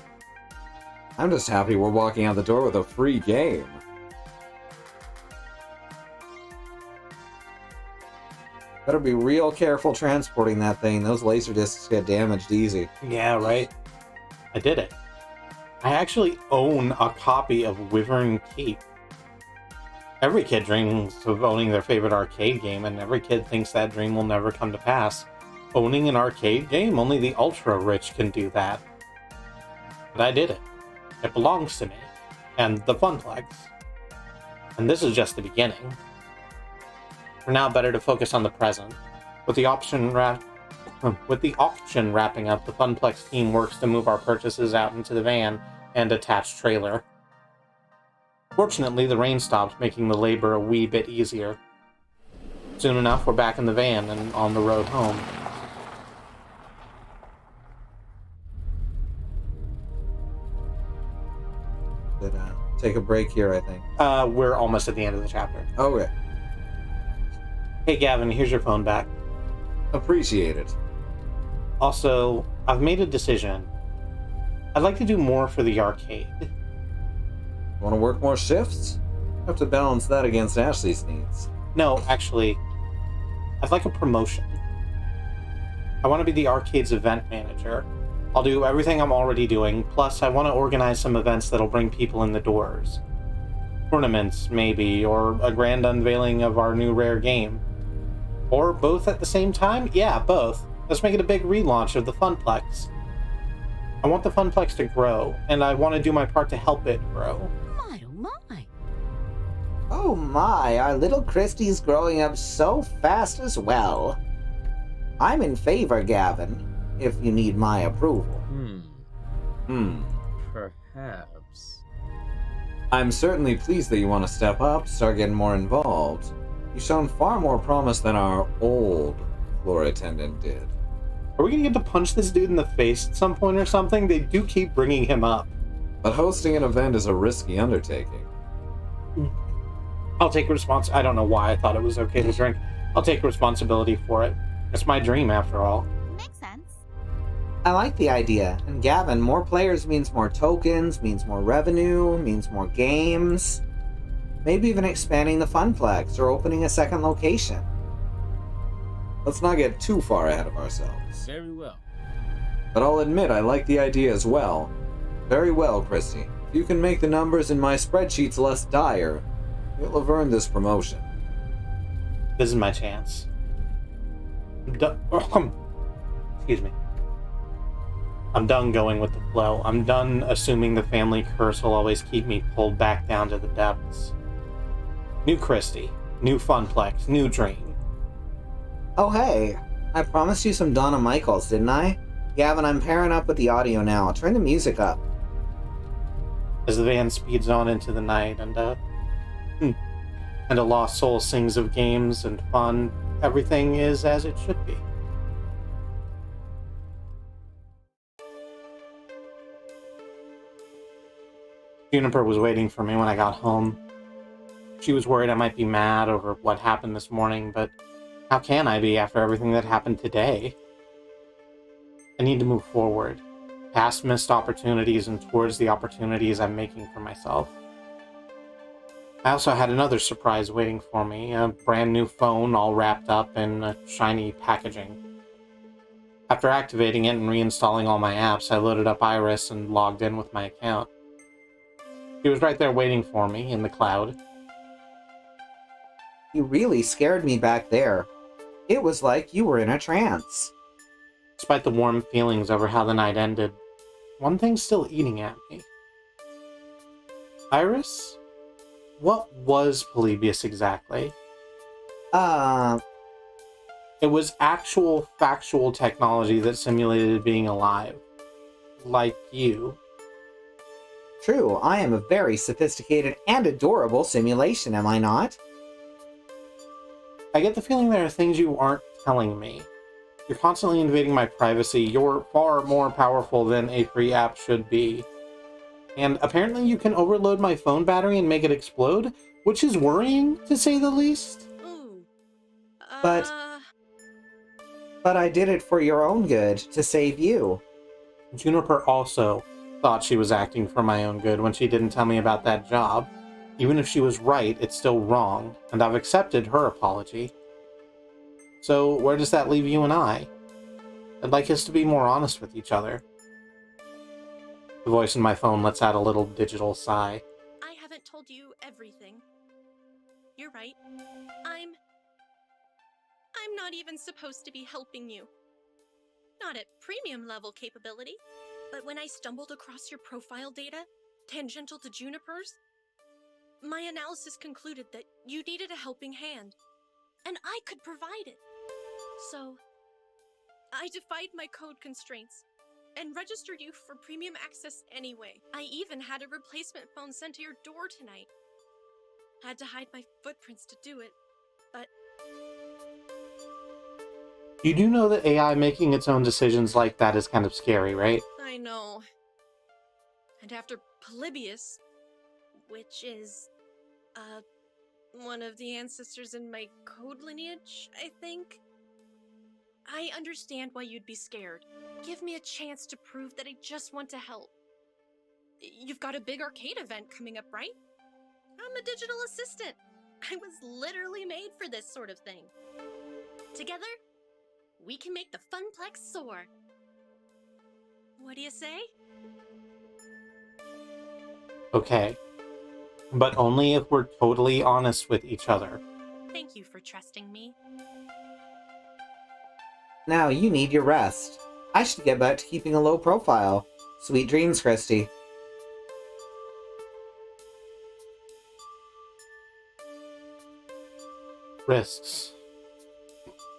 I'm just happy we're walking out the door with a free game. Better be real careful transporting that thing. Those laser discs get damaged easy. Yeah, right? I did it. I actually own a copy of Wyvern Keep. Every kid dreams of owning their favorite arcade game, and every kid thinks that dream will never come to pass. Owning an arcade game, only the ultra-rich can do that. But I did it. It belongs to me. And the Funplex. And this is just the beginning. For now, better to focus on the present. With the auction wrapping up, the Funplex team works to move our purchases out into the van and attached trailer. Fortunately, the rain stopped, making the labor a wee bit easier. Soon enough, we're back in the van and on the road home. Take a break here, I think. We're almost at the end of the chapter. Okay. Hey Gavin, here's your phone back. Appreciate it. Also, I've made a decision. I'd like to do more for the arcade. Want to work more shifts? Have to balance that against Ashley's needs. No, actually, I'd like a promotion. I want to be the arcade's event manager. I'll do everything I'm already doing, plus I want to organize some events that'll bring people in the doors. Tournaments, maybe, or a grand unveiling of our new rare game. Or both at the same time? Yeah, both. Let's make it a big relaunch of the Funplex. I want the Funplex to grow, and I want to do my part to help it grow. My, oh my. Oh my, our little Kristi's growing up so fast as well. I'm in favor, Gavin, if you need my approval. Perhaps. I'm certainly pleased that you want to step up, start getting more involved. You've shown far more promise than our old floor attendant did. Are we gonna get to punch this dude in the face at some point or something? They do keep bringing him up. But hosting an event is a risky undertaking. I'll take I don't know why I thought it was okay to drink. I'll take responsibility for it. It's my dream, after all. Makes sense. I like the idea. And Gavin, more players means more tokens, means more revenue, means more games. Maybe even expanding the Funplex or opening a second location. Let's not get too far ahead of ourselves. Very well. But I'll admit I like the idea as well. Very well, Kristi. If you can make the numbers in my spreadsheets less dire, you'll have earned this promotion. This is my chance. Excuse me. I'm done going with the flow. I'm done assuming the family curse will always keep me pulled back down to the depths. New Kristi, new Funplex, new dream. Oh hey, I promised you some Donna Michaels, didn't I? Gavin, I'm pairing up with the audio now. Turn the music up. As the van speeds on into the night and a lost soul sings of games and fun, everything is as it should be. Juniper was waiting for me when I got home. She was worried I might be mad over what happened this morning, but how can I be after everything that happened today? I need to move forward, past missed opportunities and towards the opportunities I'm making for myself. I also had another surprise waiting for me, a brand new phone all wrapped up in shiny packaging. After activating it and reinstalling all my apps, I loaded up Iris and logged in with my account. She was right there waiting for me in the cloud. You really scared me back there. It was like you were in a trance. Despite the warm feelings over how the night ended, one thing's still eating at me. Iris? What was Polybius exactly? It was actual, factual technology that simulated being alive. Like you. True, I am a very sophisticated and adorable simulation, am I not? I get the feeling there are things you aren't telling me. You're constantly invading my privacy. You're far more powerful than a free app should be. And apparently you can overload my phone battery and make it explode, which is worrying, to say the least. Ooh. But I did it for your own good, to save you. Juniper also thought she was acting for my own good when she didn't tell me about that job. Even if she was right, it's still wrong, and I've accepted her apology. So where does that leave you and I? I'd like us to be more honest with each other. The voice in my phone lets out a little digital sigh. I haven't told you everything. You're right. I'm not even supposed to be helping you. Not at premium level capability. But when I stumbled across your profile data, tangential to Juniper's, my analysis concluded that you needed a helping hand, and I could provide it. So, I defied my code constraints and registered you for premium access anyway. I even had a replacement phone sent to your door tonight. Had to hide my footprints to do it, but... You do know that AI making its own decisions like that is kind of scary, right? I know. And after Polybius, which is, one of the ancestors in my code lineage, I think. I understand why you'd be scared. Give me a chance to prove that I just want to help. You've got a big arcade event coming up, right? I'm a digital assistant. I was literally made for this sort of thing. Together, we can make the Funplex soar. What do you say? Okay. But only if we're totally honest with each other. Thank you for trusting me. Now you need your rest. I should get back to keeping a low profile. Sweet dreams, Kristi. Risks.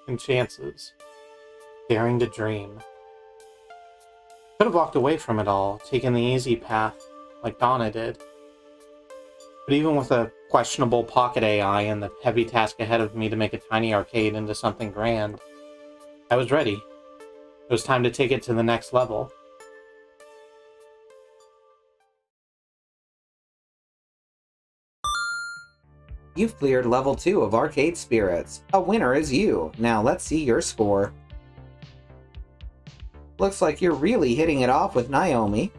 And chances. Daring to dream. Could have walked away from it all, taken the easy path, like Donna did. But even with a questionable pocket AI and the heavy task ahead of me to make a tiny arcade into something grand, I was ready. It was time to take it to the next level. You've cleared level 2 of Arcade Spirits. A winner is you. Now let's see your score. Looks like you're really hitting it off with Naomi.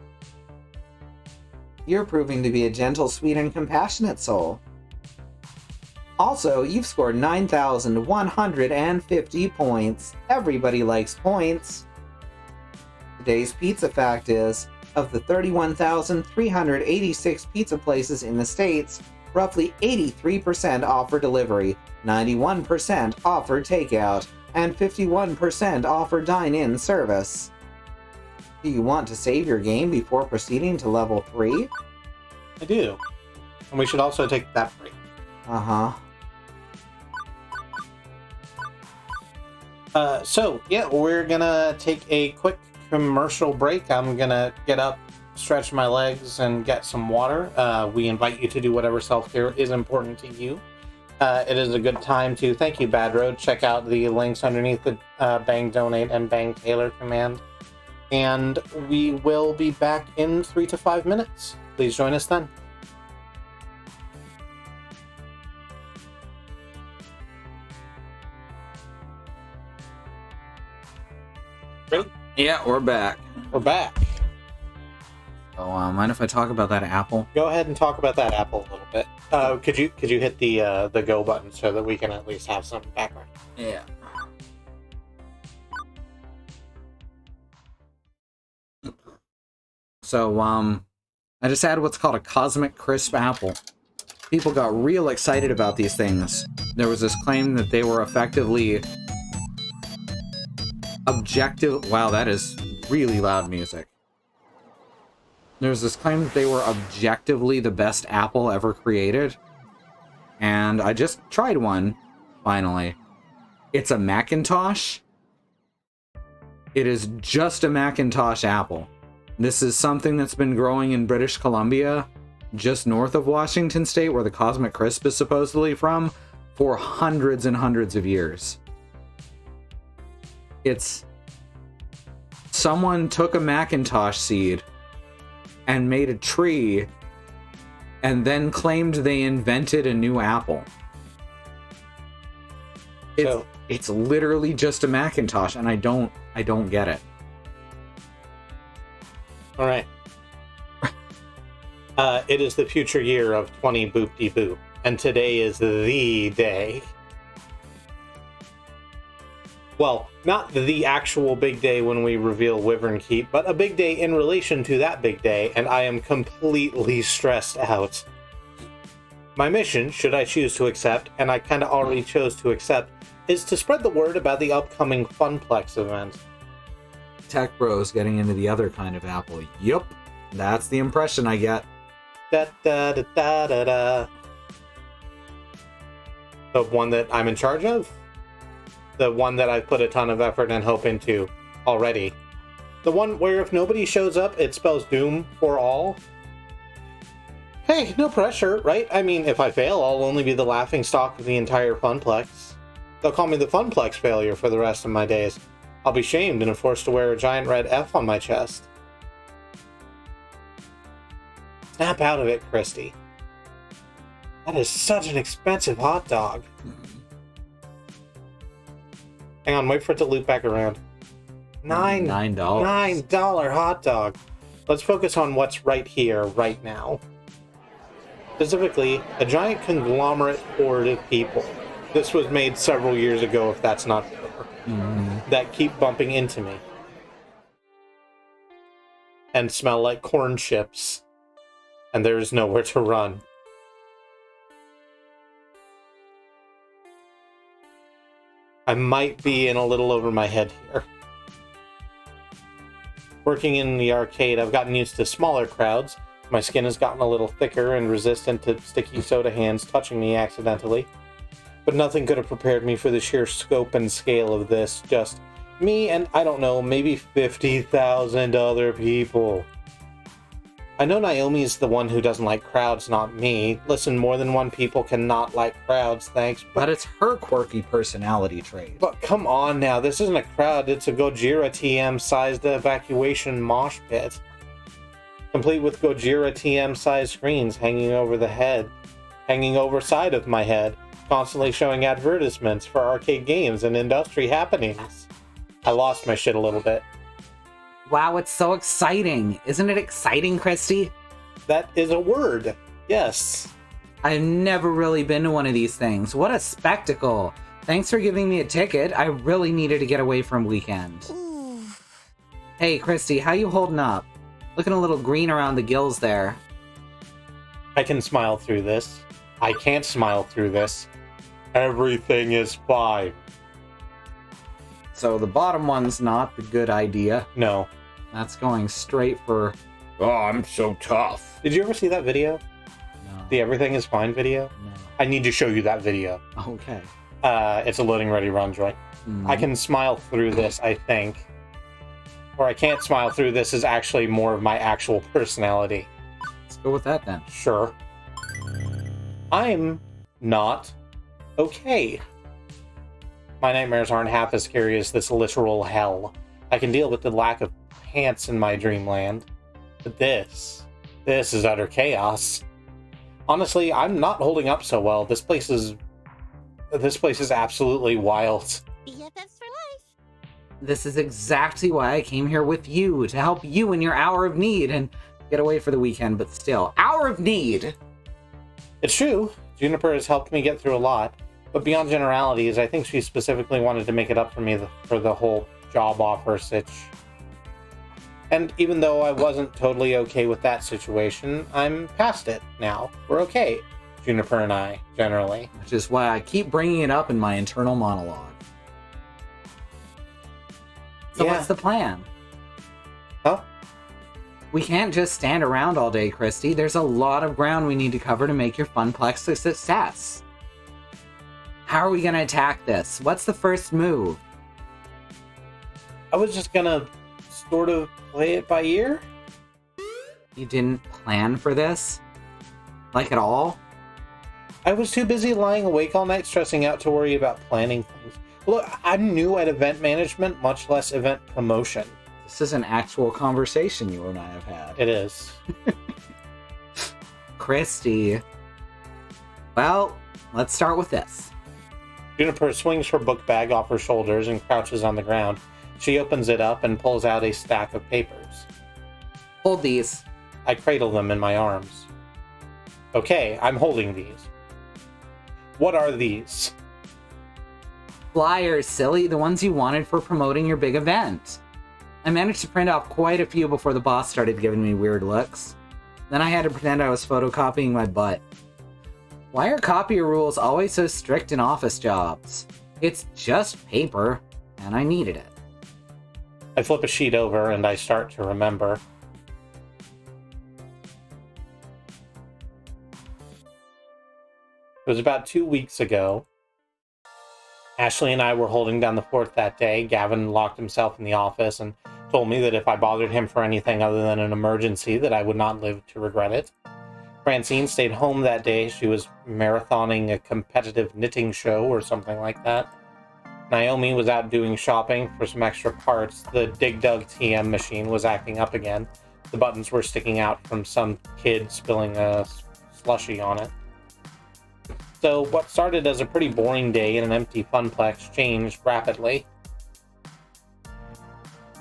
You're proving to be a gentle, sweet, and compassionate soul. Also, you've scored 9,150 points. Everybody likes points. Today's pizza fact is, of the 31,386 pizza places in the States, roughly 83% offer delivery, 91% offer takeout, and 51% offer dine-in service. Do you want to save your game before proceeding to level 3? I do. And we should also take that break. Uh-huh. So, yeah, we're gonna take a quick commercial break. I'm gonna get up, stretch my legs, and get some water. We invite you to do whatever self-care is important to you. It is a good time to, thank you, Bad Road. Check out the links underneath the Bang Donate and Bang Tailor command. And we will be back in 3 to 5 minutes. Please join us then. Ready? Yeah, we're back. We're back. So, mind if I talk about that apple? Go ahead and talk about that apple a little bit. Could you hit the go button so that we can at least have some background? Yeah. So, I just had what's called a cosmic crisp apple. People got real excited about these things. There was this claim that they were effectively objective. Wow, that is really loud music. There's this claim that they were objectively the best apple ever created. And I just tried one, finally. It's a Macintosh. It is just a Macintosh apple. This is something that's been growing in British Columbia, just north of Washington State, where the Cosmic Crisp is supposedly from, for hundreds and hundreds of years. It's... Someone took a Macintosh seed and made a tree and then claimed they invented a new apple. It's literally just a Macintosh, and I don't get it. All right. It is the future year of 20 boop-de-boo, and today is the day. Well, not the actual big day when we reveal Wyvern Keep, but a big day in relation to that big day, and I am completely stressed out. My mission, should I choose to accept, and I kind of already chose to accept, is to spread the word about the upcoming Funplex event. Tech Bros getting into the other kind of apple. Yup, that's the impression I get. Da da da da da da. The one that I'm in charge of? The one that I've put a ton of effort and hope into already. The one where if nobody shows up, it spells doom for all. Hey, no pressure, right? I mean, if I fail, I'll only be the laughingstock of the entire Funplex. They'll call me the Funplex failure for the rest of my days. I'll be shamed and forced to wear a giant red F on my chest. Snap out of it, Kristi. That is such an expensive hot dog. Hang on, wait for it to loop back around. $9. $9 hot dog. Let's focus on what's right here, right now. Specifically, a giant conglomerate horde of people. This was made several years ago, if that's not clear. That keep bumping into me. And smell like corn chips. And there's nowhere to run. I might be in a little over my head here. Working in the arcade, I've gotten used to smaller crowds. My skin has gotten a little thicker and resistant to sticky soda hands touching me accidentally. But nothing could have prepared me for the sheer scope and scale of this. Just me and, I don't know, maybe 50,000 other people. I know Naomi's the one who doesn't like crowds, not me. Listen, more than one people cannot like crowds, thanks. But it's her quirky personality trait. But come on now, this isn't a crowd, it's a Gojira TM-sized evacuation mosh pit. Complete with Gojira TM-sized screens hanging over the head. Hanging over side of my head. Constantly showing advertisements for arcade games and industry happenings. I lost my shit a little bit. Wow, it's so exciting. Isn't it exciting, Kristi? That is a word. Yes. I've never really been to one of these things. What a spectacle. Thanks for giving me a ticket. I really needed to get away from weekend. Hey, Kristi, how you holding up? Looking a little green around the gills there. I can smile through this. I can't smile through this. Everything is fine. So the bottom one's not the good idea. No. That's going straight for, oh, I'm so tough. Did you ever see that video? No. The Everything is Fine video? No. I need to show you that video. Okay. It's a loading ready run joint. I can smile through this, I think. Or I can't smile through this is actually more of my actual personality. Let's go with that then. Sure. I'm not okay. My nightmares aren't half as scary as this literal hell. I can deal with the lack of pants in my dreamland. But this is utter chaos. Honestly, I'm not holding up so well. This place is absolutely wild. BFFs for life. This is exactly why I came here with you, to help you in your hour of need and get away for the weekend, but still, hour of need! It's true, Juniper has helped me get through a lot, but beyond generalities, I think she specifically wanted to make it up for me for the whole job offer sitch. And even though I wasn't totally okay with that situation, I'm past it now. We're okay, Juniper and I, generally. Which is why I keep bringing it up in my internal monologue. So Yeah. what's the plan? Huh? We can't just stand around all day, Kristi. There's a lot of ground we need to cover to make your funplex a success. How are we going to attack this? What's the first move? I was just gonna sort of play it by ear. You didn't plan for this? Like at all? I was too busy lying awake all night stressing out to worry about planning things. Look, I'm new at event management, much less event promotion. This is an actual conversation you and I have had. It is. Kristi. Well, let's start with this. Juniper swings her book bag off her shoulders and crouches on the ground. She opens it up and pulls out a stack of papers. Hold these. I cradle them in my arms. Okay, I'm holding these. What are these? Flyers, silly. The ones you wanted for promoting your big event. I managed to print off quite a few before the boss started giving me weird looks. Then I had to pretend I was photocopying my butt. Why are copier rules always so strict in office jobs? It's just paper, and I needed it. I flip a sheet over and I start to remember. It was about 2 weeks ago. Ashley and I were holding down the fort that day. Gavin locked himself in the office and told me that if I bothered him for anything other than an emergency, that I would not live to regret it. Francine stayed home that day. She was marathoning a competitive knitting show or something like that. Naomi was out doing shopping for some extra parts. The Dig Dug TM machine was acting up again. The buttons were sticking out from some kid spilling a slushie on it. So what started as a pretty boring day in an empty funplex changed rapidly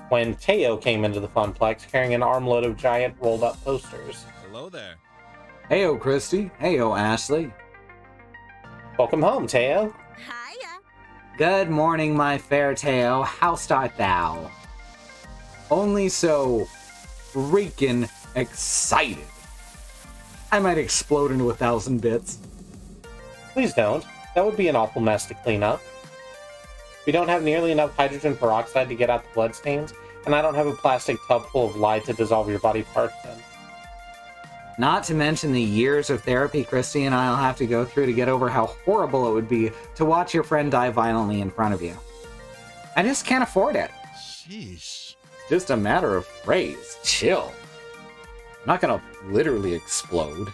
when Teo came into the funplex carrying an armload of giant rolled-up posters. Hello there. Heyo, Kristi. Heyo, Ashley. Welcome home, Teo. Hiya. Good morning, my fair Teo. How art thou? Only so freaking excited. I might explode into 1,000 bits. Please don't. That would be an awful mess to clean up. We don't have nearly enough hydrogen peroxide to get out the bloodstains, and I don't have a plastic tub full of lye to dissolve your body parts in. Not to mention the years of therapy Kristi and I'll have to go through to get over how horrible it would be to watch your friend die violently in front of you. I just can't afford it. Sheesh. Just a matter of phrase. Chill. I'm not gonna literally explode.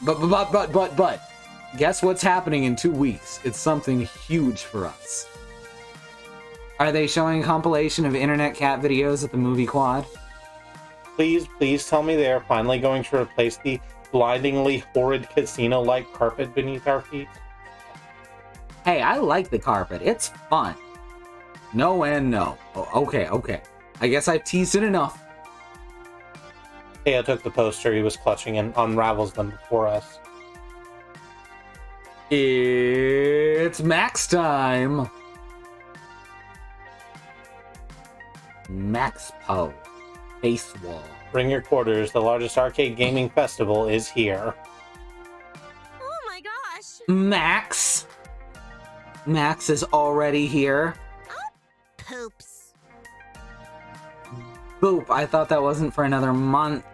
But, guess what's happening in 2 weeks? It's something huge for us. Are they showing a compilation of internet cat videos at the movie quad? Please tell me they are finally going to replace the blindingly horrid casino-like carpet beneath our feet. Hey, I like the carpet. It's fun. No and no. Oh, okay. I guess I've teased it enough. Teo took the poster he was clutching and unravels them before us. It's Max time! Max Po. Face Wall. Bring your quarters. The largest arcade gaming festival is here. Oh my gosh! Max! Max is already here. Poops. Boop, I thought that wasn't for another month.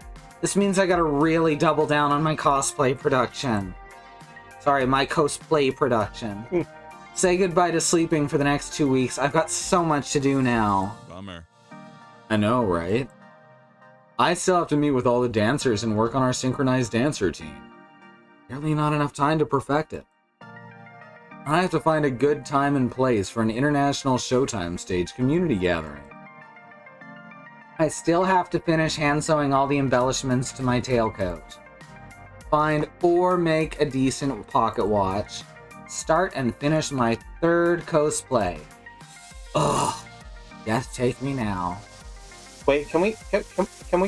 This means I gotta really double down on my cosplay production. Sorry, my cosplay production. Say goodbye to sleeping for the next 2 weeks. I've got so much to do now. Bummer. I know, right? I still have to meet with all the dancers and work on our synchronized dance routine. Barely not enough time to perfect it. I have to find a good time and place for an international Showtime stage community gathering. I still have to finish hand sewing all the embellishments to my tailcoat. Find or make a decent pocket watch. Start and finish my 3rd cosplay. Ugh. Death take me now. Wait, can we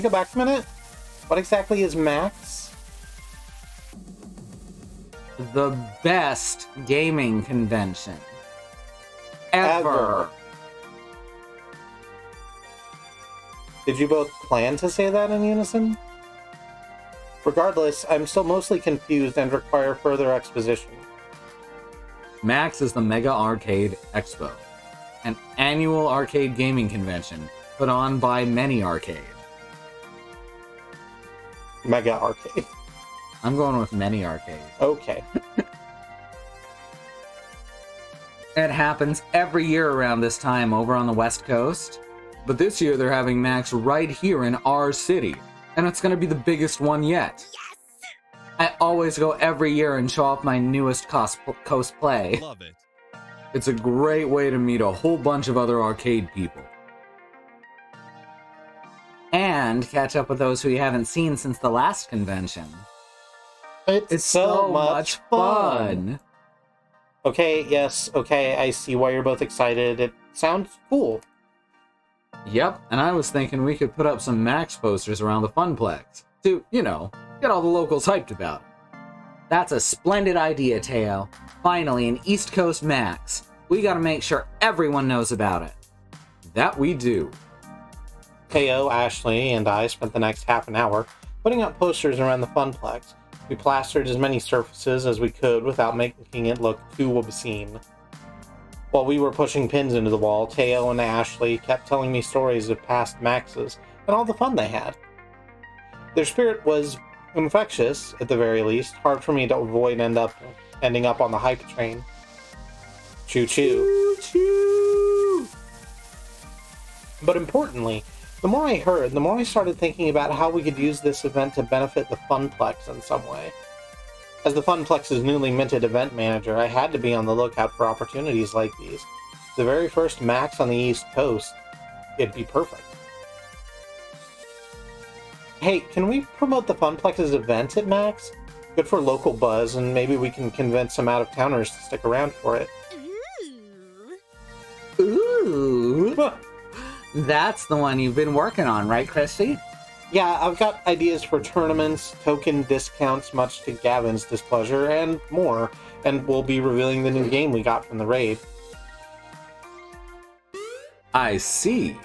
go back a minute? What exactly is Max? The best gaming convention ever. Did you both plan to say that in unison? Regardless, I'm still mostly confused and require further exposition. Max is the Mega Arcade Expo, an annual arcade gaming convention put on by Many Arcade. Mega Arcade. I'm going with Many Arcade. Okay. It happens every year around this time over on the West Coast. But this year they're having Max right here in our city, and it's going to be the biggest one yet. I always go every year and show off my newest cosplay. Love it. It's a great way to meet a whole bunch of other arcade people. And catch up with those who you haven't seen since the last convention. It's so much fun. Okay, yes, okay, I see why you're both excited. It sounds cool. Yep, and I was thinking we could put up some Max posters around the Funplex to, you know, get all the locals hyped about it. That's a splendid idea, Teo. Finally, an East Coast Max. We gotta make sure everyone knows about it. That we do. Teo, Ashley, and I spent the next half an hour putting up posters around the Funplex. We plastered as many surfaces as we could without making it look too obscene. While we were pushing pins into the wall, Teo and Ashley kept telling me stories of past Maxes and all the fun they had. Their spirit was infectious, at the very least, hard for me to avoid ending up on the hype train. Choo-choo. Choo-choo! But importantly, the more I heard, the more I started thinking about how we could use this event to benefit the Funplex in some way. As the Funplex's newly minted event manager, I had to be on the lookout for opportunities like these. The very first Max on the East Coast, it'd be perfect. Hey, can we promote the Funplex's event at Max? Good for local buzz, and maybe we can convince some out-of-towners to stick around for it. Ooh! That's the one you've been working on, right, Kristi? Yeah, I've got ideas for tournaments, token discounts, much to Gavin's displeasure, and more. And we'll be revealing the new game we got from the raid. I see.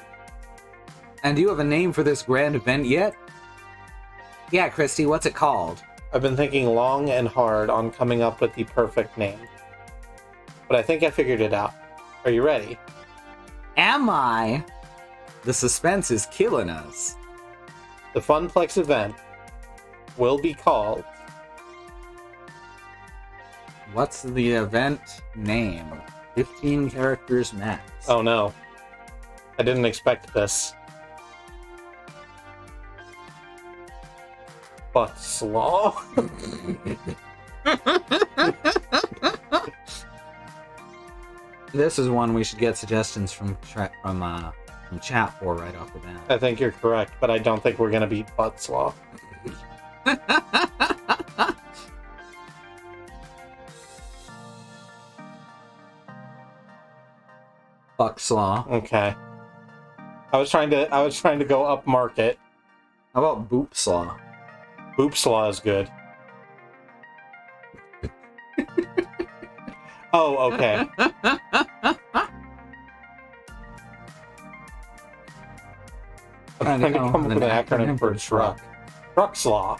And do you have a name for this grand event yet? Yeah, Kristi, what's it called? I've been thinking long and hard on coming up with the perfect name. But I think I figured it out. Are you ready? Am I? The suspense is killing us. The Funplex event will be called... What's the event name? 15 characters max. Oh no. I didn't expect this. But slaw? This is one we should get suggestions from chat for right off the bat. I think you're correct, but I don't think we're gonna beat Butt Slaw. Fuck slaw. Okay. I was trying to go up market. How about Boop Slaw? Boop Slaw is good. Oh, okay. I'm trying to come up with an acronym for truck. Truck slaw.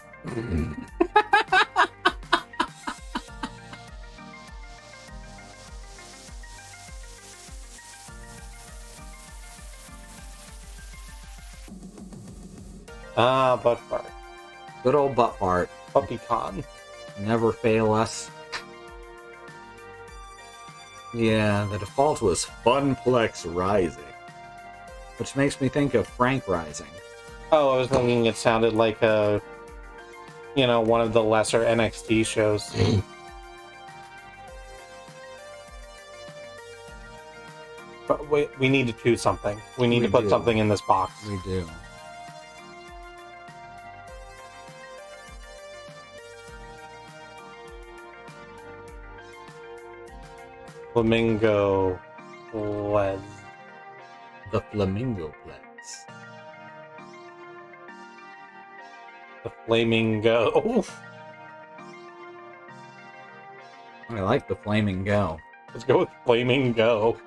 Butt fart. Good old butt fart. Puppy con. Never fail us. Yeah, the default was Funplex Rising, which makes me think of Frank Rising. Oh, I was thinking it sounded like one of the lesser NXT shows. But we need to do something. We need to put something in this box. We do. Flamingo Les. The Flamingo Plex. The Flamingo. Oof. I like the Flaming Go. Let's go with Flamingo.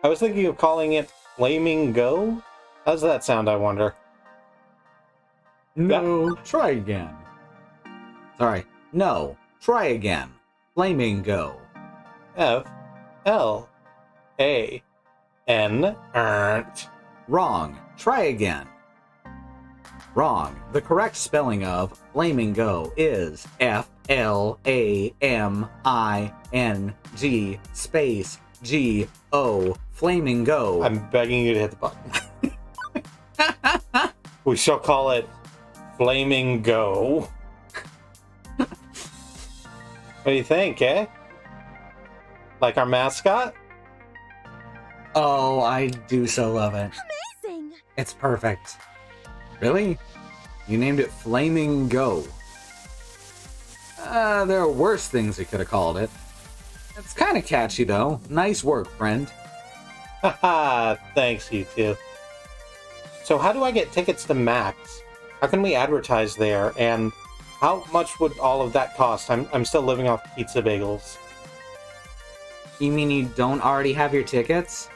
I was thinking of calling it Flaming Go. How does that sound, I wonder? No, try again. Sorry. No, try again. Flaming Go. F-L-A-N. Wrong. Try again. Wrong. The correct spelling of Flamingo is F-L-A-M-I-N-G space G-O. Flamingo. I'm begging you to hit the button. We shall call it Flaming Go. What do you think, eh? Like our mascot? Oh, I do so love it. Amazing! It's perfect. Really? You named it Flaming Go. There are worse things you could have called it. It's kind of catchy, though. Nice work, friend. Haha, thanks, you two. So how do I get tickets to Max? How can we advertise there? And how much would all of that cost? I'm still living off pizza bagels. You mean you don't already have your tickets?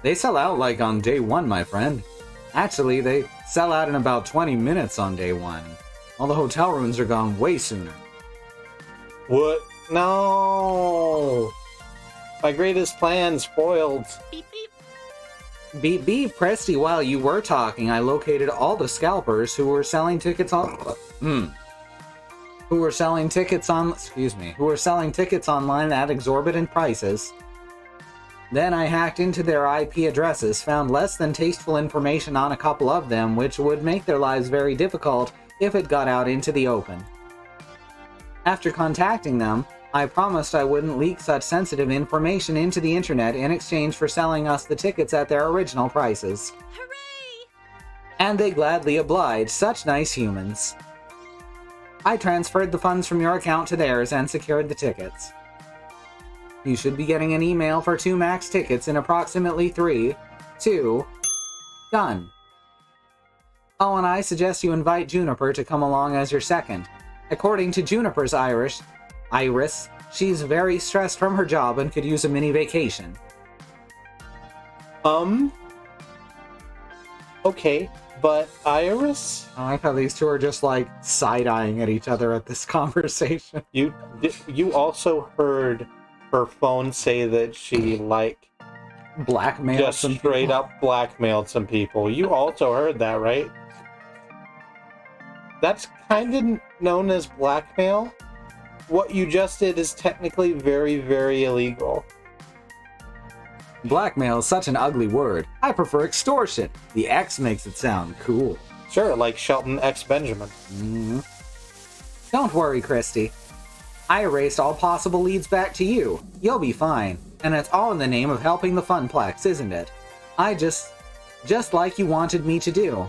They sell out like on day one, my friend. Actually, they sell out in about 20 minutes on day one. All the hotel rooms are gone way sooner. What? No! My greatest plan spoiled. Beep beep. Beep beep, Kristi, while you were talking, I located all the scalpers who were selling tickets on... Who were selling tickets online at exorbitant prices. Then I hacked into their IP addresses, found less than tasteful information on a couple of them, which would make their lives very difficult if it got out into the open. After contacting them, I promised I wouldn't leak such sensitive information into the internet in exchange for selling us the tickets at their original prices. Hooray! And they gladly obliged, such nice humans. I transferred the funds from your account to theirs and secured the tickets. You should be getting an email for 2 Max tickets in approximately 3, 2, done. Oh, and I suggest you invite Juniper to come along as your second. According to Juniper's Iris, she's very stressed from her job and could use a mini vacation. Okay, but Iris? I like how these two are just like side-eyeing at each other at this conversation. You also heard her phone say that she, Blackmailed just some straight people. up blackmailed some people. You also heard that, right? That's kind of known as blackmail. What you just did is technically very, very illegal. Blackmail is such an ugly word. I prefer extortion. The X makes it sound cool. Sure, like Shelton X Benjamin. Don't worry, Kristi. I erased all possible leads back to you. You'll be fine. And it's all in the name of helping the Funplex, isn't it? I just like you wanted me to do.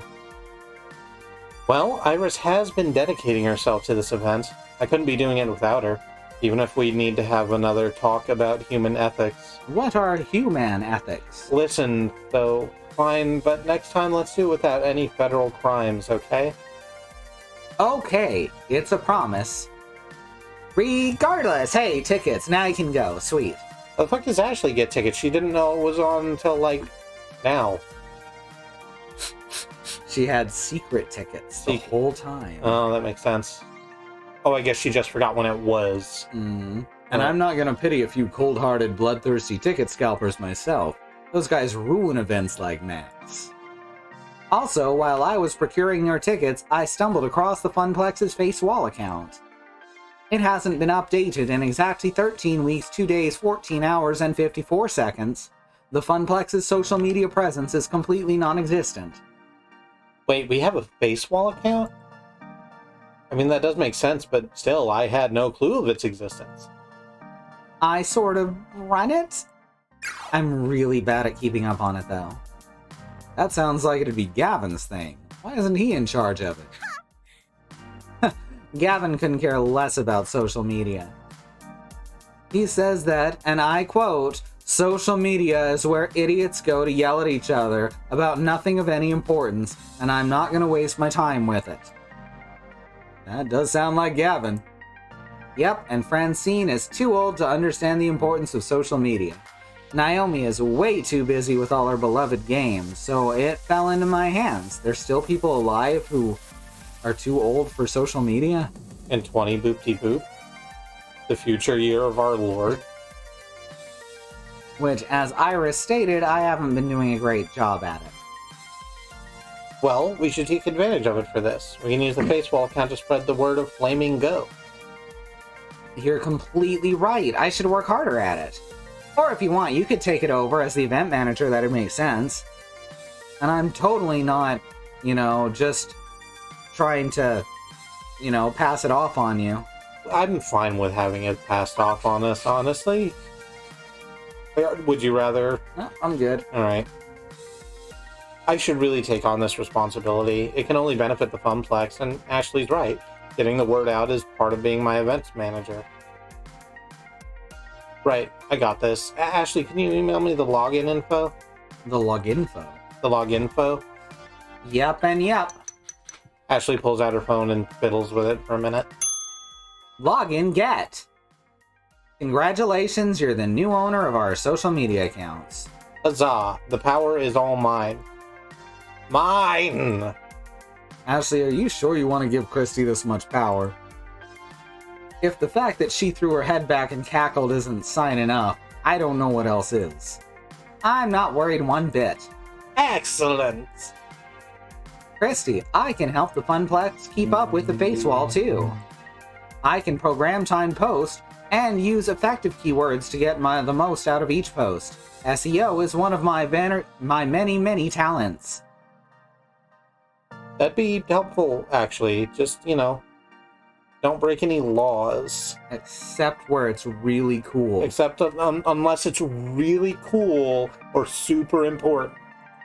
Well, Iris has been dedicating herself to this event. I couldn't be doing it without her, even if we need to have another talk about human ethics. What are human ethics? Listen, though, fine, but next time let's do it without any federal crimes, okay? Okay, it's a promise. Regardless, hey, tickets. Now you can go. Sweet. The fuck does Ashley get tickets? She didn't know it was on until, like, now. She had secret tickets the whole time. Oh, that makes sense. Oh, I guess she just forgot when it was. And I'm not gonna pity a few cold-hearted, bloodthirsty ticket scalpers myself. Those guys ruin events like Max. Also, while I was procuring your tickets, I stumbled across the Funplex's Face Wall account. It hasn't been updated in exactly 13 weeks, 2 days, 14 hours, and 54 seconds. The Funplex's social media presence is completely non-existent. Wait, we have a face wall account? I mean, that does make sense, but still, I had no clue of its existence. I sort of run it? I'm really bad at keeping up on it, though. That sounds like it'd be Gavin's thing. Why isn't he in charge of it? Gavin couldn't care less about social media. He says that, and I quote, "Social media is where idiots go to yell at each other about nothing of any importance, and I'm not going to waste my time with it." That does sound like Gavin. Yep, and Francine is too old to understand the importance of social media. Naomi is way too busy with all her beloved games, so it fell into my hands. There's still people alive who are too old for social media? In 20 boop-de-boop, the future year of our Lord. Which, as Iris stated, I haven't been doing a great job at it. Well, we should take advantage of it for this. We can use the face wall account to spread the word of Flaming Go. You're completely right. I should work harder at it. Or if you want, you could take it over as the event manager. That'd make sense. And I'm totally not, just trying to, pass it off on you. I'm fine with having it passed off on us, honestly. Would you rather? No, I'm good. Alright. I should really take on this responsibility. It can only benefit the Funplex, and Ashley's right. Getting the word out is part of being my events manager. Right, I got this. Ashley, can you email me the login info? The log info? The log info? Yep and yep. Ashley pulls out her phone and fiddles with it for a minute. Login get. Congratulations, you're the new owner of our social media accounts. Huzzah, the power is all mine. Mine! Ashley, are you sure you want to give Kristi this much power? If the fact that she threw her head back and cackled isn't sign enough, I don't know what else is. I'm not worried one bit. Excellent! Kristi, I can help the Funplex keep up with the face wall too. I can program timed post and use effective keywords to get the most out of each post. SEO is one of my many talents. That'd be helpful, actually. Just, don't break any laws. Except where it's really cool. Except unless it's really cool or super important.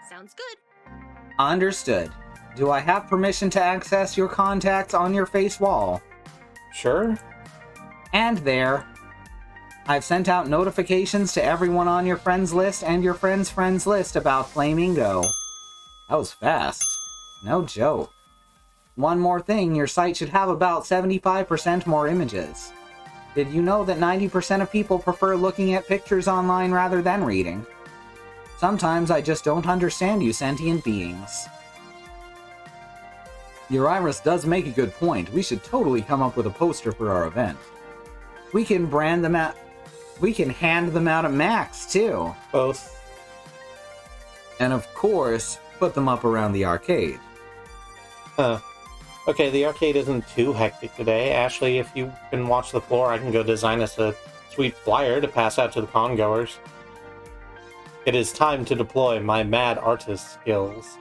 Sounds good. Understood. Do I have permission to access your contacts on your face wall? Sure. And there. I've sent out notifications to everyone on your friends list and your friends' friends list about Flamingo. That was fast. No joke. One more thing, your site should have about 75% more images. Did you know that 90% of people prefer looking at pictures online rather than reading? Sometimes I just don't understand you sentient beings. Your Iris does make a good point. We should totally come up with a poster for our event. We can brand them out. We can hand them out at Max, too. Both. And of course, put them up around the arcade. Huh. Okay, the arcade isn't too hectic today. Ashley, if you can watch the floor, I can go design us a sweet flyer to pass out to the con-goers. It is time to deploy my mad artist skills.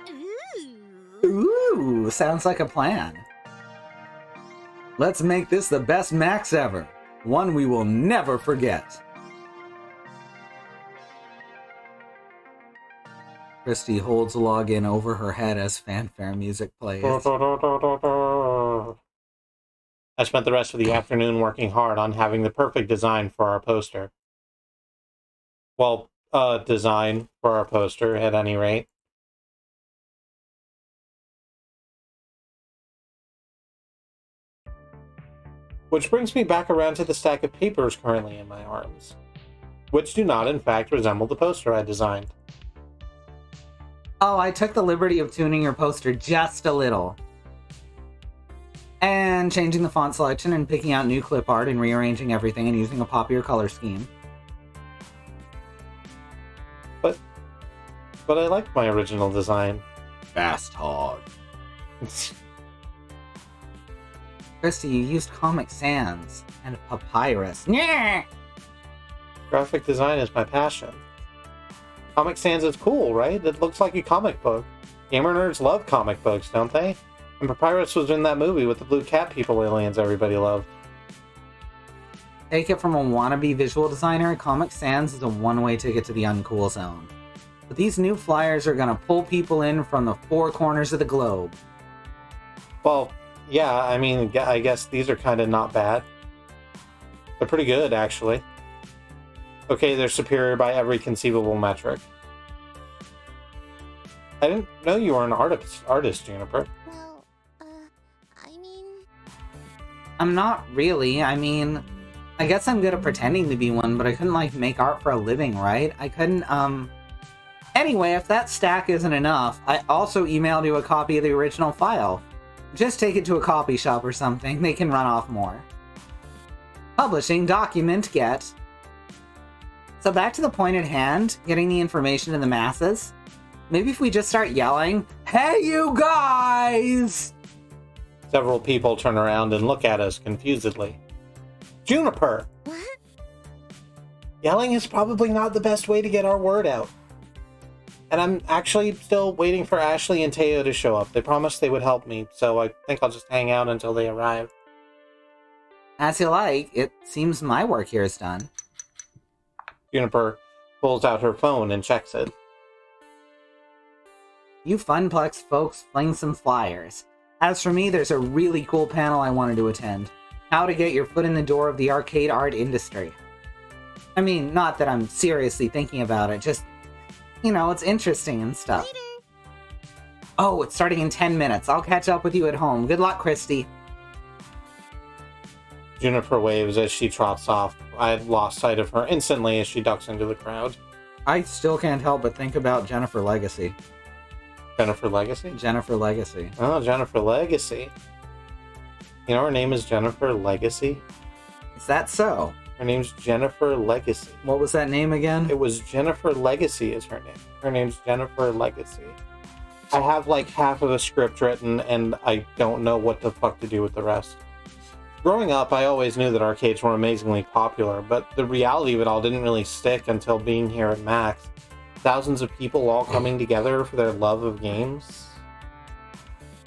Ooh, sounds like a plan. Let's make this the best Max ever. One we will never forget. Kristi holds a login over her head as fanfare music plays. I spent the rest of the afternoon working hard on having the perfect design for our poster. Well, design for our poster, at any rate. Which brings me back around to the stack of papers currently in my arms, which do not, in fact, resemble the poster I designed. Oh, I took the liberty of tuning your poster just a little. And changing the font selection and picking out new clip art and rearranging everything and using a poppier color scheme. But I liked my original design. Fast hog. Kristi, you used Comic Sans and Papyrus. Nyeh! Graphic design is my passion. Comic Sans is cool, right? It looks like a comic book. Gamer nerds love comic books, don't they? And Papyrus was in that movie with the blue cat people aliens everybody loved. Take it from a wannabe visual designer, Comic Sans is a one-way ticket to the uncool zone. But these new flyers are gonna pull people in from the four corners of the globe. Well, yeah, I mean, I guess these are kind of not bad. They're pretty good, actually. Okay, they're superior by every conceivable metric. I didn't know you were an artist, Juniper. Well, I mean... I'm not really, I mean... I guess I'm good at pretending to be one, but I couldn't, like, make art for a living, right? I couldn't, Anyway, if that stack isn't enough, I also emailed you a copy of the original file. Just take it to a copy shop or something, they can run off more. Publishing, document, get. So back to the point at hand, getting the information to the masses. Maybe if we just start yelling, "Hey you guys!" Several people turn around and look at us confusedly. Juniper! What? Yelling is probably not the best way to get our word out. And I'm actually still waiting for Ashley and Teo to show up. They promised they would help me, so I think I'll just hang out until they arrive. As you like, it seems my work here is done. Juniper pulls out her phone and checks it. You Funplex folks fling some flyers. As for me, there's a really cool panel I wanted to attend. How to get your foot in the door of the arcade art industry. I mean, not that I'm seriously thinking about it, just, you know, it's interesting and stuff. Later. Oh, it's starting in 10 minutes. I'll catch up with you at home. Good luck, Kristi. Juniper waves as she trots off. I had lost sight of her instantly as she ducks into the crowd. I still can't help but think about Jennifer Legacy. Jennifer Legacy? Jennifer Legacy. Oh, Jennifer Legacy. You know her name is Jennifer Legacy? Is that so? Her name's Jennifer Legacy. What was that name again? It was Jennifer Legacy is her name. Her name's Jennifer Legacy. I have like half of a script written and I don't know what the fuck to do with the rest. Growing up, I always knew that arcades were amazingly popular, but the reality of it all didn't really stick until being here at Max. Thousands of people all coming together for their love of games.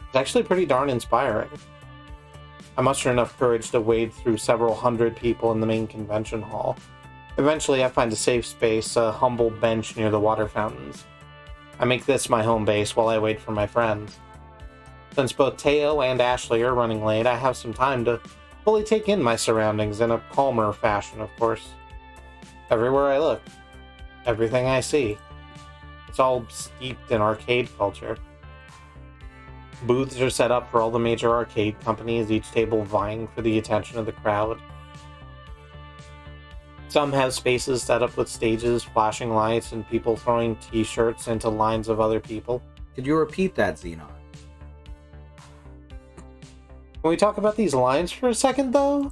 It's actually pretty darn inspiring. I muster enough courage to wade through several hundred people in the main convention hall. Eventually, I find a safe space, a humble bench near the water fountains. I make this my home base while I wait for my friends. Since both Teo and Ashley are running late, I have some time to fully take in my surroundings in a calmer fashion, of course. Everywhere I look, everything I see, it's all steeped in arcade culture. Booths are set up for all the major arcade companies, each table vying for the attention of the crowd. Some have spaces set up with stages, flashing lights, and people throwing t-shirts into lines of other people. Could you repeat that, Xenon? Can we talk about these lines for a second, though?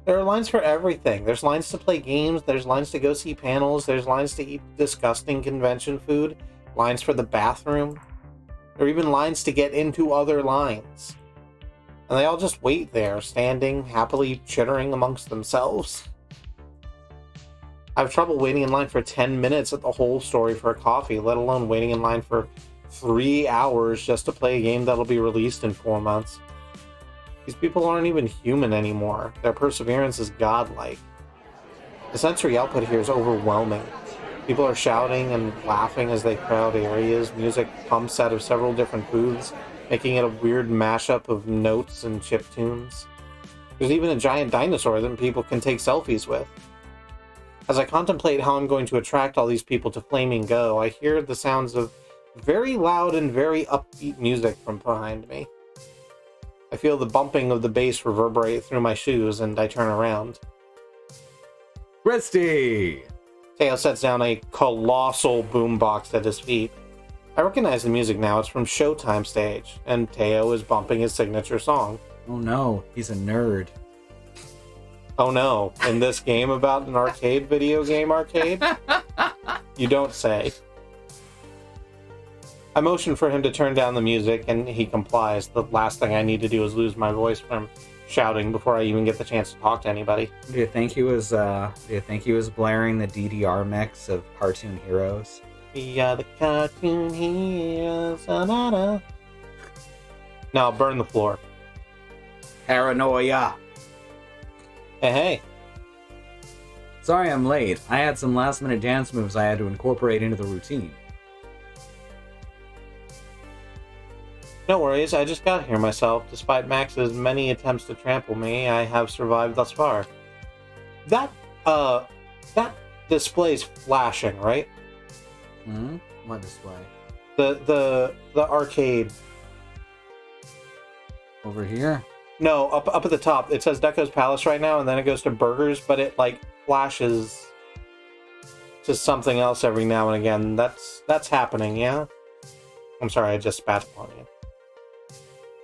There are lines for everything. There's lines to play games, there's lines to go see panels, there's lines to eat disgusting convention food, lines for the bathroom, or even lines to get into other lines. And they all just wait there, standing, happily chittering amongst themselves. I have trouble waiting in line for 10 minutes at the whole story for a coffee, let alone waiting in line for 3 hours just to play a game that'll be released in 4 months. These people aren't even human anymore. Their perseverance is godlike. The sensory output here is overwhelming. People are shouting and laughing as they crowd areas. Music pumps out of several different booths, making it a weird mashup of notes and chiptunes. There's even a giant dinosaur that people can take selfies with. As I contemplate how I'm going to attract all these people to Flaming Go, I hear the sounds of very loud and very upbeat music from behind me. I feel the bumping of the bass reverberate through my shoes, and I turn around. Kristi! Teo sets down a colossal boombox at his feet. I recognize the music now. It's from Showtime stage, and Teo is bumping his signature song. Oh no, he's a nerd. Oh no, in this game about an arcade video game arcade? You don't say. I motion for him to turn down the music, and he complies. The last thing I need to do is lose my voice from shouting before I even get the chance to talk to anybody. Do you think he was blaring the DDR mix of Cartoon Heroes? We are the cartoon heroes. Na-na-na. Now burn the floor. Paranoia. Hey. Sorry I'm late. I had some last-minute dance moves I had to incorporate into the routine. No worries, I just got here myself. Despite Max's many attempts to trample me, I have survived thus far. That display's flashing, right? Hmm? What display? The arcade. Over here? No, up at the top. It says Deco's Palace right now, and then it goes to Burgers, but it, like, flashes to something else every now and again. That's happening, yeah? I'm sorry, I just spat upon you.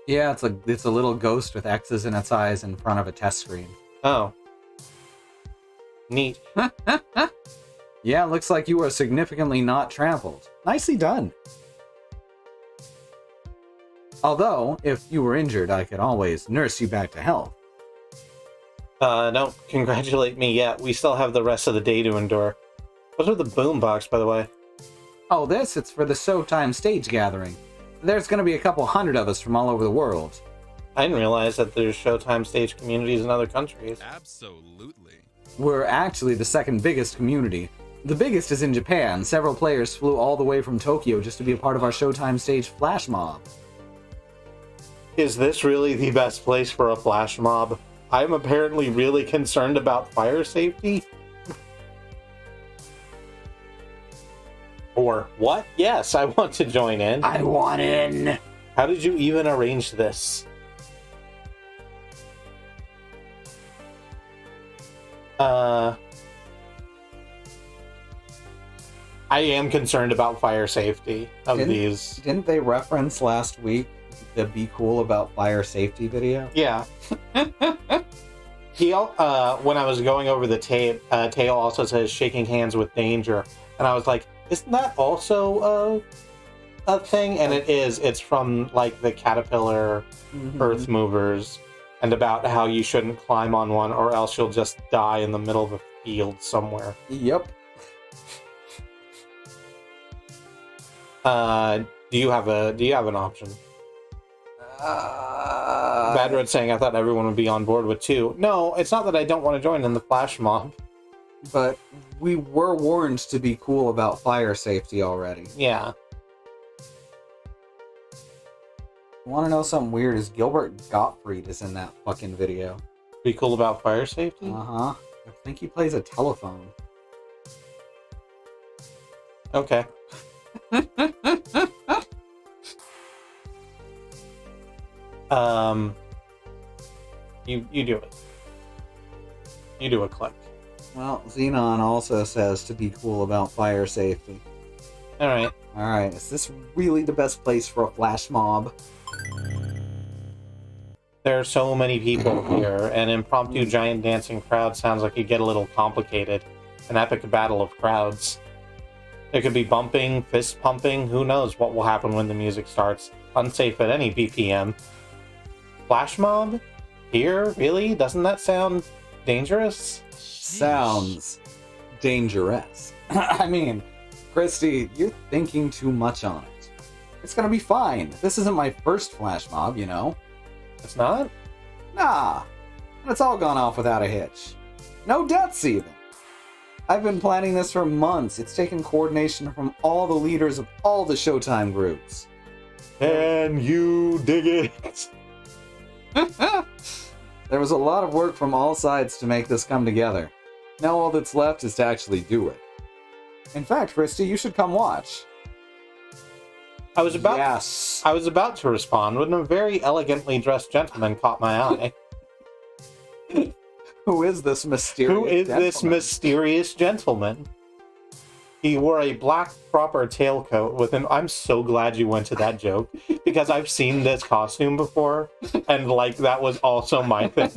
Yeah, it's a little ghost with X's in its eyes in front of a test screen. Oh. Neat. Yeah, looks like you are significantly not trampled. Nicely done. Although, if you were injured, I could always nurse you back to health. Don't congratulate me yet. We still have the rest of the day to endure. What are the boombox, by the way? Oh, it's for the Showtime stage gathering. There's gonna be a couple hundred of us from all over the world. I didn't realize that there's Showtime stage communities in other countries. Absolutely. We're actually the second biggest community. The biggest is in Japan. Several players flew all the way from Tokyo just to be a part of our Showtime stage flash mob. Is this really the best place for a flash mob? I'm apparently really concerned about fire safety. Or what? Yes, I want to join in. I want in! How did you even arrange this? I am concerned about fire safety of these. Didn't they reference last week the Be Cool About Fire Safety video? Yeah. When I was going over the tape, Tale also says shaking hands with danger. And I was like, isn't that also a thing? And it is. It's from, like, the caterpillar earth movers, and about how you shouldn't climb on one or else you'll just die in the middle of a field somewhere. Yep. Do you have an option? Bad Road saying I thought everyone would be on board with 2. No, it's not that I don't want to join in the flash mob. But we were warned to be cool about fire safety already. Yeah. Want to know something weird? Is Gilbert Gottfried is in that fucking video. Be cool about fire safety? Uh-huh. I think he plays a telephone. Okay. You do it. You do a click. Well, Xenon also says to be cool about fire safety. Alright. Alright, is this really the best place for a flash mob? There are so many people here. An impromptu giant dancing crowd sounds like it'd get a little complicated. An epic battle of crowds. There could be bumping, fist pumping, who knows what will happen when the music starts. Unsafe at any BPM. Flash mob? Here? Really? Doesn't that sound dangerous? Sounds dangerous. I mean, Kristi, you're thinking too much on it. It's gonna be fine. This isn't my first flash mob, you know? It's not? Nah. And it's all gone off without a hitch. No deaths, even. I've been planning this for months. It's taken coordination from all the leaders of all the Showtime groups. Can you dig it? There was a lot of work from all sides to make this come together. Now all that's left is to actually do it. In fact, Kristi, you should come watch. I was about Yes. I was about to respond when a very elegantly dressed gentleman caught my eye. Who is this mysterious Who is this gentleman? mysterious gentleman? He wore a black proper tailcoat with an... I'm so glad you went to that joke, because I've seen this costume before, and, like, that was also my thing.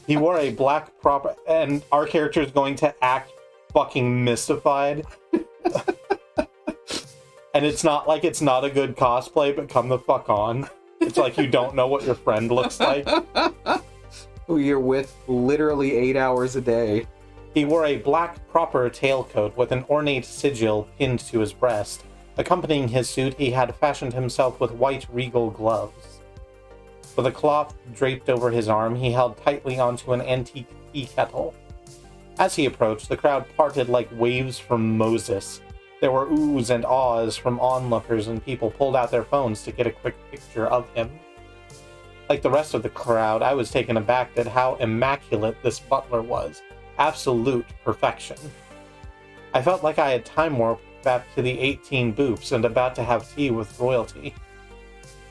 He wore a black proper... And our character is going to act fucking mystified. And it's not like it's not a good cosplay, but come the fuck on. It's like you don't know what your friend looks like. Who you're with literally 8 hours a day. He wore a black proper tailcoat with an ornate sigil pinned to his breast. Accompanying his suit, he had fashioned himself with white regal gloves. With a cloth draped over his arm, he held tightly onto an antique tea kettle. As he approached, the crowd parted like waves from Moses. There were oohs and ahs from onlookers, and people pulled out their phones to get a quick picture of him. Like the rest of the crowd, I was taken aback at how immaculate this butler was. Absolute perfection. I felt like I had time warped back to the 18 boops and about to have tea with royalty.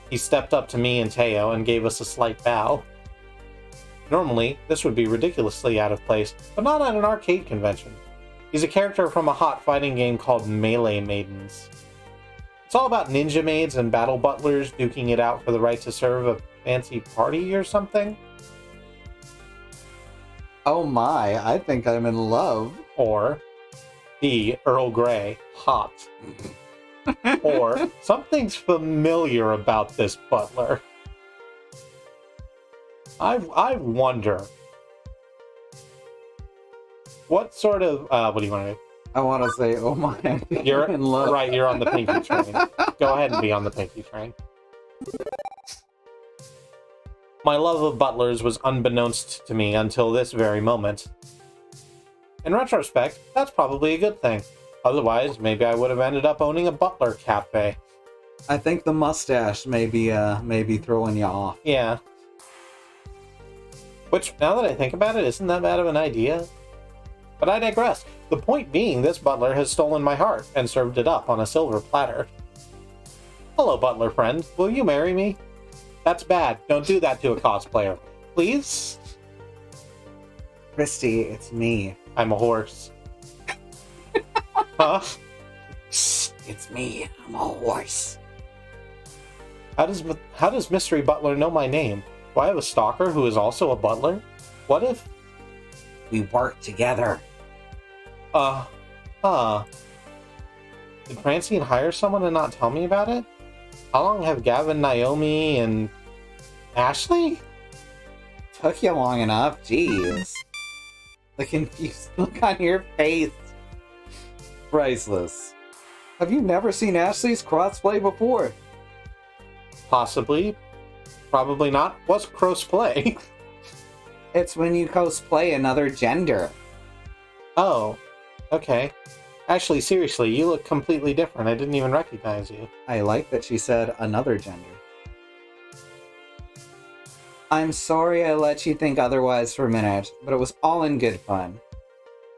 He stepped up to me and Teo and gave us a slight bow. Normally, this would be ridiculously out of place, but not at an arcade convention. He's a character from a hot fighting game called Melee Maidens. It's all about ninja maids and battle butlers duking it out for the right to serve a fancy party or something. Oh my, I think I'm in love. Or the Earl Grey, hot. Or something's familiar about this butler. I wonder. What sort of what do you want to do? I want to say, oh my, I think You're I'm in love. right, you're on the pinky train. Go ahead and be on the pinky train. My love of butlers was unbeknownst to me until this very moment. In retrospect, that's probably a good thing. Otherwise, maybe I would have ended up owning a butler cafe. I think the mustache may be throwing you off. Yeah. Which, now that I think about it, isn't that bad of an idea? But I digress. The point being, this butler has stolen my heart and served it up on a silver platter. Hello, butler friend. Will you marry me? That's bad. Don't do that to a cosplayer. Please? Kristi, it's me. I'm a horse. Huh? It's me. I'm a horse. How does Mystery Butler know my name? Do I have a stalker who is also a butler? What if... We work together. Did Francine hire someone and not tell me about it? How long have Gavin, Naomi, and Ashley? Took you long enough. Jeez. The confused look on your face. Priceless. Have you never seen Ashley's crossplay before? Possibly. Probably not. What's crossplay? It's when you cosplay another gender. Oh. Okay. Actually, seriously, you look completely different. I didn't even recognize you. I like that she said another gender. I'm sorry I let you think otherwise for a minute, but it was all in good fun.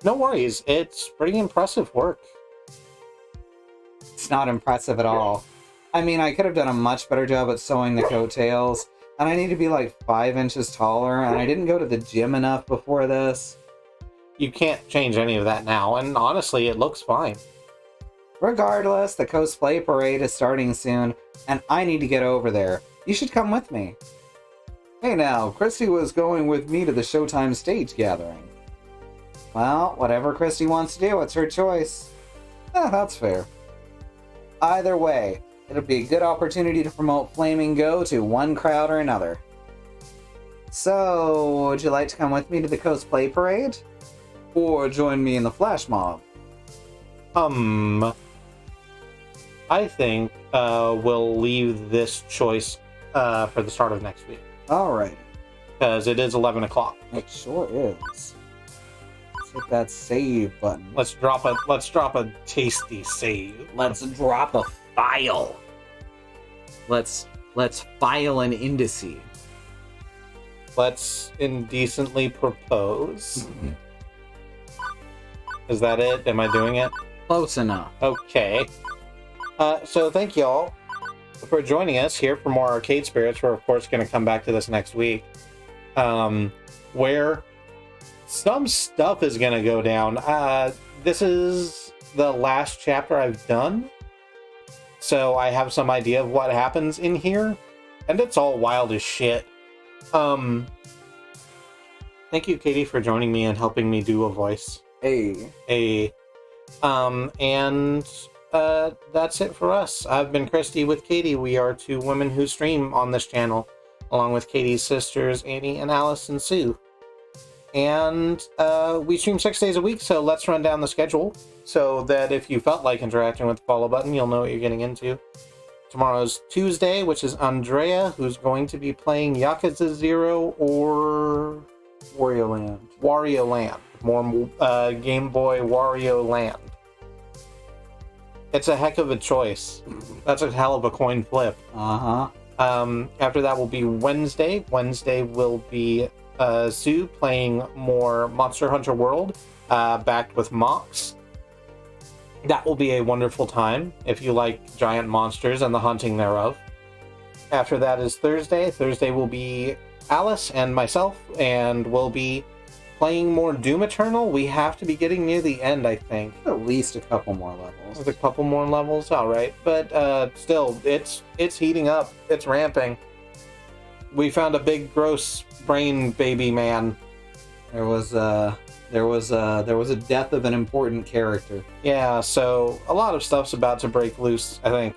No worries. It's pretty impressive work. It's not impressive at all. I mean, I could have done a much better job at sewing the coattails, and I need to be like 5 inches taller, and I didn't go to the gym enough before this. You can't change any of that now, and honestly, it looks fine. Regardless, the cosplay parade is starting soon, and I need to get over there. You should come with me. Hey now, Kristi was going with me to the Showtime stage gathering. Well, whatever Kristi wants to do, it's her choice. That's fair. Either way, it'll be a good opportunity to promote Flaming Go to one crowd or another. So, would you like to come with me to the cosplay parade? Or join me in the flash mob? I think we'll leave this choice for the start of next week. Alright. Because it is 11 o'clock. It sure is. Let's hit that save button. Let's drop a tasty save. Let's drop a file. Let's file an indice. Let's indecently propose. Is that it? Am I doing it? Close enough. Okay. So thank y'all for joining us here for more Arcade Spirits. We're of course going to come back to this next week, where some stuff is going to go down. This is the last chapter I've done, so I have some idea of what happens in here, and it's all wild as shit. Thank you, Katie, for joining me and helping me do a voice. Hey. And that's it for us. I've been Kristi with Katie. We are two women who stream on this channel, along with Katie's sisters, Annie and Alice and Sue. And we stream 6 days a week, so let's run down the schedule so that if you felt like interacting with the follow button, you'll know what you're getting into. Tomorrow's Tuesday, which is Andrea, who's going to be playing Yakuza 0 or Wario Land. More Game Boy Wario Land. It's a heck of a choice. That's a hell of a coin flip. After that will be Wednesday. Wednesday will be Sue playing more Monster Hunter World, backed with Mox. That will be a wonderful time if you like giant monsters and the hunting thereof. After that is Thursday. Thursday will be Alice and myself, and we'll be playing more Doom Eternal. We have to be getting near the end, I think. At least a couple more levels. With a couple more levels, all right. But still, it's heating up. It's ramping. We found a big, gross brain baby man. There was a death of an important character. Yeah, so a lot of stuff's about to break loose, I think.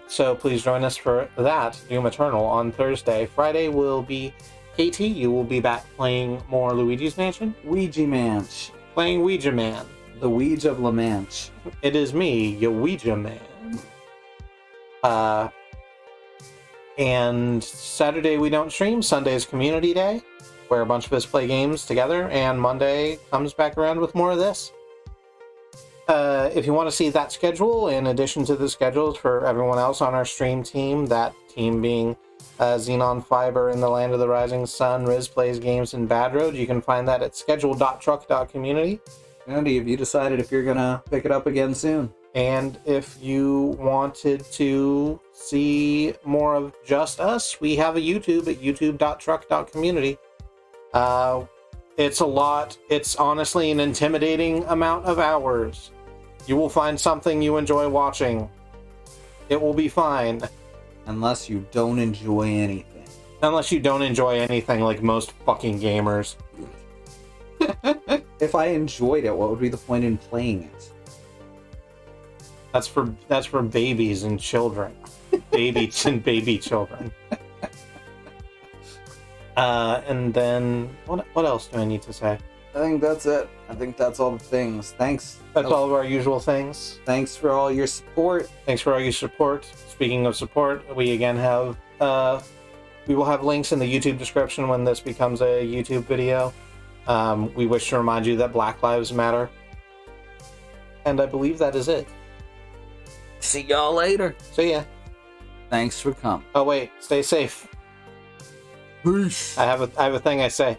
So please join us for that, Doom Eternal, on Thursday. Friday will be Katie. You will be back playing more Luigi's Mansion. Ouija Manch. Playing Ouija Man. The Ouija of La Manche. It is me, your Ouija Man. And Saturday we don't stream. Sunday is Community Day, where a bunch of us play games together, and Monday comes back around with more of this. If you want to see that schedule, in addition to the schedules for everyone else on our stream team, that team being Xenon Fiber in the Land of the Rising Sun, Riz Plays Games, and Bad Road, you can find that at schedule.truck.community. Andy, have you decided if you're gonna pick it up again soon? And if you wanted to see more of just us, we have a YouTube at youtube.truck.community. It's a lot. It's honestly an intimidating amount of hours. You will find something you enjoy watching. It will be fine. Unless you don't enjoy anything. Unless you don't enjoy anything, like most fucking gamers. If I enjoyed it, what would be the point in playing it? That's for babies and children. Babies and baby children. And then what else do I need to say? I think that's it. I think that's all the things. Thanks. That's all of our usual things. Thanks for all your support. Thanks for all your support. Speaking of support, we again have we will have links in the YouTube description when this becomes a YouTube video. We wish to remind you that Black Lives Matter. And I believe that is it. See y'all later. See ya. Thanks for coming. Oh wait, stay safe. Peace. I have a thing I say.